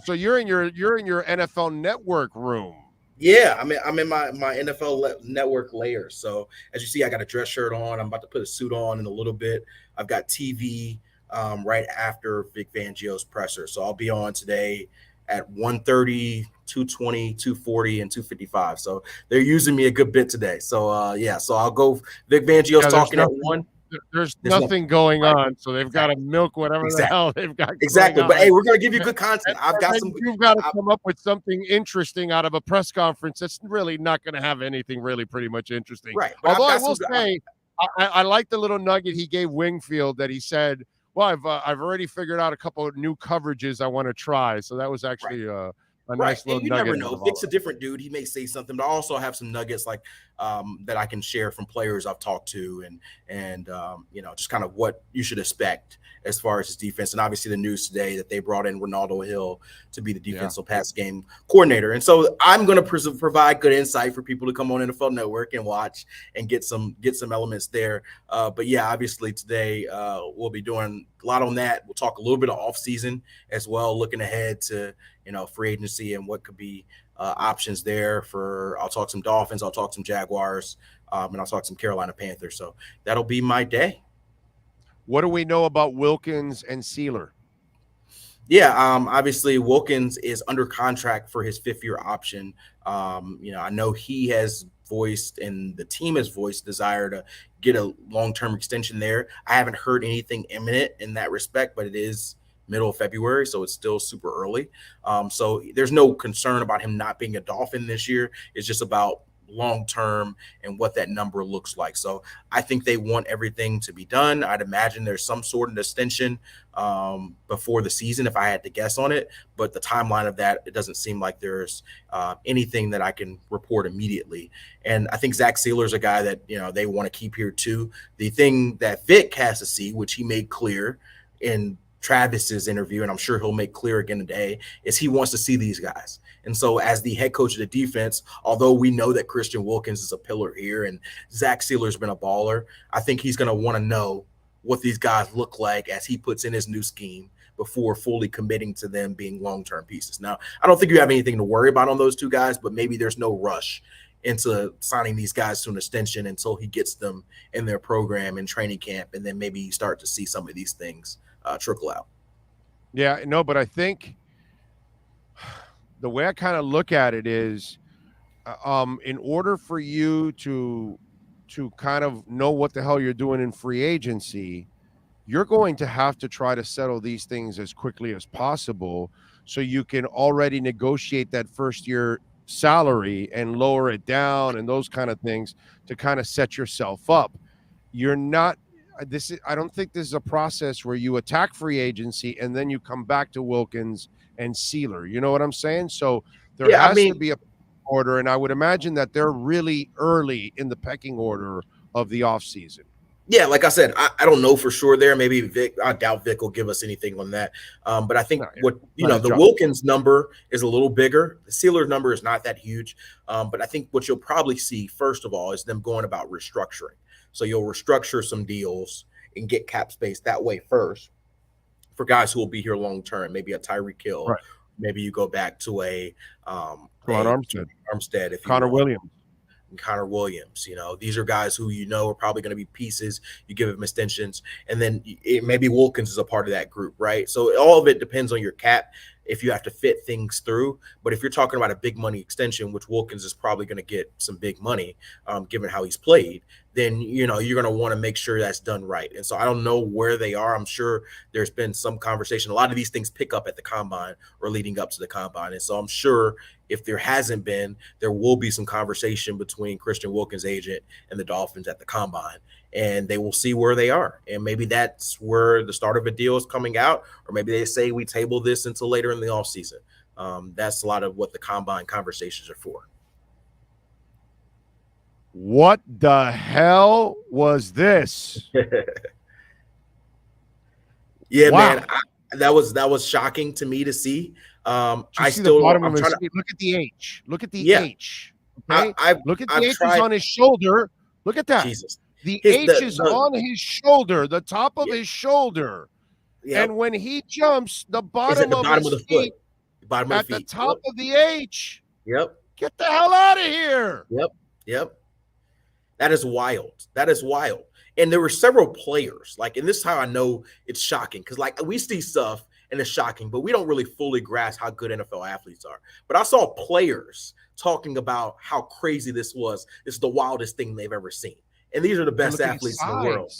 So you're in your NFL Network room. Yeah, I'm in my NFL Network layer. So as you see, I got a dress shirt on. I'm about to put a suit on in a little bit. I've got TV right after Vic Fangio's presser. So I'll be on today at 1:30, 2:20, 2:40, and 2:55. So they're using me a good bit today. So so I'll go. Vic Fangio's talking at 1. There's nothing going on, so they've got to milk whatever the hell they've got. Exactly, but hey, we're gonna give you good content. You've got to come up with something interesting out of a press conference that's really not going to have anything really pretty much interesting. Right. Although I will say, I like the little nugget he gave Wingfield that he said, "Well, I've already figured out a couple of new coverages I want to try." So that was actually a nice little nugget. You never know. Vic's a different dude. He may say something, but I also have some nuggets like that I can share from players I've talked to and just kind of what you should expect as far as his defense. And obviously the news today that they brought in Ronaldo Hill to be the defensive pass game coordinator. And so I'm going to provide good insight for people to come on NFL Network and watch and get some elements there. But yeah, obviously today we'll be doing a lot on that. We'll talk a little bit of off season as well, looking ahead to, free agency and what could be options there I'll talk some Dolphins, I'll talk some Jaguars, and I'll talk some Carolina Panthers. So that'll be my day. What do we know about Wilkins and Sealer? Yeah, obviously Wilkins is under contract for his 5th-year option. I know he has voiced and the team has voiced desire to get a long-term extension there. I haven't heard anything imminent in that respect, but it is middle of February, so it's still super early. So there's no concern about him not being a Dolphin this year. It's just about long term and what that number looks like. So I think they want everything to be done. I'd imagine there's some sort of extension before the season if I had to guess on it, but the timeline of that, it doesn't seem like there's anything that I can report immediately. And I think Zach Sealer's a guy that, you know, they want to keep here too. The thing that Vic has to see, which he made clear in Travis's interview, and I'm sure he'll make clear again today, is he wants to see these guys. And so as the head coach of the defense, although we know that Christian Wilkins is a pillar here and Zach Sealer's been a baller, I think he's going to want to know what these guys look like as he puts in his new scheme before fully committing to them being long-term pieces. Now, I don't think you have anything to worry about on those two guys, but maybe there's no rush into signing these guys to an extension until he gets them in their program in training camp, and then maybe you start to see some of these things trickle out. Yeah, no, but I think the way I kind of look at it is in order for you to kind of know what the hell you're doing in free agency, you're going to have to try to settle these things as quickly as possible so you can already negotiate that first year salary and lower it down and those kind of things to kind of set yourself up. You're not I don't think this is a process where you attack free agency and then you come back to Wilkins and Sealer. You know what I'm saying? So there has to be a order, and I would imagine that they're really early in the pecking order of the offseason. Yeah, like I said, I don't know for sure there. Maybe Vic, I doubt Vic will give us anything on that. But I think the Wilkins number is a little bigger. The Sealer number is not that huge. But I think what you'll probably see, first of all, is them going about restructuring. So you'll restructure some deals and get cap space that way first for guys who will be here long term. Maybe a Tyreek Hill. Right. Maybe you go back to a Armstead, if Connor Williams. And Connor Williams, you know, these are guys who you know are probably going to be pieces. You give them extensions, and then maybe Wilkins is a part of that group, right? So all of it depends on your cap if you have to fit things through. But if you're talking about a big money extension, which Wilkins is probably going to get some big money, given how he's played, then you know you're going to want to make sure that's done right. And so I don't know where they are. I'm sure there's been some conversation. A lot of these things pick up at the combine or leading up to the combine, and so I'm sure if there hasn't been, there will be some conversation between Christian Wilkins' agent and the Dolphins at the combine, and they will see where they are. And maybe that's where the start of a deal is coming out, or maybe they say we table this until later in the offseason. That's a lot of what the combine conversations are for. What the hell was this? Yeah, wow. Man, that was shocking to me to see. Look at the H. Look at the H. Okay? Look at the H is on his shoulder. Look at that. Jesus. The H is on his shoulder, the top of his shoulder. Yep. And when he jumps, the bottom of the feet, at the top of the H. Yep. Get the hell out of here. Yep. That is wild. And there were several players, and this is how I know it's shocking, because we see stuff and it's shocking, but we don't really fully grasp how good NFL athletes are. But I saw players talking about how crazy this was. It's the wildest thing they've ever seen. And these are the best athletes in the world.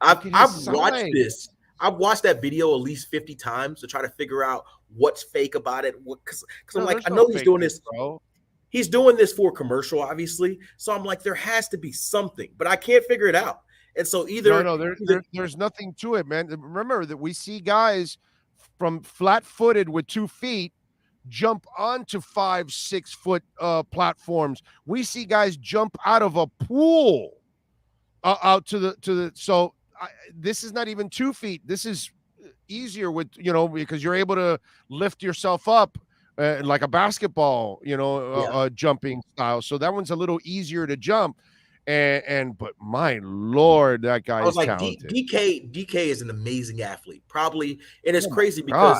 I've watched this. I've watched that video at least 50 times to try to figure out what's fake about it. Because I'm I know he's doing this. Bro. He's doing this for a commercial, obviously. So I'm there has to be something, but I can't figure it out. And so there's nothing to it, man. Remember that we see guys from flat-footed with 2 feet jump onto 5-6 foot platforms. We see guys jump out of a pool out to the. So this is not even 2 feet. This is easier with because you're able to lift yourself up like a basketball, jumping style. So that one's a little easier to jump. But my Lord, that guy is talented. DK is an amazing athlete, probably, and it's crazy because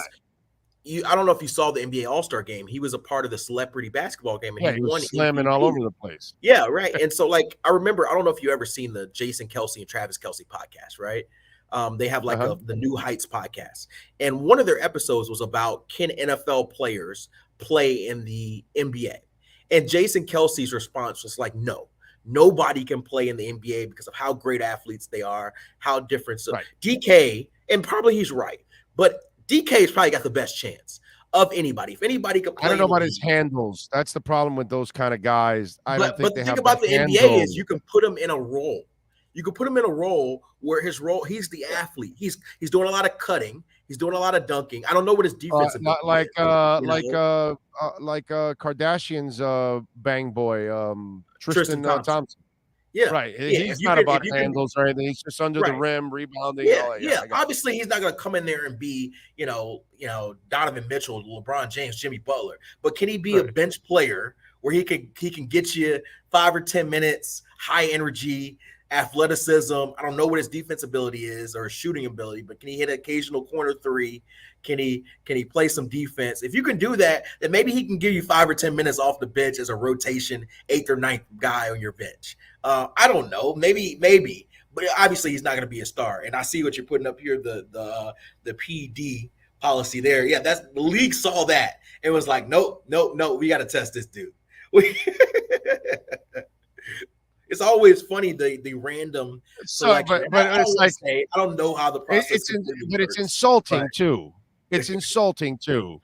I don't know if you saw the NBA All-Star game. He was a part of the celebrity basketball game, and he won slamming MVP. all over the place. Yeah, right. And so, I remember, I don't know if you ever seen the Jason Kelce and Travis Kelce podcast, right? They have the New Heights podcast, and one of their episodes was about can NFL players play in the NBA, and Jason Kelce's response was no. Nobody can play in the NBA because of how great athletes they are, how different. So DK, and probably he's right, but DK's probably got the best chance. of anybody. If anybody could play, I don't know in the about his league, handles. That's the problem with those kind of guys. I don't think but they the thing have about the the NBA handle. is you can put him in a role. You can put him in a role where his role, he's the athlete. He's doing a lot of cutting. He's doing a lot of dunking. I don't know what his defensive like Kardashian's bang boy, Tristan Thompson. Yeah, Right. yeah. He's not about handles or anything. He's just under the Right. rim, rebounding. Yeah, all that. yeah. Obviously, he's not going to come in there and be, Donovan Mitchell, LeBron James, Jimmy Butler. But can he be a bench player where he can get you 5 or 10 minutes, high energy, athleticism? I don't know what his defense ability is or his shooting ability, but can he hit an occasional corner three? Can he play some defense? If you can do that, then maybe he can give you 5 or 10 minutes off the bench as a rotation 8th or 9th guy on your bench. I don't know. Maybe, but obviously he's not going to be a star. And I see what you're putting up here, the PD policy there. Yeah, that's the league saw that. It was like, nope, we got to test this dude. It's always funny the random selection. But it's like I don't know how the process. It's insulting too. It's insulting too.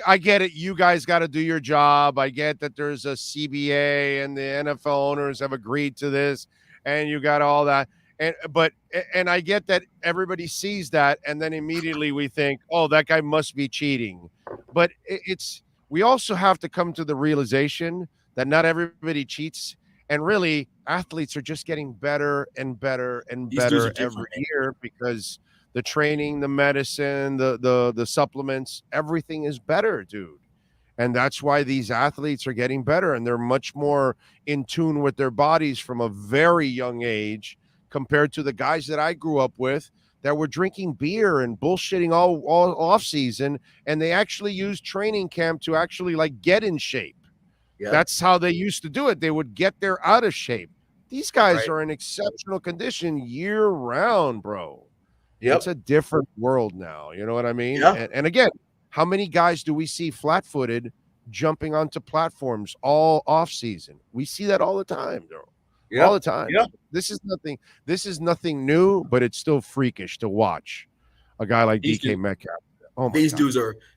I get it. You guys got to do your job. I get that there's a CBA and the NFL owners have agreed to this, and you got all that. And I get that everybody sees that, and then immediately we think, oh, that guy must be cheating. But we also have to come to the realization that not everybody cheats, and really athletes are just getting better and better and better every year because the training, the medicine, the supplements, everything is better, dude. And that's why these athletes are getting better, and they're much more in tune with their bodies from a very young age compared to the guys that I grew up with that were drinking beer and bullshitting all off season, and they actually used training camp to actually like get in shape. Yeah. That's how they used to do it. They would get there out of shape. These guys are in exceptional condition year round, bro. Yep. It's a different world now. You know what I mean? Yeah. And again, how many guys do we see flat-footed jumping onto platforms all off season? We see that all the time, bro. Yep. All the time. Yep. This is nothing new, but it's still freakish to watch a guy like DK Metcalf. Oh my God.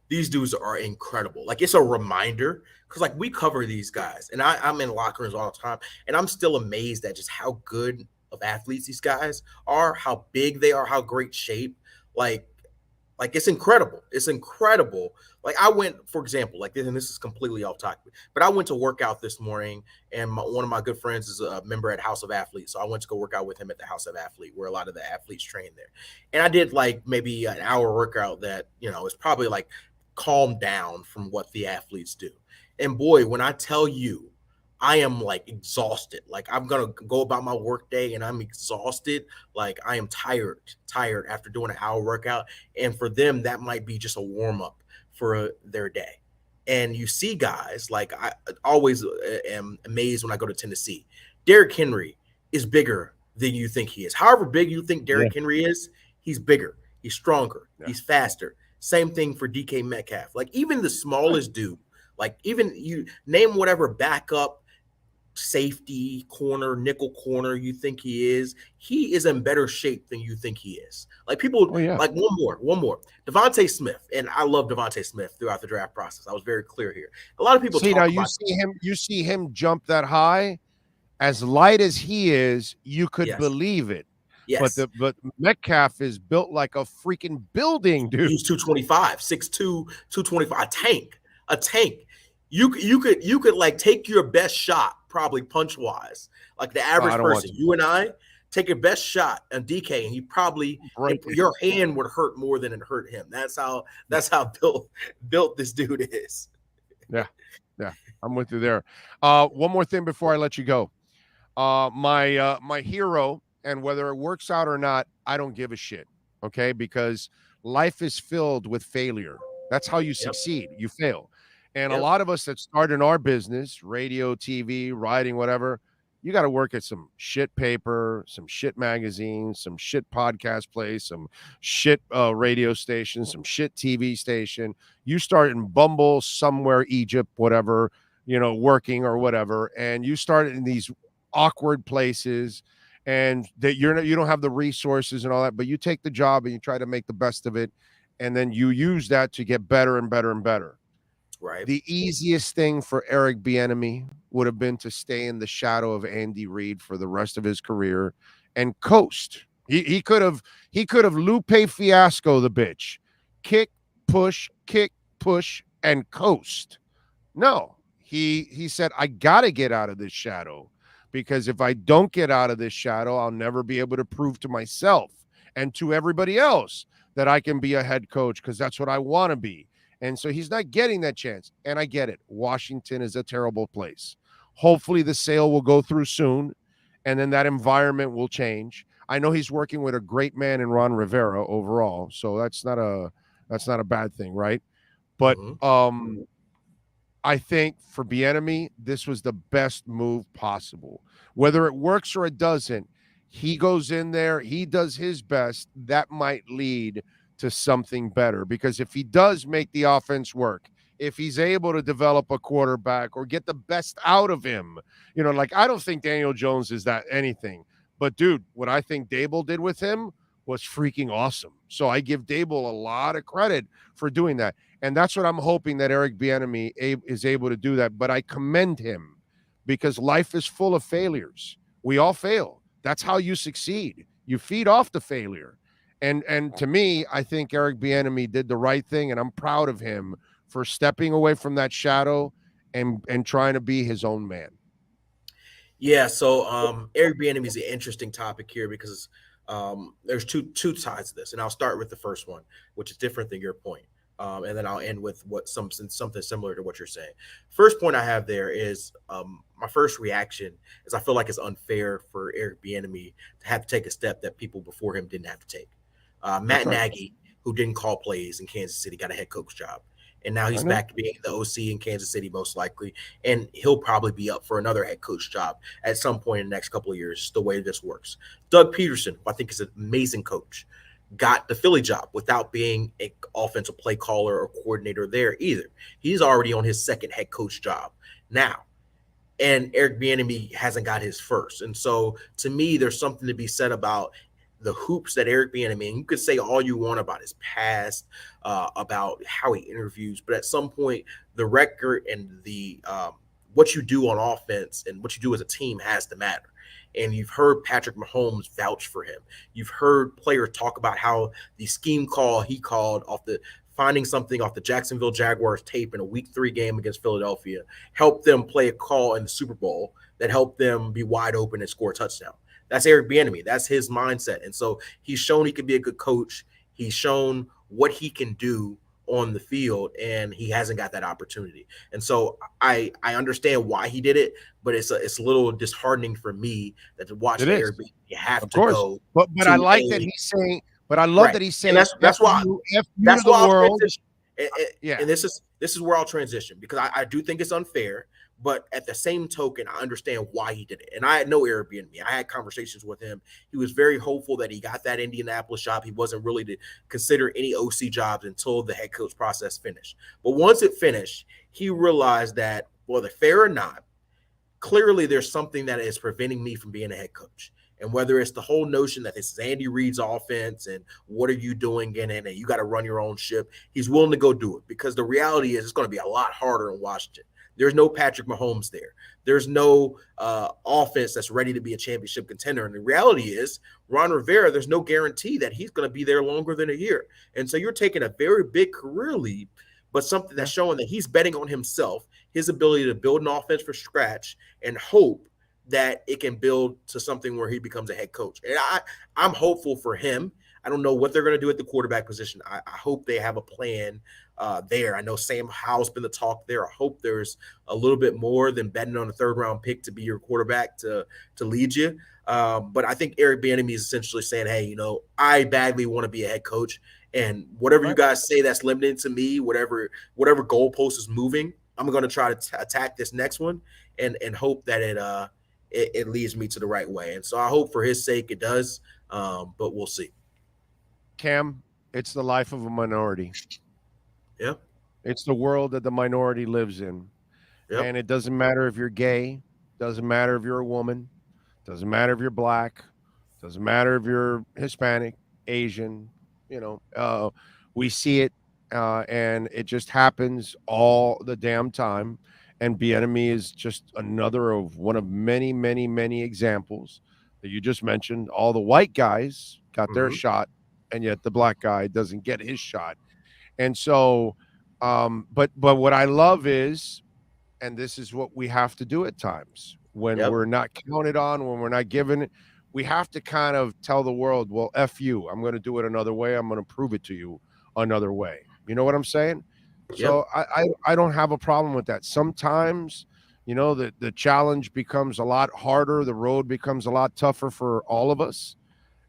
These dudes are incredible. Like, it's a reminder because like we cover these guys, and I'm in locker rooms all the time, and I'm still amazed at just how good of athletes these guys are, how big they are, how great shape. Like it's incredible. It's incredible. Like I went, for example, like this, and this is completely off topic, but I went to work out this morning, and one of my good friends is a member at House of Athletes. So I went to go work out with him at the House of Athlete, where a lot of the athletes train there. And I did like maybe an hour workout that, is probably like calmed down from what the athletes do. And boy, when I tell you, I am like exhausted. Like I'm going to go about my work day and I'm exhausted. Like I am tired after doing an hour workout. And for them, that might be just a warm up for their day. And you see guys, like I always am amazed when I go to Tennessee. Derrick Henry is bigger than you think he is. However big you think Derrick Henry is, he's bigger, he's stronger, he's faster. Same thing for DK Metcalf. Like even the smallest dude, like even you name whatever backup, safety, corner, nickel corner you think he is in better shape than you think he is. Like people like one more. Devontae Smith, and I love Devontae Smith throughout the draft process. I was very clear here. A lot of people you see him jump that high, as light as he is, you could believe it. Yes. But Metcalf is built like a freaking building, dude. He's 225, 6'2", 225, a tank. You could like take your best shot, probably punch wise, like the average person. You and I take your best shot on DK, and he probably your hand would hurt more than it hurt him. That's how built this dude is. Yeah, I'm with you there. One more thing before I let you go. My hero, and whether it works out or not, I don't give a shit. Okay, because life is filled with failure. That's how you succeed. You fail. And a lot of us that start in our business, radio, TV, writing, whatever, you got to work at some shit paper, some shit magazines, some shit podcast place, some shit radio station, some shit TV station. You start in Bumble, somewhere, Egypt, whatever, working or whatever. And you start in these awkward places, and that you don't have the resources and all that, but you take the job and you try to make the best of it. and then you use that to get better and better and better. Right. The easiest thing for Eric Bieniemy would have been to stay in the shadow of Andy Reid for the rest of his career and coast. He could have Lupe Fiasco the bitch, kick, push, and coast. No, he said, I gotta get out of this shadow, because if I don't get out of this shadow, I'll never be able to prove to myself and to everybody else that I can be a head coach, because that's what I want to be. And so he's not getting that chance. And I get it. Washington is a terrible place. Hopefully the sale will go through soon, and then that environment will change. I know he's working with a great man in Ron Rivera overall, so that's not a bad thing, right? But I think for Bieniemy, this was the best move possible. Whether it works or it doesn't, he goes in there, he does his best. That might lead to something better, because if he does make the offense work, if he's able to develop a quarterback or get the best out of him, like, I don't think Daniel Jones is that anything. But, dude, what I think Dable did with him was freaking awesome. So I give Dable a lot of credit for doing that. And that's what I'm hoping, that Eric Bieniemy is able to do that. But I commend him, because life is full of failures. We all fail. That's how you succeed. You feed off the failure. And to me, I think Eric Bieniemy did the right thing, and I'm proud of him for stepping away from that shadow and trying to be his own man. Yeah, so Eric Bieniemy is an interesting topic here, because there's two sides to this, and I'll start with the first one, which is different than your point, and then I'll end with something similar to what you're saying. First point I have there is my first reaction is I feel like it's unfair for Eric Bieniemy to have to take a step that people before him didn't have to take. Matt Nagy, who didn't call plays in Kansas City, got a head coach job. And now he's back to being the OC in Kansas City, most likely. And he'll probably be up for another head coach job at some point in the next couple of years, the way this works. Doug Peterson, who I think is an amazing coach, got the Philly job without being an offensive play caller or coordinator there either. He's already on his second head coach job now. And Eric Bieniemy hasn't got his first. And so, to me, there's something to be said about the hoops that Eric Bieniemy, and you could say all you want about his past, about how he interviews, but at some point, the record and the what you do on offense and what you do as a team has to matter. And you've heard Patrick Mahomes vouch for him. You've heard players talk about how the scheme call he called finding something off the Jacksonville Jaguars tape in a Week 3 game against Philadelphia helped them play a call in the Super Bowl that helped them be wide open and score a touchdown. That's Eric Bieniemy. That's his mindset. And so he's shown he can be a good coach. He's shown what he can do on the field, and he hasn't got that opportunity. And so I understand why he did it, but it's a little disheartening for me that to watch Eric Bieniemy have to go. But I like that he's saying. But I love that he's saying. And that's why. That's why I'll transition. Yeah. And this is where I'll transition, because I do think it's unfair. But at the same token, I understand why he did it. And I know Eric Bieniemy. I had conversations with him. He was very hopeful that he got that Indianapolis job. He wasn't really to consider any OC jobs until the head coach process finished. But once it finished, he realized that, whether fair or not, clearly there's something that is preventing me from being a head coach. And whether it's the whole notion that this is Andy Reid's offense and what are you doing in it and you got to run your own ship, he's willing to go do it, because the reality is it's going to be a lot harder in Washington. There's no Patrick Mahomes there. There's no offense that's ready to be a championship contender. And the reality is, Ron Rivera, there's no guarantee that he's going to be there longer than a year. And so you're taking a very big career leap, but something that's showing that he's betting on himself, his ability to build an offense from scratch, and hope that it can build to something where he becomes a head coach. And I'm hopeful for him. I don't know what they're going to do at the quarterback position. I hope they have a plan there. I know Sam Howell's been the talk there. I hope there's a little bit more than betting on a third-round pick to be your quarterback to lead you. But I think Eric Bieniemy is essentially saying, hey, I badly want to be a head coach, and whatever you guys say that's limited to me, whatever goalpost is moving, I'm going to try to attack this next one and hope that it leads me to the right way. And so I hope for his sake it does, but we'll see. Cam, it's the life of a minority. Yeah. It's the world that the minority lives in. Yep. And it doesn't matter if you're gay, doesn't matter if you're a woman, doesn't matter if you're black, doesn't matter if you're Hispanic, Asian, We see it, and it just happens all the damn time. And Bieniemy is just another of one of many, many, many examples that you just mentioned. All the white guys got their shot, and yet the black guy doesn't get his shot. And so, but what I love is, and this is what we have to do at times when we're not counted on, when we're not given, we have to kind of tell the world, well, F you, I'm going to do it another way. I'm going to prove it to you another way. You know what I'm saying? So I don't have a problem with that. Sometimes, you know, the challenge becomes a lot harder. The road becomes a lot tougher for all of us.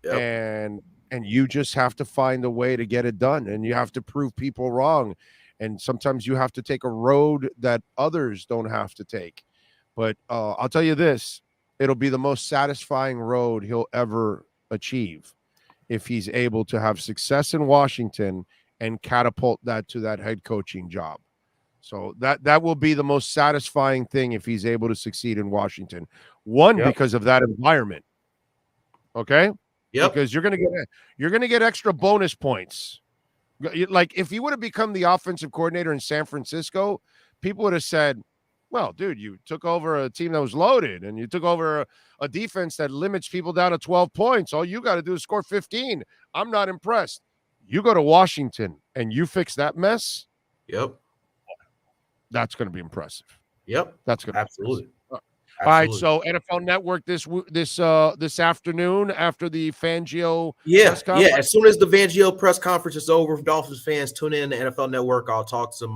And you just have to find a way to get it done. And you have to prove people wrong. And sometimes you have to take a road that others don't have to take. But I'll tell you this, it'll be the most satisfying road he'll ever achieve if he's able to have success in Washington and catapult that to that head coaching job. So that will be the most satisfying thing if he's able to succeed in Washington. One, because of that environment. Okay? Because you're gonna get extra bonus points. Like if you would have become the offensive coordinator in San Francisco, people would have said, well, dude, you took over a team that was loaded and you took over a defense that limits people down to 12 points. All you got to do is score 15. I'm not impressed. You go to Washington and you fix that mess. That's going to be impressive. That's going to absolutely. All right, so NFL Network this afternoon after the Fangio press conference. As soon as the Fangio press conference is over, Dolphins fans tune in to NFL Network. I'll talk some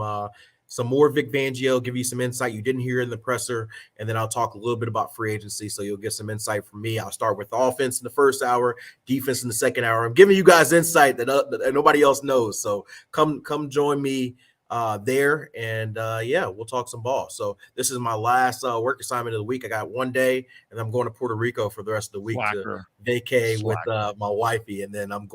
more Vic Fangio, give you some insight you didn't hear in the presser, and then I'll talk a little bit about free agency, so you'll get some insight from me. I'll start with offense in the first hour, defense in the second hour. I'm giving you guys insight that nobody else knows, so come join me there, and we'll talk some ball. So this is my last work assignment of the week. I got one day, and I'm going to Puerto Rico for the rest of the week to vacay with my wifey, and then I'm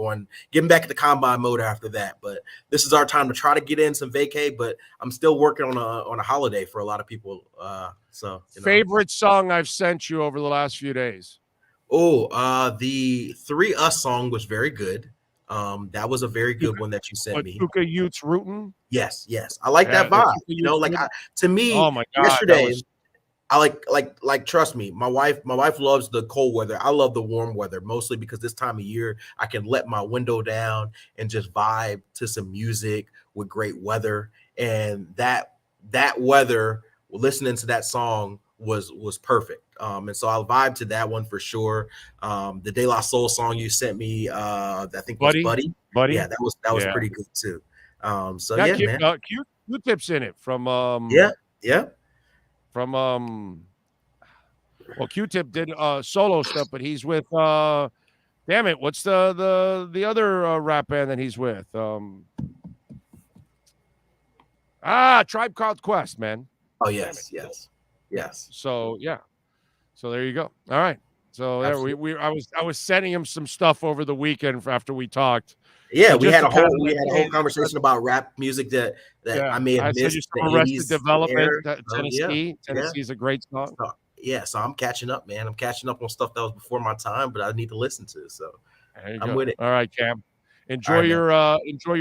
getting back into combine mode after that. But this is our time to try to get in some vacay, but I'm still working on a holiday for a lot of people. Favorite song I've sent you over the last few days? The 3 Us song was very good. That was a very good one that you sent me. Tuka Utes Rootin'? Yes. I like that vibe. You know, to me, oh my God, yesterday, I like trust me, my wife loves the cold weather. I love the warm weather, mostly because this time of year I can let my window down and just vibe to some music with great weather. And that weather, listening to that song was perfect. And so I'll vibe to that one for sure. The De La Soul song you sent me, I think was Buddy. Yeah, that was pretty good too. Man. Q-Tip's in it from well, Q-Tip did solo stuff, but he's with damn it, what's the other rap band that he's with? Tribe Called Quest, man. Oh yes. So there you go. All right. So there I was sending him some stuff over the weekend after we talked. Yeah, we had a whole conversation about rap music that I may have missed. Arrested Development, Tennessee. Tennessee is a great song. So I'm catching up, man. I'm catching up on stuff that was before my time, but I need to listen to. So I'm with it. All right, Cam. Enjoy your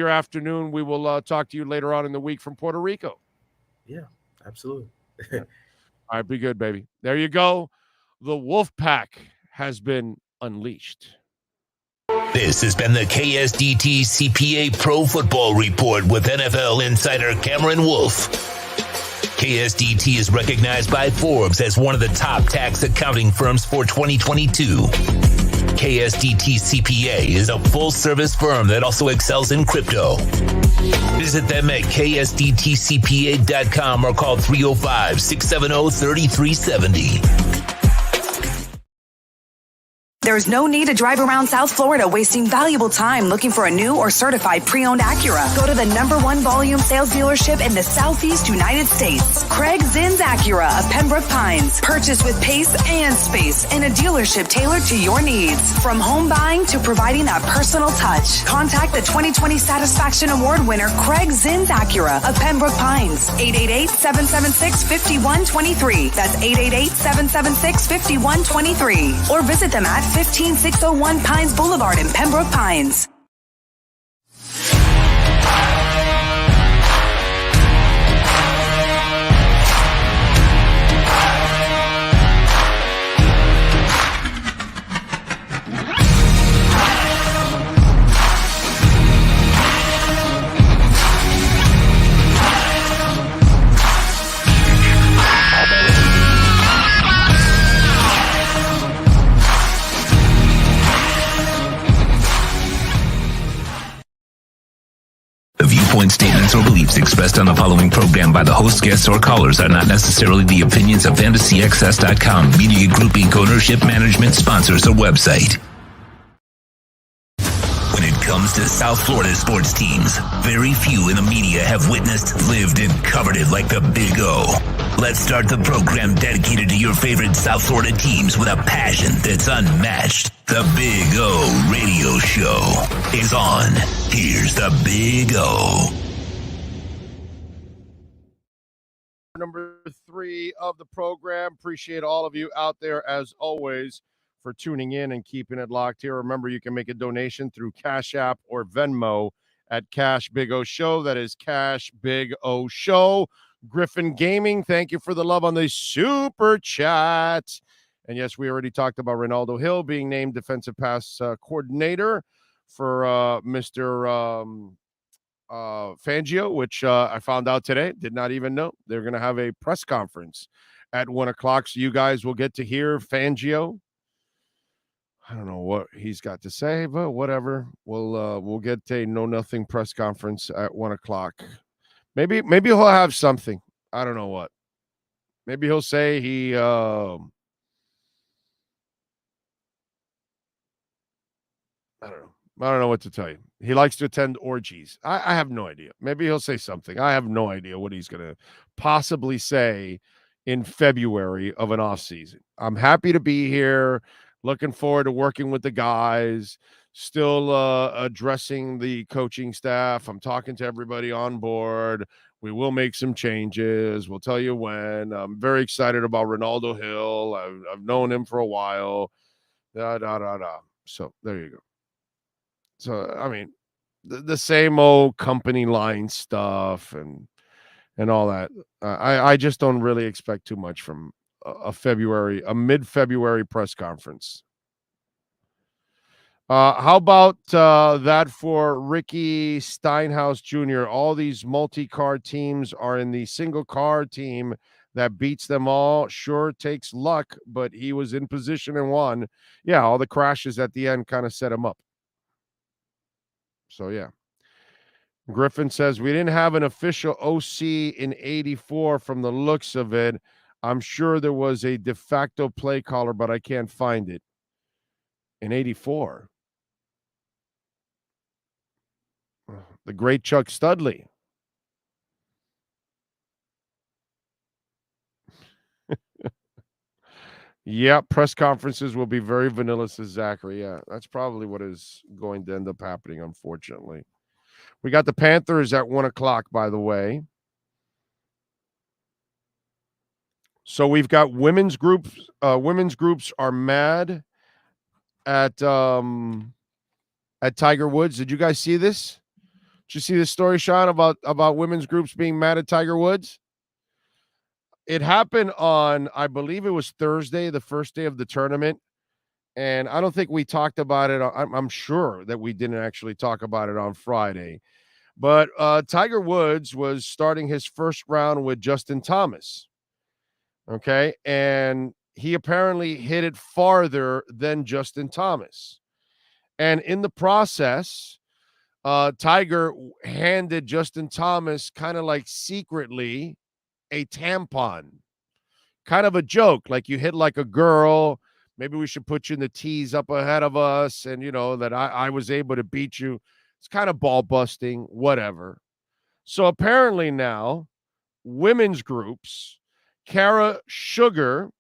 afternoon. We will talk to you later on in the week from Puerto Rico. Yeah, absolutely. All right, be good, baby. There you go. The Wolf Pack has been unleashed. This has been the KSDT CPA Pro Football Report with NFL insider Cameron Wolfe. KSDT is recognized by Forbes as one of the top tax accounting firms for 2022. KSDT CPA is a full-service firm that also excels in crypto. Visit them at ksdtcpa.com or call 305-670-3370. There's no need to drive around South Florida wasting valuable time looking for a new or certified pre-owned Acura. Go to the #1 volume sales dealership in the Southeast United States. Craig Zinn's Acura of Pembroke Pines. Purchase with pace and space in a dealership tailored to your needs. From home buying to providing that personal touch. Contact the 2020 Satisfaction Award winner Craig Zinn's Acura of Pembroke Pines. 888-776-5123. That's 888-776-5123. Or visit them at 15601 Pines Boulevard in Pembroke Pines. views expressed on the following program by the host, guests, or callers are not necessarily the opinions of FantasyXS.com, Media Group Inc. ownership, management, sponsors, or website. When it comes to South Florida sports teams, very few in the media have witnessed, lived, and covered it like the Big O. Let's start the program dedicated to your favorite South Florida teams with a passion that's unmatched. The Big O Radio Show is on. Here's the Big O. Number 3 of the program. Appreciate all of you out there, as always, for tuning in and keeping it locked here. Remember, you can make a donation through Cash App or Venmo at Cash Big O Show. That is Cash Big O Show. Griffin Gaming, thank you for the love on the super chat. And yes, we already talked about Ronaldo Hill being named defensive pass coordinator for Mr. Fangio, which I found out today. Did not even know. They're going to have a press conference at 1 o'clock, so you guys will get to hear Fangio. I don't know what he's got to say, but whatever. We'll get a know-nothing press conference at 1 o'clock. Maybe he'll have something. I don't know what. Maybe he'll say he I don't know what to tell you. He likes to attend orgies. I have no idea. Maybe he'll say something. I have no idea what he's going to possibly say in February of an off season. I'm happy to be here. Looking forward to working with the guys. Still addressing the coaching staff. I'm talking to everybody on board. We will make some changes. We'll tell you when. I'm very excited about Ronaldo Hill. I've known him for a while. So there you go. So, I mean, the same old company line stuff and all that. I just don't really expect too much from a mid-February press conference. How about that for Ricky Steinhaus Jr.? All these multi-car teams are in the single-car team that beats them all. Sure, takes luck, but he was in position and won. Yeah, all the crashes at the end kind of set him up. So, yeah. Griffin says, we didn't have an official OC in 84 from the looks of it. I'm sure there was a de facto play caller, but I can't find it. In 84. The great Chuck Studley. Yeah, press conferences will be very vanilla, says Zachary. Yeah, that's probably what is going to end up happening, unfortunately. We got the Panthers at 1 o'clock, by the way. So we've got women's groups. Women's groups are mad at Tiger Woods. Did you guys see this? Did you see this story, Sean, about women's groups being mad at Tiger Woods? It happened on, I believe it was Thursday, the first day of the tournament. And I don't think we talked about it. I'm sure that we didn't actually talk about it on Friday. But Tiger Woods was starting his first round with Justin Thomas. Okay. And he apparently hit it farther than Justin Thomas. And in the process, Tiger handed Justin Thomas kind of like secretly a tampon, kind of a joke, like you hit like a girl. Maybe we should put you in the tees up ahead of us. And, you know, that I was able to beat you. It's kind of ball busting, whatever. So apparently now women's groups, Kara Sugar,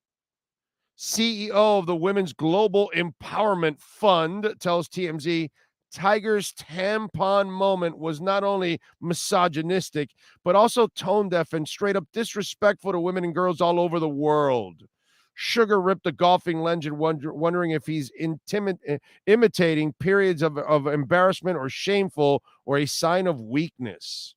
CEO of the Women's Global Empowerment Fund, tells TMZ Tiger's tampon moment was not only misogynistic, but also tone deaf and straight up disrespectful to women and girls all over the world. Sugar ripped the golfing legend, wondering if he's imitating periods of embarrassment or shameful or a sign of weakness.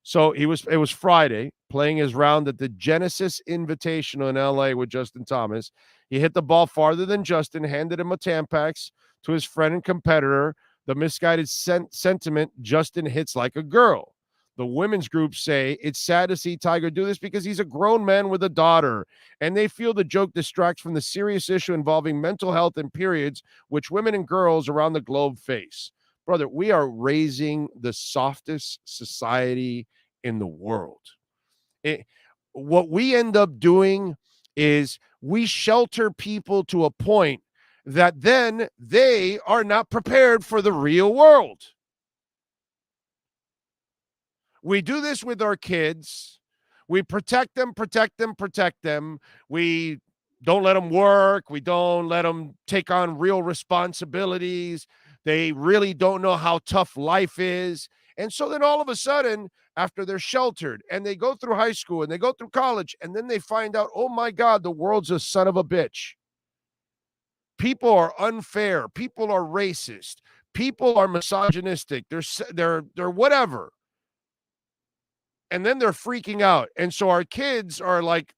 So it was Friday, playing his round at the Genesis Invitational in LA with Justin Thomas. He hit the ball farther than Justin, handed him a Tampax to his friend and competitor. The misguided sentiment, Justin hits like a girl. The women's group say it's sad to see Tiger do this because he's a grown man with a daughter, and they feel the joke distracts from the serious issue involving mental health and periods, which women and girls around the globe face. Brother, we are raising the softest society in the world. What we end up doing is we shelter people to a point that then they are not prepared for the real world. We do this with our kids. We protect them. We don't let them work. We don't let them take on real responsibilities. They really don't know how tough life is. And so then all of a sudden, after they're sheltered and they go through high school and they go through college, and then they find out, oh my God, the world's a son of a bitch. People are unfair. People are racist. People are misogynistic. They're whatever. And then they're freaking out. And so our kids are like,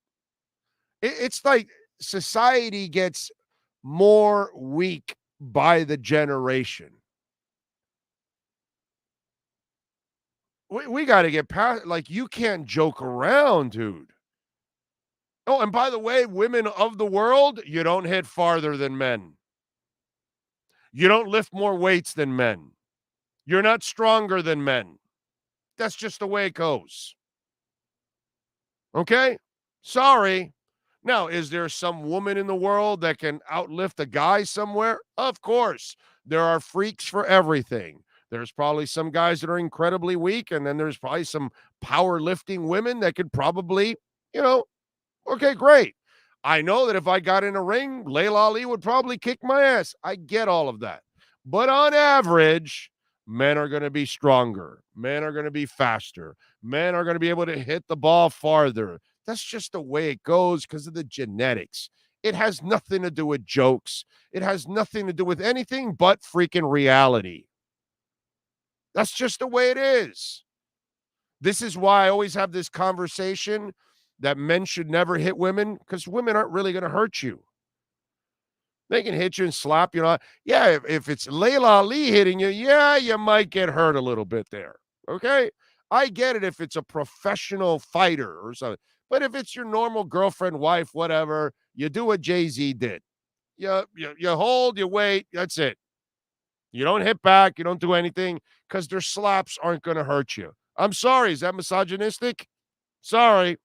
it's like society gets more weak by the generation. We got to get past, like, you can't joke around, dude. Oh, and by the way, women of the world, you don't hit farther than men. You don't lift more weights than men. You're not stronger than men. That's just the way it goes. Okay? Sorry. Now, is there some woman in the world that can outlift a guy somewhere? Of course. There are freaks for everything. There's probably some guys that are incredibly weak, and then there's probably some powerlifting women that could probably, okay, great. I know that if I got in a ring, Layla Ali would probably kick my ass. I get all of that. But on average, men are going to be stronger. Men are going to be faster. Men are going to be able to hit the ball farther. That's just the way it goes because of the genetics. It has nothing to do with jokes. It has nothing to do with anything but freaking reality. That's just the way it is. This is why I always have this conversation that men should never hit women, because women aren't really going to hurt you. They can hit you and slap you. Yeah, if it's Layla Ali hitting you, yeah, you might get hurt a little bit there. Okay? I get it if it's a professional fighter or something. But if it's your normal girlfriend, wife, whatever, you do what Jay-Z did. You hold, you wait, that's it. You don't hit back, you don't do anything, because their slaps aren't going to hurt you. I'm sorry, is that misogynistic? Sorry.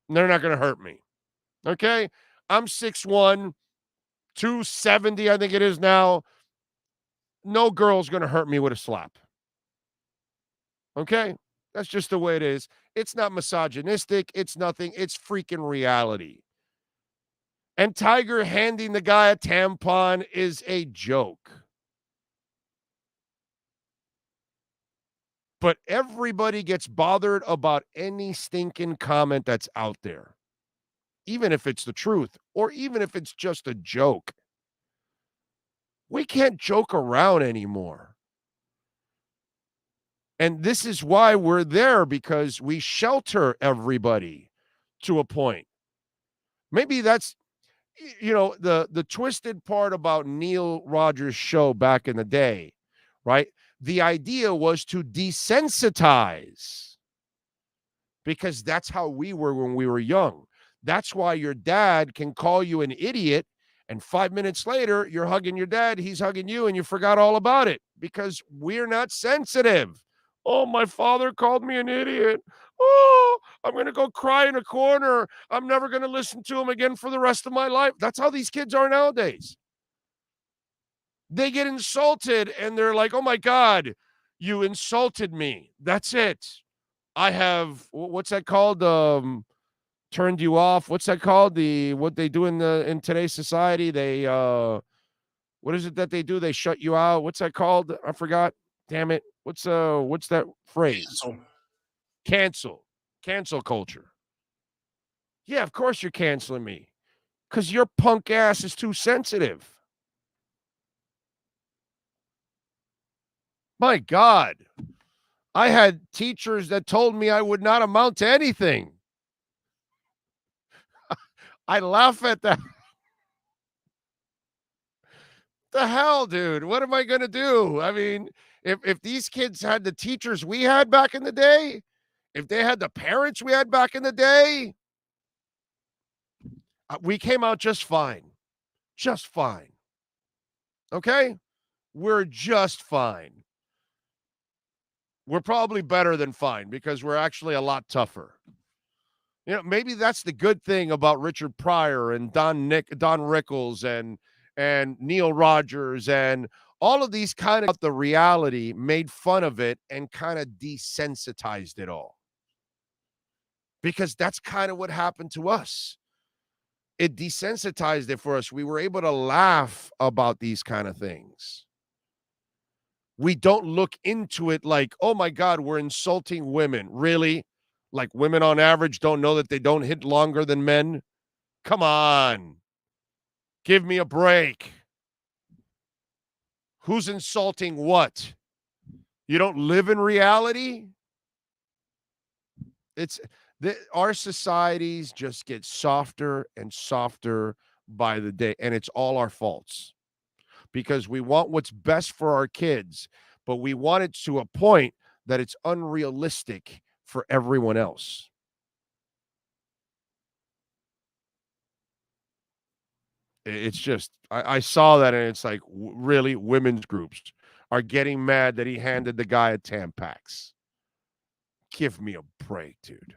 They're not going to hurt me. Okay? I'm 6'1", 270, I think it is now. No girl's going to hurt me with a slap. Okay? That's just the way it is. It's not misogynistic. It's nothing. It's freaking reality. And Tiger handing the guy a tampon is a joke. But everybody gets bothered about any stinking comment that's out there, even if it's the truth or even if it's just a joke. We can't joke around anymore. And this is why we're there, because we shelter everybody to a point. Maybe that's, the twisted part about Neil Rogers' show back in the day, right? The idea was to desensitize, because that's how we were when we were young. That's why your dad can call you an idiot, and 5 minutes later, you're hugging your dad, he's hugging you, and you forgot all about it, because we're not sensitive. Oh, my father called me an idiot. Oh, I'm going to go cry in a corner. I'm never going to listen to him again for the rest of my life. That's how these kids are nowadays. They get insulted and they're like, oh my God, you insulted me. That's it. I have, what's that called? Turned you off. What's that called? What they do in today's society? They, what is it that they do? They shut you out. What's that called? I forgot. Damn it. What's that phrase? Cancel culture. Yeah, of course you're canceling me, because your punk ass is too sensitive. My God, I had teachers that told me I would not amount to anything. I laugh at that. The hell, dude? What am I going to do? I mean, if these kids had the teachers we had back in the day, if they had the parents we had back in the day, we came out just fine. Just fine. Okay? We're just fine. We're probably better than fine because we're actually a lot tougher. Maybe that's the good thing about Richard Pryor and Don Rickles and Neil Rogers and all of these kind of the reality made fun of it and kind of desensitized it all. Because that's kind of what happened to us. It desensitized it for us. We were able to laugh about these kind of things. We don't look into it like, oh my God, we're insulting women. Really? Like women on average don't know that they don't hit longer than men? Come on. Give me a break. Who's insulting what? You don't live in reality? Our societies just get softer and softer by the day, and it's all our faults because we want what's best for our kids, but we want it to a point that it's unrealistic for everyone else. It's just, I saw that, and it's like, really, women's groups are getting mad that he handed the guy a Tampax. Give me a break, dude.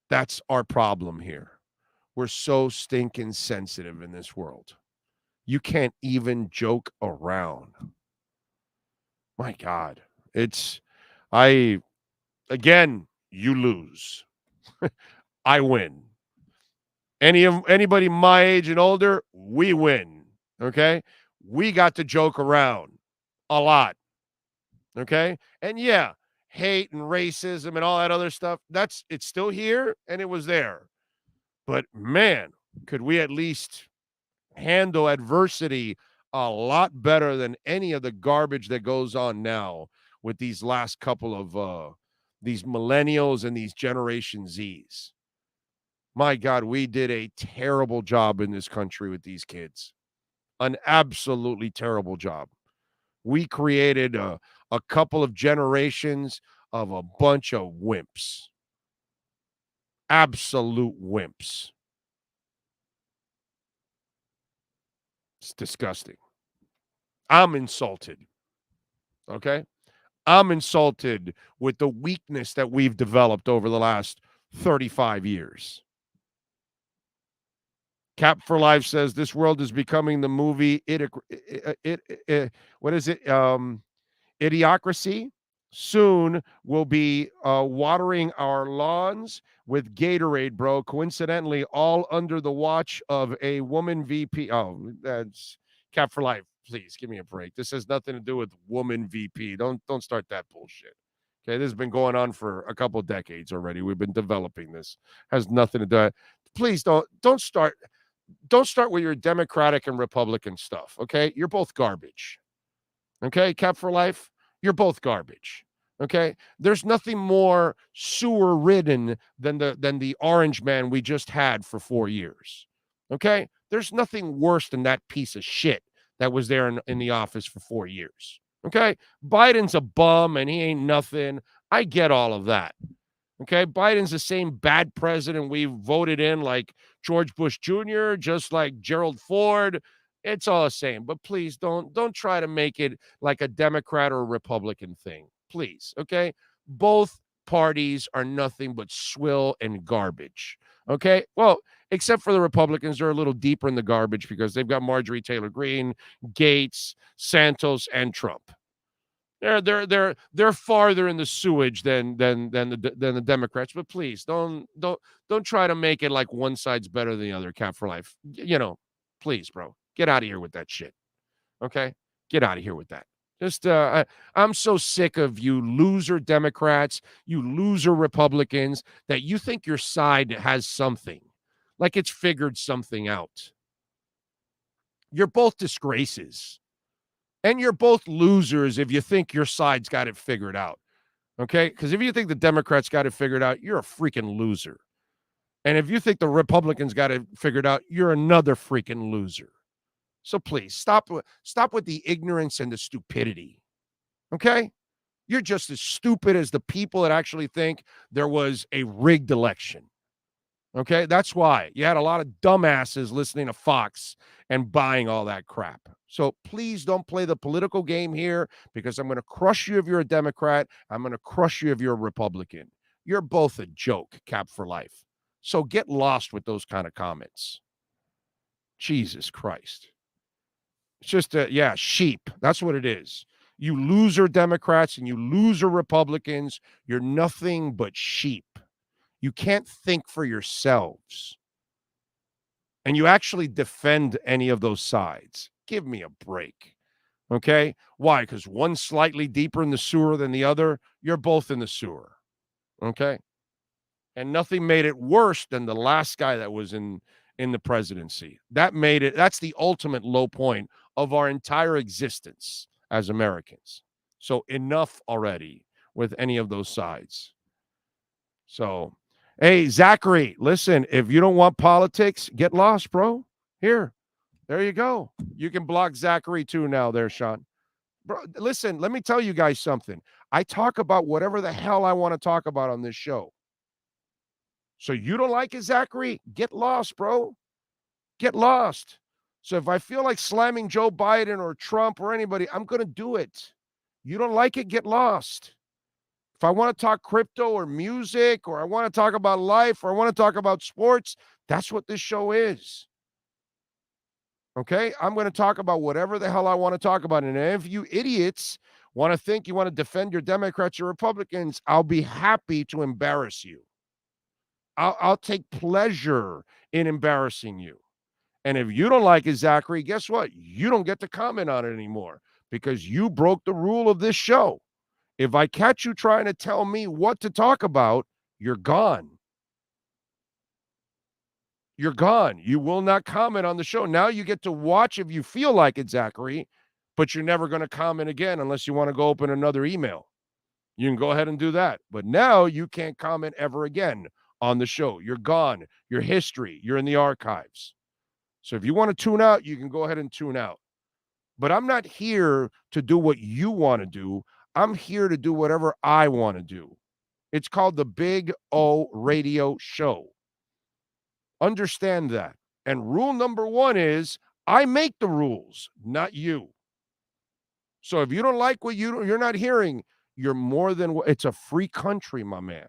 That's our problem here. We're so stinking sensitive in this world. You can't even joke around. My God. Again, you lose. I win. Anybody my age and older, we win. Okay? We got to joke around a lot. Okay? And yeah, hate and racism and all that other stuff, it's still here and it was there. But man, could we at least handle adversity a lot better than any of the garbage that goes on now with these last couple of these millennials and these Generation Zs. My God, we did a terrible job in this country with these kids. An absolutely terrible job. We created a couple of generations of a bunch of wimps. Absolute wimps. It's disgusting. I'm insulted. Okay? I'm insulted with the weakness that we've developed over the last 35 years. Cap for Life says this world is becoming the movie what is it? Idiocracy. Soon we'll be watering our lawns with Gatorade, bro. Coincidentally, all under the watch of a woman VP. Oh, that's Cap for Life. Please give me a break. This has nothing to do with woman VP. Don't start that bullshit. Okay, this has been going on for a couple of decades already. We've been developing this. Has nothing to do. Please don't start. Don't start with your Democratic and Republican stuff. Okay, you're both garbage. Okay, Cap for Life. You're both garbage. Okay? There's nothing more sewer-ridden than the orange man we just had for 4 years. Okay? There's nothing worse than that piece of shit that was there in the office for 4 years. Okay? Biden's a bum and he ain't nothing. I get all of that. Okay? Biden's the same bad president we voted in like George Bush Jr., just like Gerald Ford. It's all the same, but please don't try to make it like a Democrat or a Republican thing. Please, okay? Both parties are nothing but swill and garbage, okay? Well, except for the Republicans, they're a little deeper in the garbage because they've got Marjorie Taylor Greene, Gates, Santos, and Trump. They're farther in the sewage than the Democrats, but please don't try to make it like one side's better than the other. Cap for Life, please, bro. Get out of here with that shit. Okay? Get out of here with that. Just, I'm so sick of you loser Democrats, you loser Republicans, that you think your side has something. Like it's figured something out. You're both disgraces. And you're both losers if you think your side's got it figured out. Okay? Because if you think the Democrats got it figured out, you're a freaking loser. And if you think the Republicans got it figured out, you're another freaking loser. So please stop with the ignorance and the stupidity. Okay? You're just as stupid as the people that actually think there was a rigged election. Okay, that's why you had a lot of dumbasses listening to Fox and buying all that crap. So please don't play the political game here, because I'm going to crush you if you're a Democrat. I'm going to crush you if you're a Republican. You're both a joke, Cap for life. So get lost with those kind of comments. Jesus Christ. It's just, sheep. That's what it is. You loser Democrats and you loser Republicans, you're nothing but sheep. You can't think for yourselves. And you actually defend any of those sides. Give me a break. Okay? Why? Because one's slightly deeper in the sewer than the other. You're both in the sewer. Okay? And nothing made it worse than the last guy that was in the presidency. That's the ultimate low point of our entire existence as Americans. So enough already with any of those sides. So, hey, Zachary, listen, if you don't want politics, get lost, bro. Here, there you go. You can block Zachary too now there, Sean. Bro, listen, let me tell you guys something. I talk about whatever the hell I want to talk about on this show. So you don't like it, Zachary? Get lost, bro. Get lost. So if I feel like slamming Joe Biden or Trump or anybody, I'm going to do it. You don't like it? Get lost. If I want to talk crypto or music, or I want to talk about life, or I want to talk about sports, that's what this show is. Okay? I'm going to talk about whatever the hell I want to talk about. And if you idiots want to think you want to defend your Democrats or Republicans, I'll be happy to embarrass you. I'll take pleasure in embarrassing you. And if you don't like it, Zachary, guess what? You don't get to comment on it anymore, because you broke the rule of this show. If I catch you trying to tell me what to talk about, you're gone. You're gone. You will not comment on the show. Now you get to watch if you feel like it, Zachary, but you're never going to comment again unless you want to go open another email. You can go ahead and do that. But now you can't comment ever again on the show. You're gone. Your history. You're in the archives. So if you want to tune out, you can go ahead and tune out. But I'm not here to do what you want to do. I'm here to do whatever I want to do. It's called the Big O Radio Show. Understand that. And rule number one is I make the rules, not you. So if you don't like what you're not hearing, you're more than, it's a free country, my man.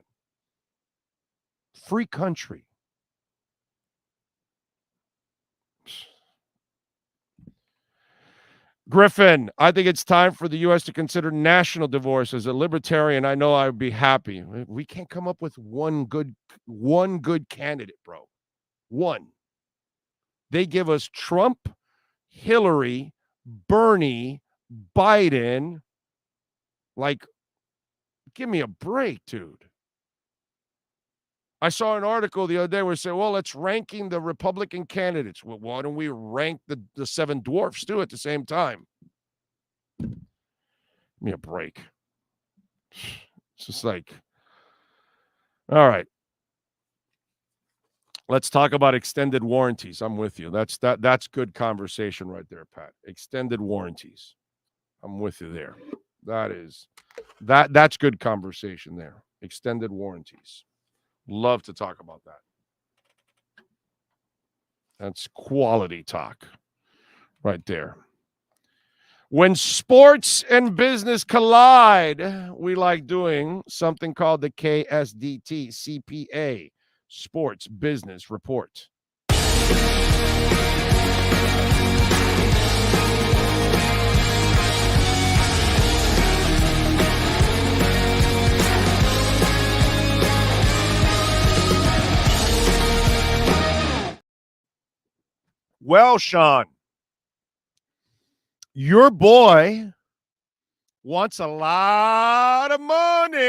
Free country. Griffin, I think it's time for the U.S. to consider national divorce. As a libertarian, I know I would be happy. We can't come up with one good candidate, bro. One. They give us Trump, Hillary, Bernie, Biden. Like, give me a break, dude. I saw an article the other day where it said, well, let's ranking the Republican candidates. Well, why don't we rank the seven dwarfs too at the same time? Give me a break. It's just like, all right. Let's talk about extended warranties. I'm with you. That's good conversation right there, Pat. Extended warranties. I'm with you there. That's good conversation there. Extended warranties. Love to talk about that. That's quality talk right there. When sports and business collide, we like doing something called the KSDT CPA Sports Business Report. Well, Sean, your boy wants a lot of money.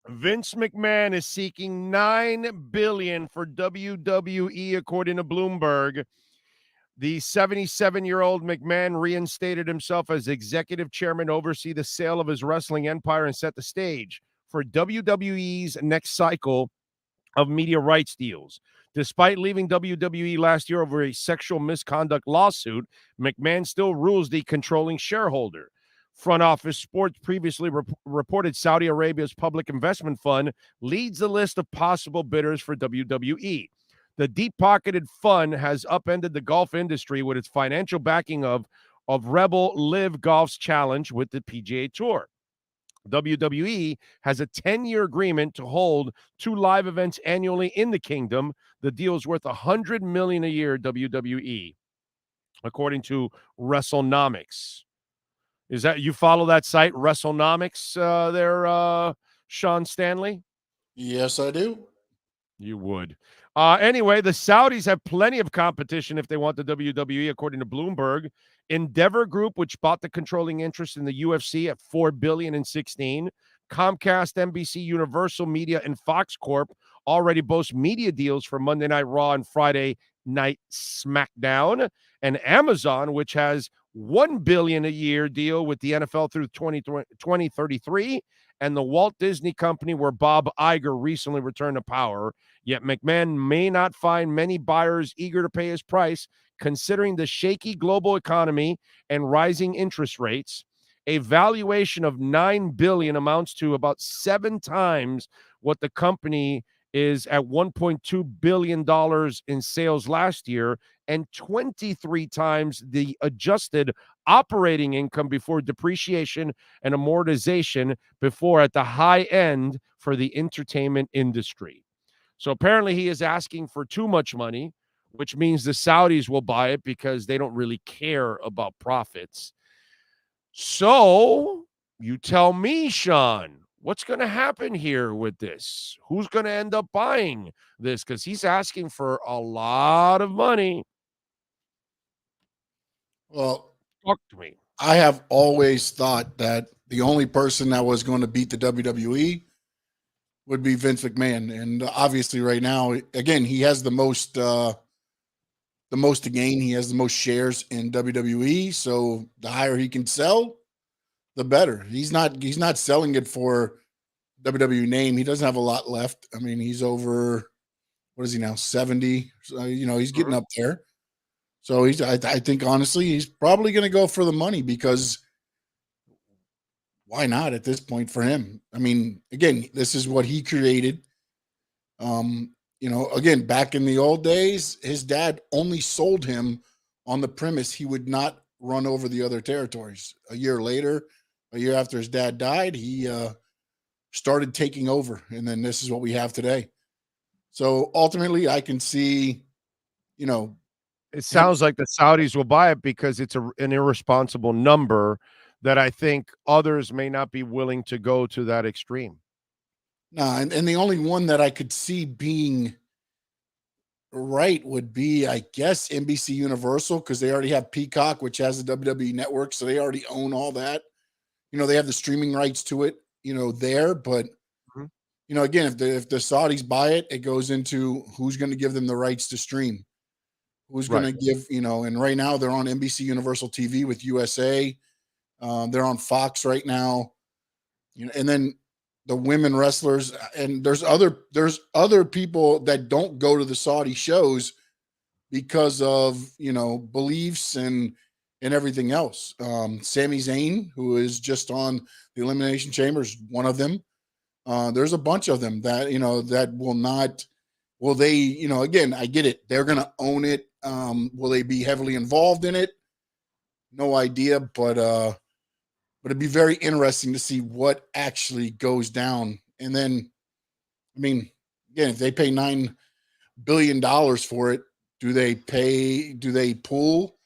Vince McMahon is seeking $9 billion for WWE, according to Bloomberg. The 77-year-old McMahon reinstated himself as executive chairman to oversee the sale of his wrestling empire and set the stage for WWE's next cycle of media rights deals. Despite leaving WWE last year over a sexual misconduct lawsuit, McMahon still rules the controlling shareholder. Front Office Sports previously reported Saudi Arabia's public investment fund leads the list of possible bidders for WWE. The deep-pocketed fund has upended the golf industry with its financial backing of Rebel Live Golf's challenge with the PGA Tour. WWE has a 10-year agreement to hold 2 live events annually in the kingdom. The deal is worth $100 million a year, WWE, according to WrestleNomics. Is that, you follow that site, WrestleNomics, there, Sean Stanley? Yes, I do. You would. Anyway, the Saudis have plenty of competition if they want the WWE, according to Bloomberg. Endeavor Group, which bought the controlling interest in the UFC at $4 billion in 2016. Comcast, NBC, Universal Media, and Fox Corp already boast media deals for Monday Night Raw and Friday Night SmackDown. And Amazon, which has $1 billion a year deal with the NFL through 2033, and the Walt Disney Company, where Bob Iger recently returned to power. Yet McMahon may not find many buyers eager to pay his price, considering the shaky global economy and rising interest rates. A valuation of $9 billion amounts to about 7 times what the company is at $1.2 billion in sales last year, and 23 times the adjusted operating income before depreciation and amortization before at the high end for the entertainment industry. So apparently he is asking for too much money, which means the Saudis will buy it because they don't really care about profits. So you tell me, Sean, what's going to happen here with this? Who's going to end up buying this? Because he's asking for a lot of money. Well, talk to me. I have always thought that the only person that was going to beat the WWE would be Vince McMahon. And obviously right now, again, he has the most to gain. He has the most shares in WWE. So the higher he can sell, the better. He's not selling it for WWE name. He doesn't have a lot left. I mean, he's over, what is he now, 70? So, he's getting up there. So I think honestly, he's probably going to go for the money, because why not at this point for him? I mean, again, this is what he created. Again, back in the old days, his dad only sold him on the premise he would not run over the other territories. A year after his dad died, he started taking over, and then this is what we have today. So ultimately, I can see, it sounds like the Saudis will buy it because it's an irresponsible number that I think others may not be willing to go to that extreme. No, and the only one that I could see being right would be, I guess, NBC Universal, because they already have Peacock, which has the WWE network, so they already own all that. They have the streaming rights to it, there. But again, if the Saudis buy it, it goes into who's going to give them the rights to stream. Who's going to give, and right now they're on NBC Universal TV with USA. They're on Fox right now, and then the women wrestlers, and there's other people that don't go to the Saudi shows because of, beliefs and everything else. Sami Zayn, who is just on the Elimination Chamber, is one of them. There's a bunch of them that, that will not, will they, again, I get it. They're going to own it. Will they be heavily involved in it? No idea, but it'd be very interesting to see what actually goes down. And then, I mean, again, if they pay $9 billion for it, do they pull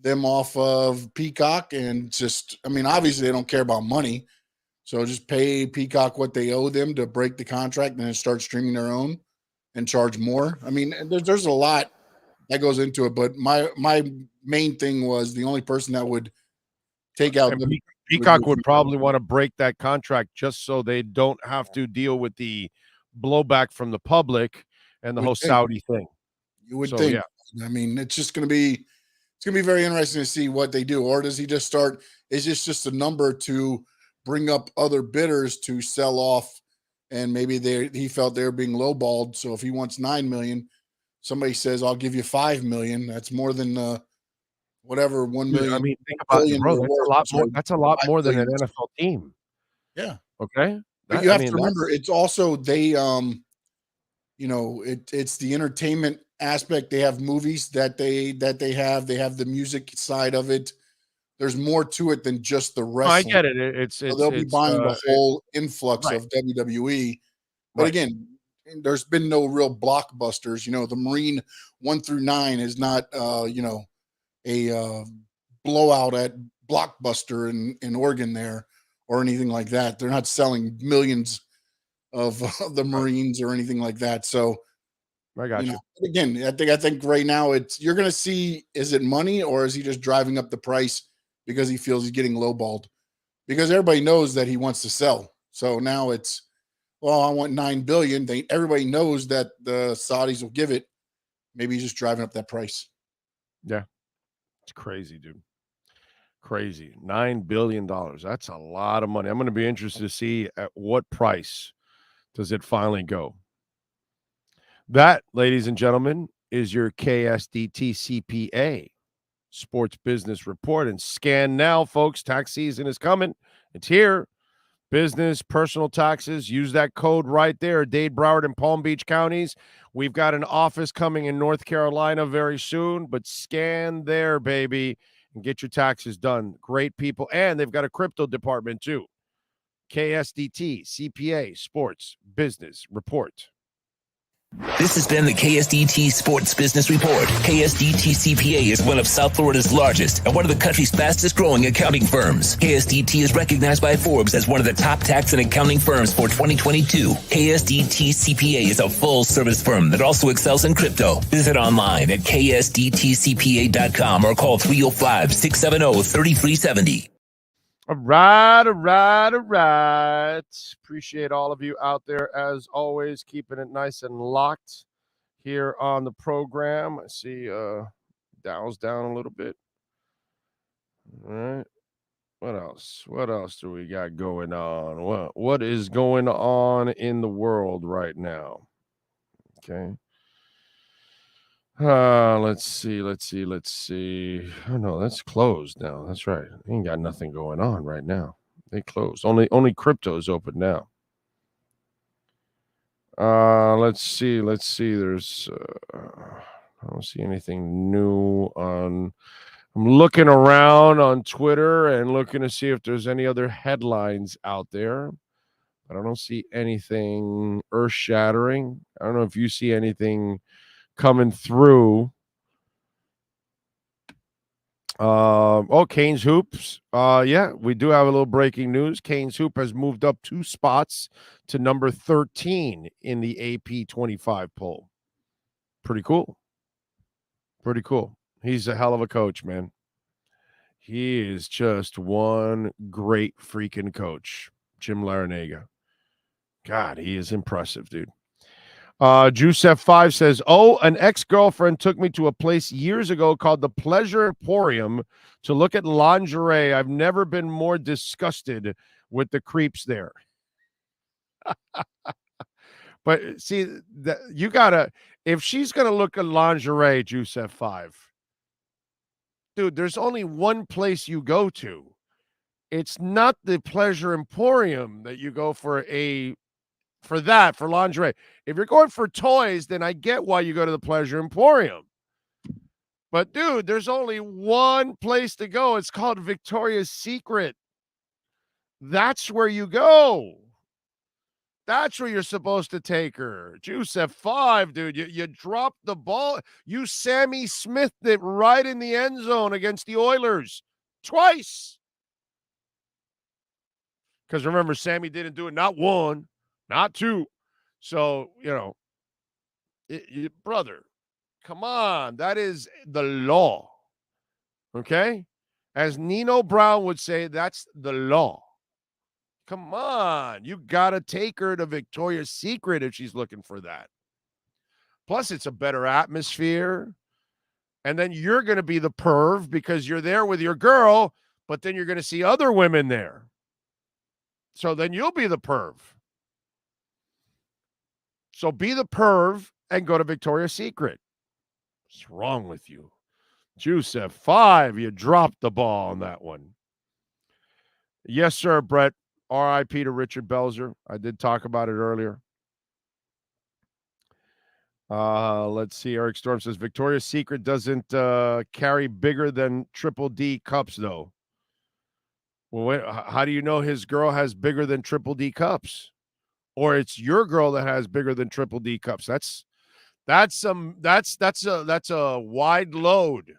them off of Peacock and just, I mean, obviously they don't care about money. So just pay Peacock what they owe them to break the contract and then start streaming their own and charge more. I mean, there's a lot that goes into it, but my main thing was the only person that would take out Peacock would probably want to break that contract just so they don't have to deal with the blowback from the public and the whole Saudi thing. You would think. Yeah. I mean, it's going to be very interesting to see what they do. Or does he just start? Is this just a number to bring up other bidders to sell off? And maybe he felt they were being lowballed. So if he wants $9 million, somebody says, I'll give you $5 million. That's more than whatever 1 Dude, million. I mean, think about it, bro. That's a lot more. Sorry, That's a lot 5 more than an billion. NFL team. Yeah. Okay. But you have to remember, it's also it's the entertainment aspect. They have movies that they have the music side of it. There's more to it than just the wrestling. I get it. So they'll be buying the whole influx right. of WWE. But again, there's been no real blockbusters. The Marine 1 through 9 is not a blowout at Blockbuster in Oregon there or anything like that. They're not selling millions of the Marines or anything like that. So I got you. Again, I think right now you're going to see, is it money or is he just driving up the price because he feels he's getting lowballed? Because everybody knows that he wants to sell. So now it's, well, I want $9 billion. Everybody knows that the Saudis will give it. Maybe he's just driving up that price. Yeah. It's crazy, dude. Crazy. $9 billion. That's a lot of money. I'm going to be interested to see at what price does it finally go. That, ladies and gentlemen, is your KSDT CPA Sports Business Report. And scan now, folks. Tax season is coming. It's here. Business, personal taxes. Use that code right there. Dade, Broward, and Palm Beach counties. We've got an office coming in North Carolina very soon, but scan there, baby, and get your taxes done. Great people. And they've got a crypto department too. KSDT CPA Sports Business Report. This has been the KSDT Sports Business Report. KSDT CPA is one of South Florida's largest and one of the country's fastest growing accounting firms. KSDT is recognized by Forbes as one of the top tax and accounting firms for 2022. KSDT CPA is a full service firm that also excels in crypto. Visit online at ksdtcpa.com or call 305-670-3370. All right. Appreciate all of you out there, as always, keeping it nice and locked here on the program. I see Dow's down a little bit. All right. What else? What else do we got going on? What is going on in the world right now? Okay. Let's see. Oh no, that's closed now. That's right. Ain't got nothing going on right now. They closed. Only crypto is open now. Let's see. There's I don't see anything new on. I'm looking around on Twitter and looking to see if there's any other headlines out there. But I don't see anything earth-shattering. I don't know if you see anything coming through. Canes Hoops. Yeah, we do have a little breaking news. Canes Hoop has moved up 2 spots to number 13 in the AP 25 poll. Pretty cool. He's a hell of a coach, man. He is just one great freaking coach, Jim Larinaga. God, he is impressive, dude. Juicef5 says, an ex-girlfriend took me to a place years ago called the Pleasure Emporium to look at lingerie. I've never been more disgusted with the creeps there. But see, you gotta, if she's gonna look at lingerie, Juicef5, dude, there's only one place you go to. It's not the Pleasure Emporium that you go for lingerie. If you're going for toys, then I get why you go to the Pleasure Emporium. But, dude, there's only one place to go. It's called Victoria's Secret. That's where you go. That's where you're supposed to take her. Juicef5, dude. You dropped the ball. You Sammy Smithed it right in the end zone against the Oilers. Twice. Because remember, Sammy didn't do it not one, not 2. So, brother, come on. That is the law. Okay? As Nino Brown would say, that's the law. Come on. You got to take her to Victoria's Secret if she's looking for that. Plus, it's a better atmosphere. And then you're going to be the perv because you're there with your girl, but then you're going to see other women there. So then you'll be the perv. So be the perv and go to Victoria's Secret. What's wrong with you? Juice at 5. You dropped the ball on that one. Yes, sir, Brett. R.I.P. to Richard Belzer. I did talk about it earlier. Let's see. Eric Storm says Victoria's Secret doesn't carry bigger than Triple D cups, though. Well, wait, how do you know his girl has bigger than Triple D cups, or it's your girl that has bigger than Triple D cups? That's a wide load.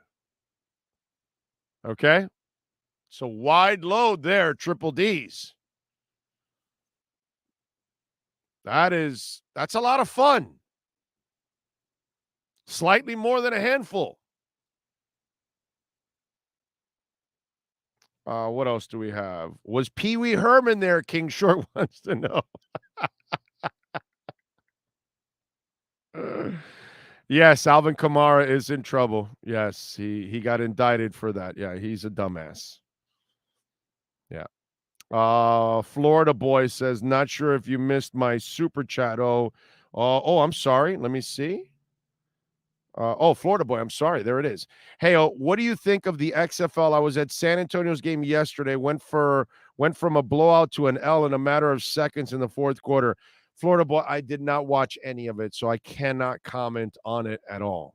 Okay, so wide load there, Triple D's. That's a lot of fun. Slightly more than a handful. What else do we have? Was Pee Wee Herman there? King Short wants to know. Yes, Alvin Kamara is in trouble. Yes, he got indicted for that. Yeah, he's a dumbass. Yeah. Florida Boy says, not sure if you missed my super chat. I'm sorry. Let me see. Florida Boy, I'm sorry. There it is. Hey, what do you think of the XFL? I was at San Antonio's game yesterday. Went from a blowout to an L in a matter of seconds in the fourth quarter. Florida Boy, I did not watch any of it, so I cannot comment on it at all.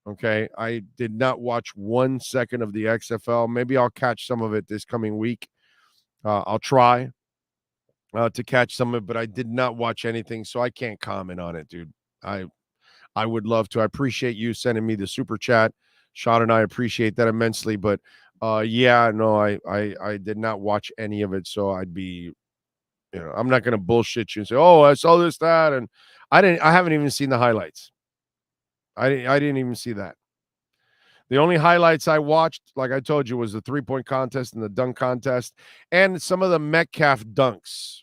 Okay, I did not watch 1 second of the XFL. Maybe I'll catch some of it this coming week. I'll try to catch some of it, but I did not watch anything, so I can't comment on it, dude. I would love to. I appreciate you sending me the super chat. Sean and I appreciate that immensely. But I did not watch any of it. So I'd be, I'm not going to bullshit you and say, oh, I saw this, that. And I haven't even seen the highlights. I didn't even see that. The only highlights I watched, like I told you, was the 3-point contest and the dunk contest and some of the Metcalf dunks.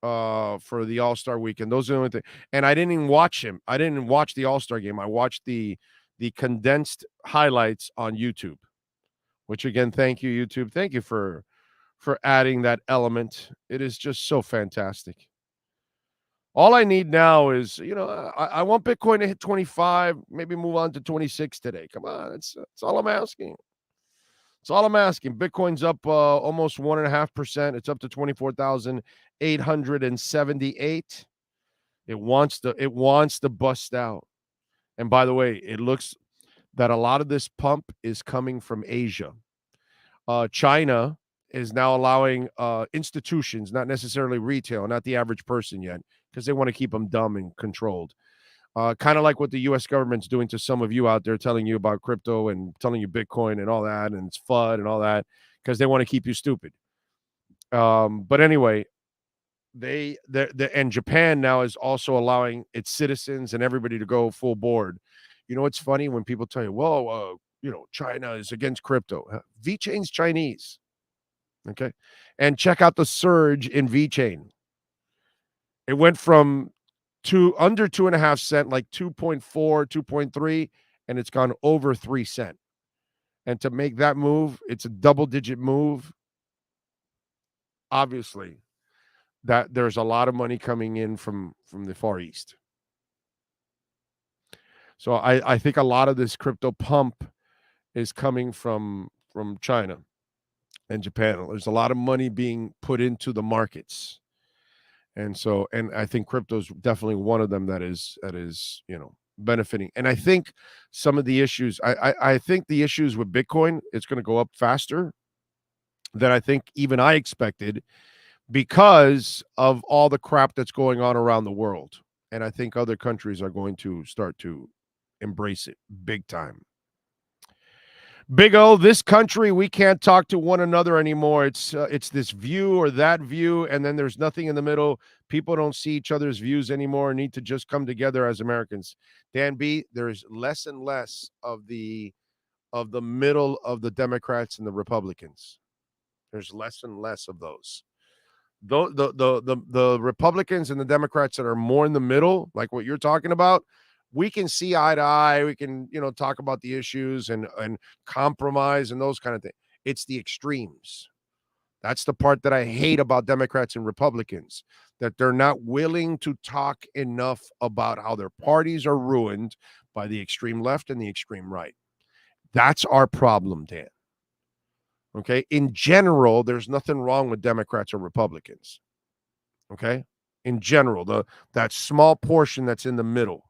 For the All-Star weekend. Those are the only things. And I didn't even watch him. I didn't watch the All-Star game. I watched the condensed highlights on YouTube, which again, thank you, YouTube. Thank you for adding that element. It is just so fantastic. All I need now is, I want Bitcoin to hit 25, maybe move on to 26 today. Come on. That's all I'm asking. That's all I'm asking. Bitcoin's up almost 1.5%. It's up to 24,878. It wants to bust out. And by the way, it looks that a lot of this pump is coming from Asia. China is now allowing institutions, not necessarily retail, not the average person yet, because they want to keep them dumb and controlled. Kind of like what the U.S. government's doing to some of you out there, telling you about crypto and telling you Bitcoin and all that, and it's FUD and all that, because they want to keep you stupid. But anyway, and Japan now is also allowing its citizens and everybody to go full board. It's funny when people tell you, well, China is against crypto. VeChain's Chinese. Okay. And check out the surge in VeChain. It went from under 2.5 cents, like 2.4, 2.3, and it's gone over 3 cents. And to make that move, it's a double-digit move. Obviously, that there's a lot of money coming in from the Far East. So I think a lot of this crypto pump is coming from China and Japan. There's a lot of money being put into the markets. And I think crypto is definitely one of them that is benefiting. And I think some of the issues, I think the issues with Bitcoin, it's going to go up faster than I think even I expected because of all the crap that's going on around the world. And I think other countries are going to start to embrace it big time. Big O, this country, we can't talk to one another anymore. It's this view or that view, and then there's nothing in the middle. People don't see each other's views anymore and need to just come together as Americans. Dan B, there's less and less of the middle of the Democrats and the Republicans. There's less and less of those. The Republicans and the Democrats that are more in the middle, like what you're talking about, we can see eye to eye. We can, talk about the issues and compromise and those kind of things. It's the extremes. That's the part that I hate about Democrats and Republicans, that they're not willing to talk enough about how their parties are ruined by the extreme left and the extreme right. That's our problem, Dan. Okay? In general, there's nothing wrong with Democrats or Republicans. Okay? In general, that small portion that's in the middle.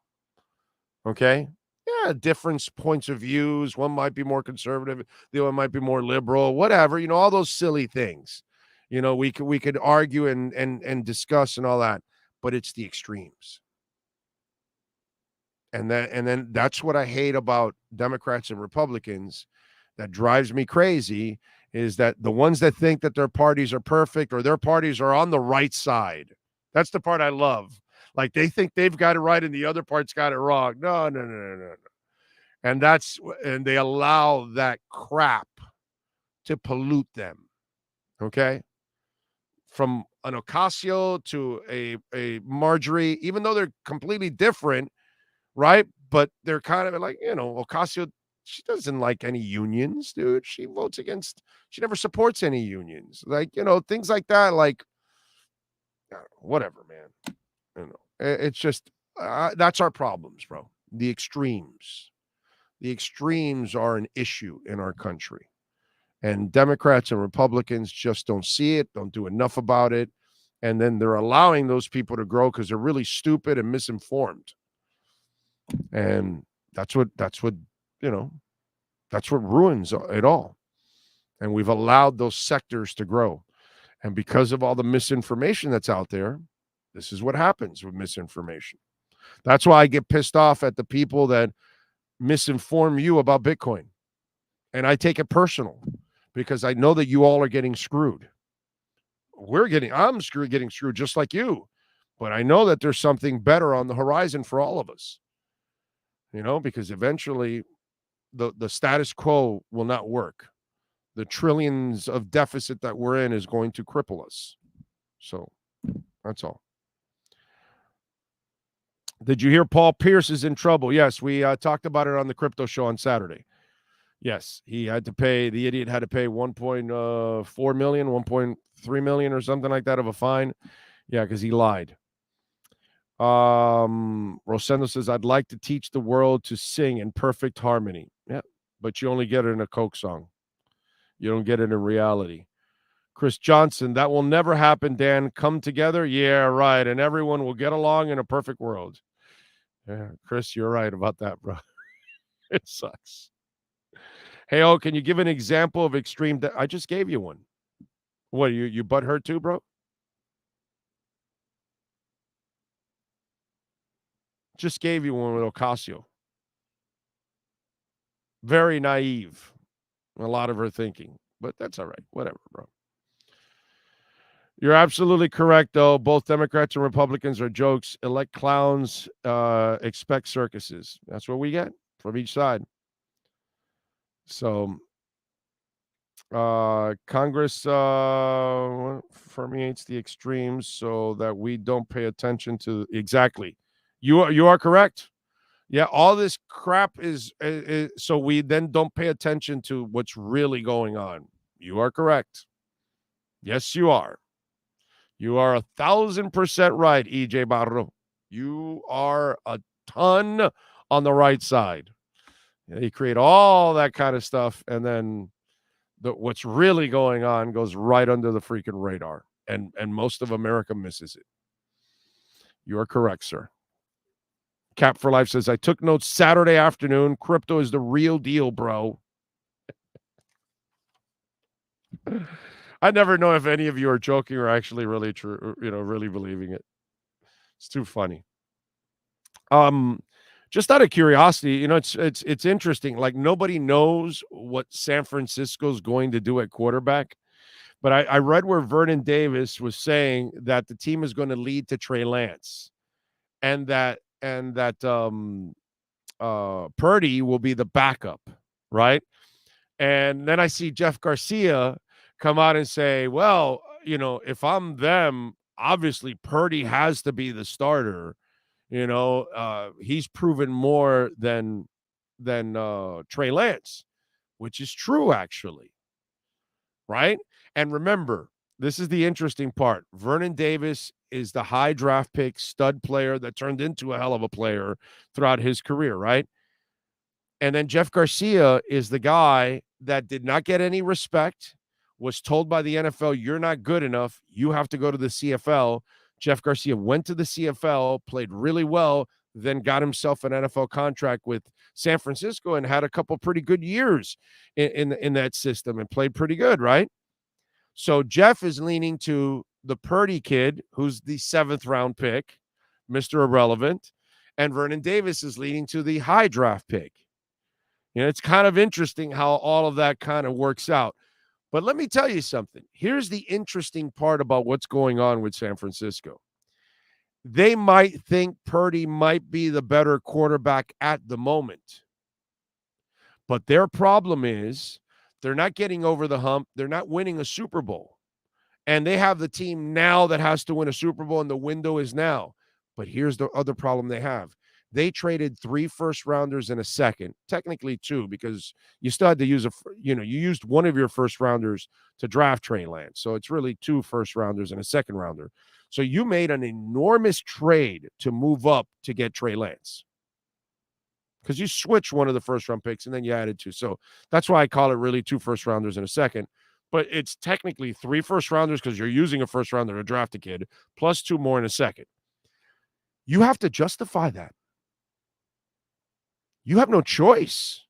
Okay? Yeah, different points of views. One might be more conservative, the other might be more liberal, whatever, all those silly things. We could argue and discuss and all that, but it's the extremes. And then that's what I hate about Democrats and Republicans that drives me crazy, is that the ones that think that their parties are perfect or their parties are on the right side. That's the part I love. Like they think they've got it right and the other part's got it wrong. No. And they allow that crap to pollute them. Okay? From an Ocasio to a Marjorie, even though they're completely different, right? But they're kind of like, Ocasio, she doesn't like any unions, dude. She votes against, she never supports any unions. Like, things like that, like, whatever, man. It's just, that's our problems, bro. The extremes. The extremes are an issue in our country. And Democrats and Republicans just don't see it, don't do enough about it. And then they're allowing those people to grow because they're really stupid and misinformed. And that's what ruins it all. And we've allowed those sectors to grow. And because of all the misinformation that's out there, this is what happens with misinformation. That's why I get pissed off at the people that misinform you about Bitcoin. And I take it personal because I know that you all are getting screwed. I'm getting screwed just like you. But I know that there's something better on the horizon for all of us. Because eventually the status quo will not work. The trillions of deficit that we're in is going to cripple us. So that's all. Did you hear Paul Pierce is in trouble? Yes, we talked about it on the crypto show on Saturday. Yes, the idiot had to pay 1.4 million, 1.3 million or something like that of a fine. Yeah, because he lied. Rosendo says, I'd like to teach the world to sing in perfect harmony. Yeah, but you only get it in a Coke song. You don't get it in reality. Chris Johnson, that will never happen, Dan. Come together? Yeah, right. And everyone will get along in a perfect world. Yeah, Chris, you're right about that, bro. It sucks. Hey, can you give an example of extreme? I just gave you one. What, you butthurt too, bro? Just gave you one with Ocasio. Very naive. A lot of her thinking. But that's all right. Whatever, bro. You're absolutely correct, though. Both Democrats and Republicans are jokes. Elect clowns, expect circuses. That's what we get from each side. So, Congress permeates the extremes so that we don't pay attention to exactly. You are correct. Yeah, all this crap is so we then don't pay attention to what's really going on. You are correct. Yes, you are. You are 1,000% right, EJ Barro. You are a ton on the right side. You create all that kind of stuff, and then what's really going on goes right under the freaking radar, and most of America misses it. You are correct, sir. Cap for Life says, I took notes Saturday afternoon. Crypto is the real deal, bro. I never know if any of you are joking or actually really true, really believing it. It's too funny. Just out of curiosity, it's interesting. Like, nobody knows what San Francisco's going to do at quarterback. But I read where Vernon Davis was saying that the team is going to lead to Trey Lance, and that Purdy will be the backup, right? And then I see Jeff Garcia come out and say, well, if I'm them, obviously Purdy has to be the starter. He's proven more than Trey Lance, which is true, actually. Right? And remember, this is the interesting part. Vernon Davis is the high draft pick stud player that turned into a hell of a player throughout his career, right? And then Jeff Garcia is the guy that did not get any respect, was told by the NFL, you're not good enough. You have to go to the CFL. Jeff Garcia went to the CFL, played really well, then got himself an NFL contract with San Francisco and had a couple pretty good years in that system and played pretty good, right? So Jeff is leaning to the Purdy kid, who's the 7th round pick, Mr. Irrelevant, and Vernon Davis is leaning to the high draft pick. It's kind of interesting how all of that kind of works out. But let me tell you something. Here's the interesting part about what's going on with San Francisco. They might think Purdy might be the better quarterback at the moment. But their problem is they're not getting over the hump. They're not winning a Super Bowl. And they have the team now that has to win a Super Bowl, and the window is now. But here's the other problem they have. They traded 3 first-rounders and a second, technically 2, because you still had to use you used one of your first-rounders to draft Trey Lance. So it's really 2 first-rounders and a second-rounder. So you made an enormous trade to move up to get Trey Lance, because you switched one of the first-round picks and then you added 2. So that's why I call it really 2 first-rounders and a second. But it's technically 3 first-rounders because you're using a first-rounder to draft a kid, plus 2 more in a second. You have to justify that. You have no choice.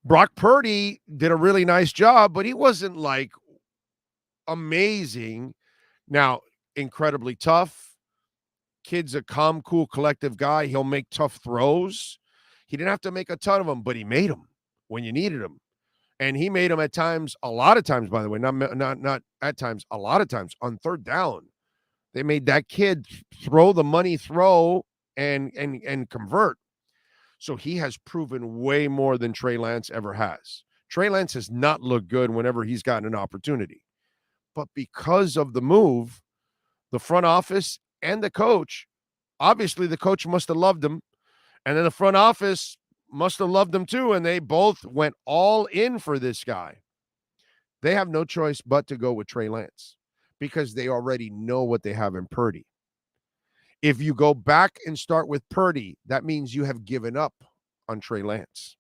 Brock Purdy did a really nice job, but he wasn't like amazing. Now, incredibly tough. Kid's a calm, cool, collective guy. He'll make tough throws. He didn't have to make a ton of them, but he made them when you needed them. And he made them at times, a lot of times, by the way, not at times, a lot of times on 3rd down. They made that kid throw the money throw and convert. So he has proven way more than Trey Lance ever has. Trey Lance has not looked good whenever he's gotten an opportunity. But because of the move, the front office and the coach, obviously the coach must have loved him, and then the front office must have loved him too, and they both went all in for this guy. They have no choice but to go with Trey Lance because they already know what they have in Purdy. If you go back and start with Purdy, that means you have given up on Trey Lance.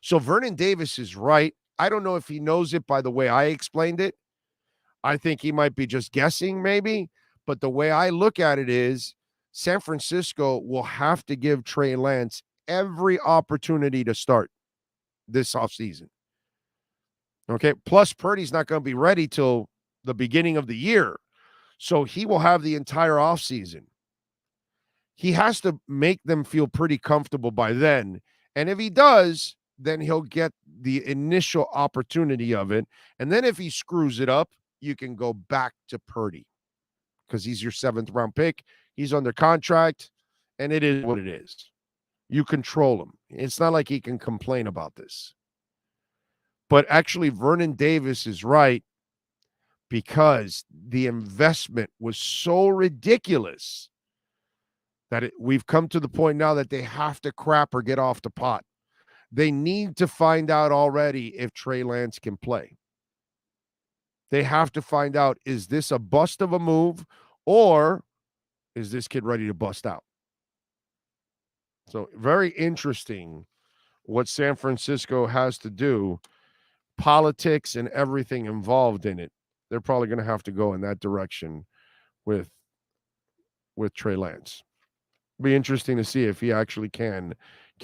So Vernon Davis is right. I don't know if he knows it by the way I explained it. I think he might be just guessing maybe. But the way I look at it is San Francisco will have to give Trey Lance every opportunity to start this offseason. Okay. Plus, Purdy's not going to be ready till the beginning of the year. So he will have the entire offseason. He has to make them feel pretty comfortable by then. And if he does, then he'll get the initial opportunity of it. And then if he screws it up, you can go back to Purdy because he's your 7th round pick. He's under contract, and it is what it is. You control him. It's not like he can complain about this. But actually, Vernon Davis is right because the investment was so ridiculous that we've come to the point now that they have to crap or get off the pot. They need to find out already if Trey Lance can play. They have to find out, is this a bust of a move or is this kid ready to bust out? So very interesting what San Francisco has to do, politics and everything involved in it. They're probably going to have to go in that direction with Trey Lance. Be interesting to see if he actually can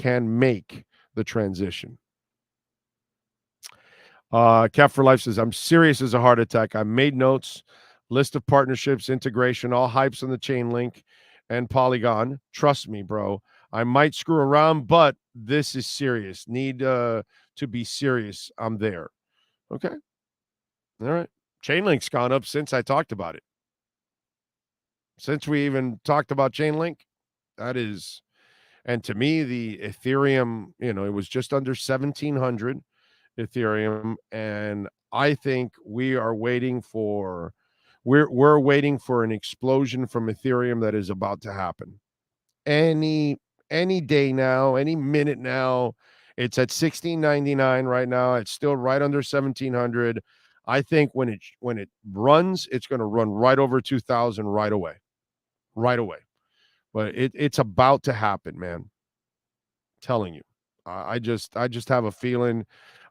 make the transition. Cap for Life says, I'm serious as a heart attack. I made notes, list of partnerships, integration, all hypes on the chain link and Polygon. Trust me, bro. I might screw around, but this is serious. Need to be serious. I'm there. Okay. All right. Chainlink's gone up since I talked about it. Since we even talked about Chainlink, that is, and to me, the Ethereum, it was just under 1,700 Ethereum, and I think we're waiting for an explosion from Ethereum that is about to happen. Any day now, any minute now. It's at 1699 right now. It's still right under 1,700. I think when it runs, it's going to run right over 2,000 right away. But it's about to happen, man. Telling you. I just have a feeling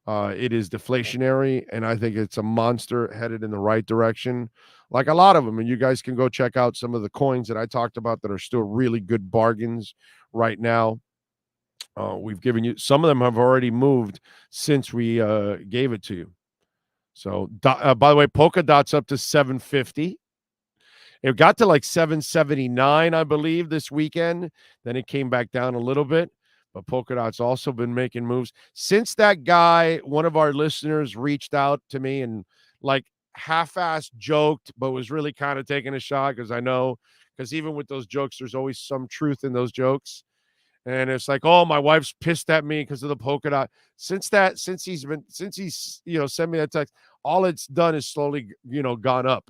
it is deflationary, and I think it's a monster headed in the right direction. Like a lot of them, and you guys can go check out some of the coins that I talked about that are still really good bargains right now. We've given you some of them have already moved since we gave it to you. So, by the way, polka dot's up to 750. It got to like 779, I believe, this weekend. Then it came back down a little bit. But polka dot's also been making moves since that guy, one of our listeners, reached out to me and like half-assed joked, but was really kind of taking a shot because even with those jokes, there's always some truth in those jokes. And it's like, oh, my wife's pissed at me because of the polka dot. Since he's sent me that text, all it's done is slowly, gone up.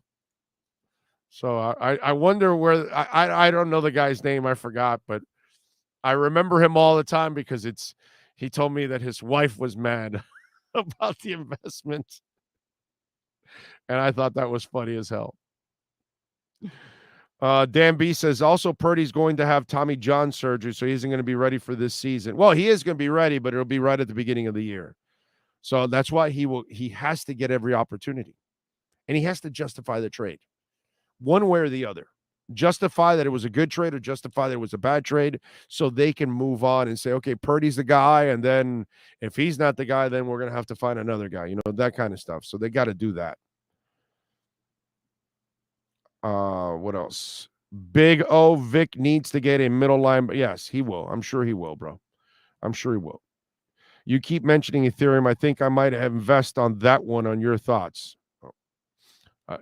So I wonder where I don't know the guy's name. I forgot, but I remember him all the time because he told me that his wife was mad about the investment. And I thought that was funny as hell. Dan B says, also Purdy's going to have Tommy John surgery, so he isn't going to be ready for this season. Well, he is going to be ready, but it'll be right at the beginning of the year. So that's why he has to get every opportunity. And he has to justify the trade. One way or the other. Justify that it was a good trade or justify that it was a bad trade so they can move on and say, okay, Purdy's the guy. And then if he's not the guy, then we're going to have to find another guy, that kind of stuff. So they got to do that. What else? Big O Vic needs to get a middle line. Yes, he will. I'm sure he will, bro. I'm sure he will. You keep mentioning Ethereum. I think I might have invested on that one on your thoughts.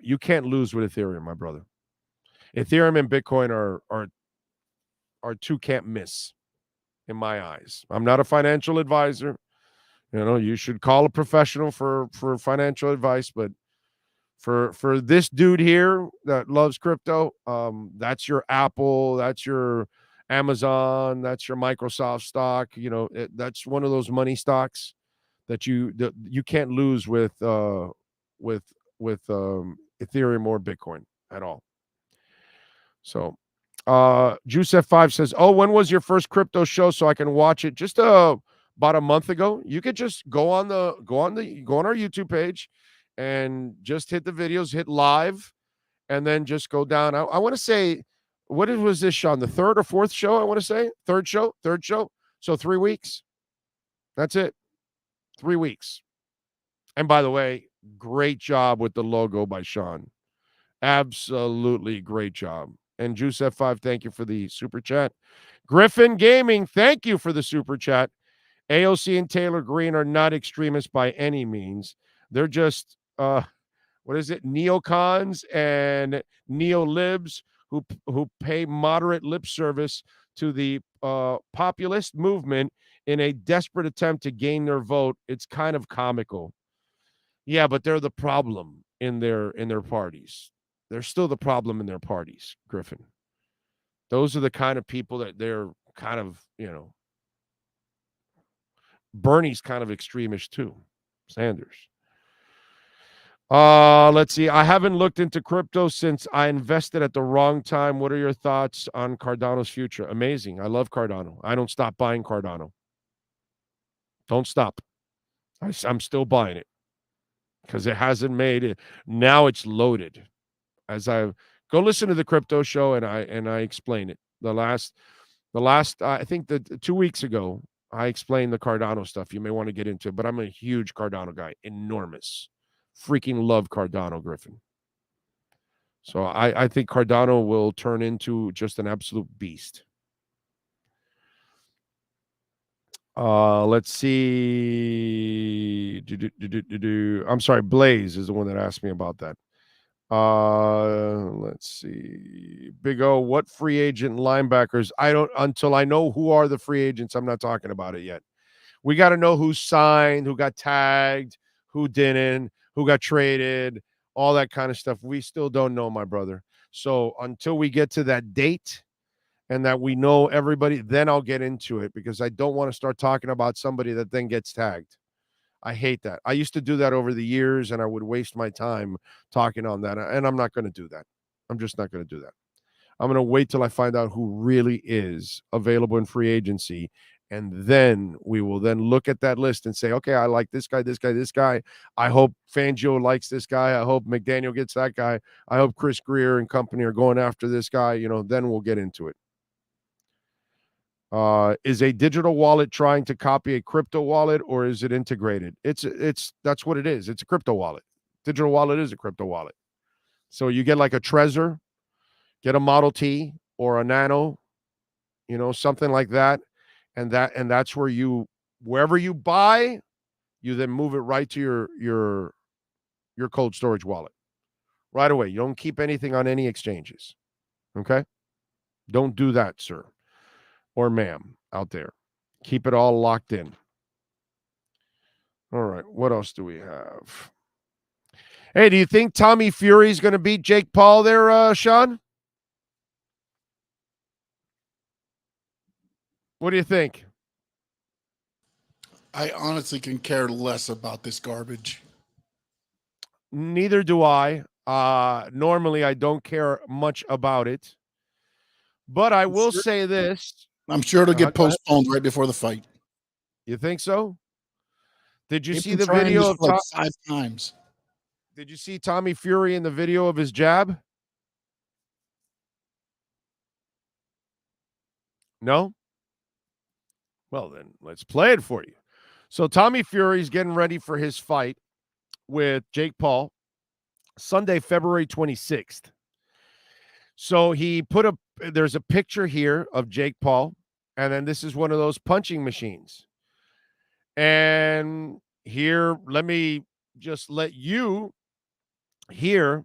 You can't lose with Ethereum, my brother. Ethereum and Bitcoin are two can't miss in my eyes. I'm not a financial advisor. You should call a professional for financial advice, but for this dude here that loves crypto, that's your Apple, that's your Amazon, that's your Microsoft stock. That's one of those money stocks that you can't lose with Ethereum or Bitcoin at all. So, Juice F5 says, "Oh, when was your first crypto show so I can watch it?" Just about a month ago. You could just go on our YouTube page and just hit the videos, hit live, and then just go down. I want to say, what was this, Sean? The third or fourth show? I want to say third show. So 3 weeks. That's it. 3 weeks. And by the way, great job with the logo by Sean. Absolutely great job. And Juice F5, thank you for the super chat. Griffin Gaming, thank you for the super chat. AOC and Taylor Green are not extremists by any means. They're just, neocons and neolibs who pay moderate lip service to the populist movement in a desperate attempt to gain their vote. It's kind of comical. Yeah, but they're the problem in their parties. They're still the problem in their parties, Griffin. Those are the kind of people that they're kind of, Bernie's kind of extremist too. Sanders. Let's see. I haven't looked into crypto since I invested at the wrong time. What are your thoughts on Cardano's future? Amazing. I love Cardano. I don't stop buying Cardano. Don't stop. I'm still buying it because it hasn't made it. Now it's loaded. As I go listen to the crypto show and I explain it. The last I think that 2 weeks ago I explained the Cardano stuff. You may want to get into it, but I'm a huge Cardano guy. Enormous. Freaking love Cardano, Griffin. So I think Cardano will turn into just an absolute beast. Let's see. I'm sorry, Blaze is the one that asked me about that. Let's see. Big O, what free agent linebackers? Until I know who are the free agents, I'm not talking about it yet. We got to know who signed, who got tagged, who didn't, who got traded, all that kind of stuff. We still don't know, my brother. So until we get to that date and that we know everybody, then I'll get into it because I don't want to start talking about somebody that then gets tagged. I hate that. I used to do that over the years, and I would waste my time talking on that, and I'm not going to do that. I'm just not going to do that. I'm going to wait till I find out who really is available in free agency. And then we will then look at that list and say, okay, I like this guy, this guy, this guy. I hope Fangio likes this guy. I hope McDaniel gets that guy. I hope Chris Greer and company are going after this guy. Then we'll get into it. Is a digital wallet trying to copy a crypto wallet, or is it integrated? That's what it is. It's a crypto wallet. Digital wallet is a crypto wallet. So you get like a Trezor, get a Model T or a Nano, something like that. And that's where wherever you buy, you then move it right to your cold storage wallet right away. You don't keep anything on any exchanges. Okay? Don't do that, sir or ma'am out there. Keep it all locked in. All right. What else do we have? Hey, do you think Tommy Fury's going to beat Jake Paul there, Sean? What do you think? I honestly can care less about this garbage. Neither do I. Normally, I don't care much about it. But I will say this. I'm sure it'll get postponed right before the fight. You think so? Did you They've see been the trying video this of like 5 times? Did you see Tommy Fury in the video of his jab? No? Well, then let's play it for you. So Tommy Fury's getting ready for his fight with Jake Paul Sunday, February 26th. So he there's a picture here of Jake Paul, and then this is one of those punching machines. And here, let me just let you hear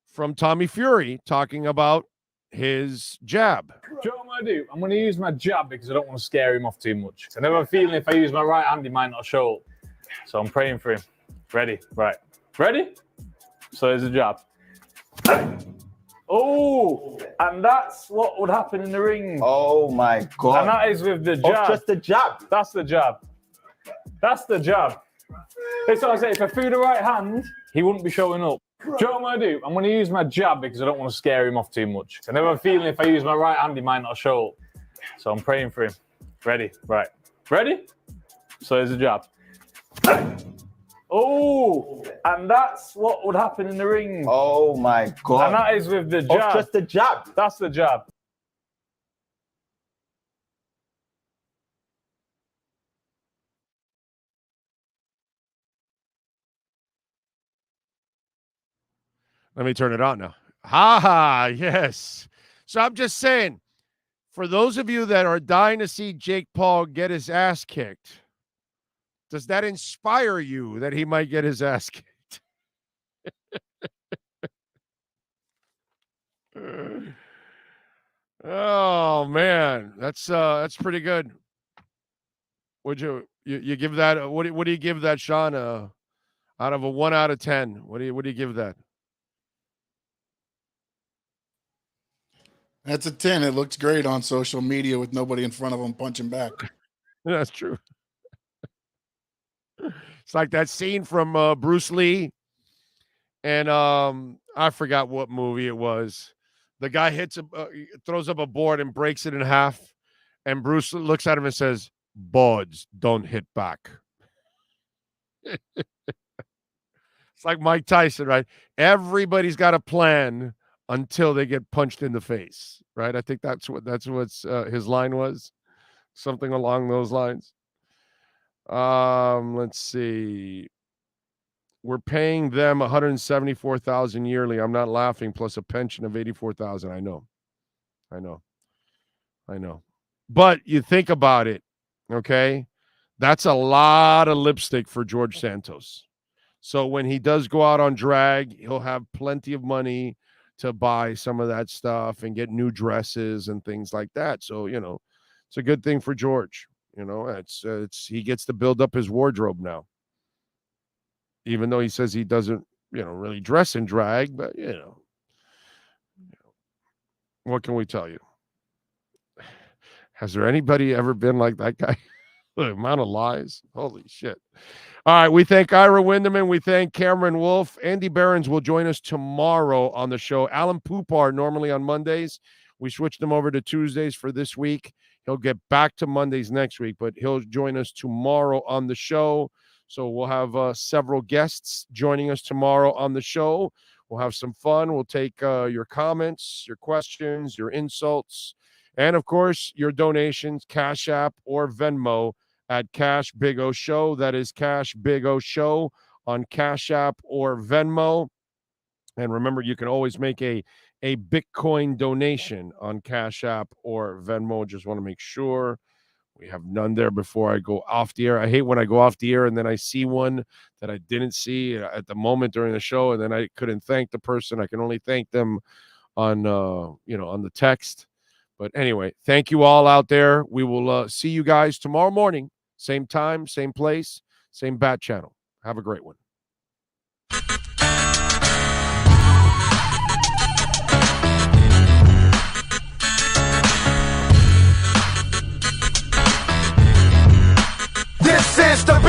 from Tommy Fury talking about his jab. Do you know what I'm going to do? I'm going to use my jab because I don't want to scare him off too much. I never have a feeling if I use my right hand, he might not show up. So I'm praying for him. Ready? Right. Ready? So there's a jab. Oh, and that's what would happen in the ring. Oh, my God. And that is with the jab. Oh, just the jab. That's the jab. That's the jab. It's what I say. If I threw the right hand, he wouldn't be showing up. Do you know what I'm going to do? I'm going to use my jab because I don't want to scare him off too much. I never have a feeling if I use my right hand, he might not show up. So I'm praying for him. Ready? Right. Ready? So there's a jab. Oh, and that's what would happen in the ring. Oh, my God. And that is with the jab. Oh, just the jab. That's the jab. Let me turn it on now. Ha, yes. So I'm just saying, for those of you that are dying to see Jake Paul get his ass kicked, does that inspire you that he might get his ass kicked? Oh man, that's pretty good. Would you give that? What do you give that, Sean? Out of a 1 out of 10, what do you give that? That's a 10. It looks great on social media with nobody in front of him punching back. That's true. It's like that scene from Bruce Lee, and I forgot what movie it was. The guy throws up a board and breaks it in half, and Bruce looks at him and says, "Boards don't hit back." It's like Mike Tyson, right? Everybody's got a plan until they get punched in the face, right? I think that's what his line was, something along those lines. Let's see. We're paying them $174,000 yearly. I'm not laughing. Plus a pension of $84,000. I know. But you think about it, okay? That's a lot of lipstick for George Santos. So when he does go out on drag, he'll have plenty of money to buy some of that stuff and get new dresses and things like that. So, it's a good thing for George. It's he gets to build up his wardrobe now. Even though he says he doesn't, really dress in drag, but what can we tell you? Has there anybody ever been like that guy? The amount of lies. Holy shit. All right. We thank Ira Winderman. We thank Cameron Wolfe. Andy Behrens will join us tomorrow on the show. Alan Poupar, normally on Mondays, We switched him over to Tuesdays for this week. He'll get back to Mondays next week, but he'll join us tomorrow on the show. So we'll have several guests joining us tomorrow on the show. We'll have some fun. We'll take your comments, your questions, your insults, and, of course, your donations, Cash App or Venmo at Cash Big O Show. That is Cash Big O Show on Cash App or Venmo. And remember, you can always make a Bitcoin donation on Cash App or Venmo. Just want to make sure we have none there before I go off the air. I hate when I go off the air and then I see one that I didn't see at the moment during the show, and then I couldn't thank the person. I can only thank them on on the text. But anyway, thank you all out there. We will see you guys tomorrow morning, same time, same place, same bat channel. Have a great one. This is the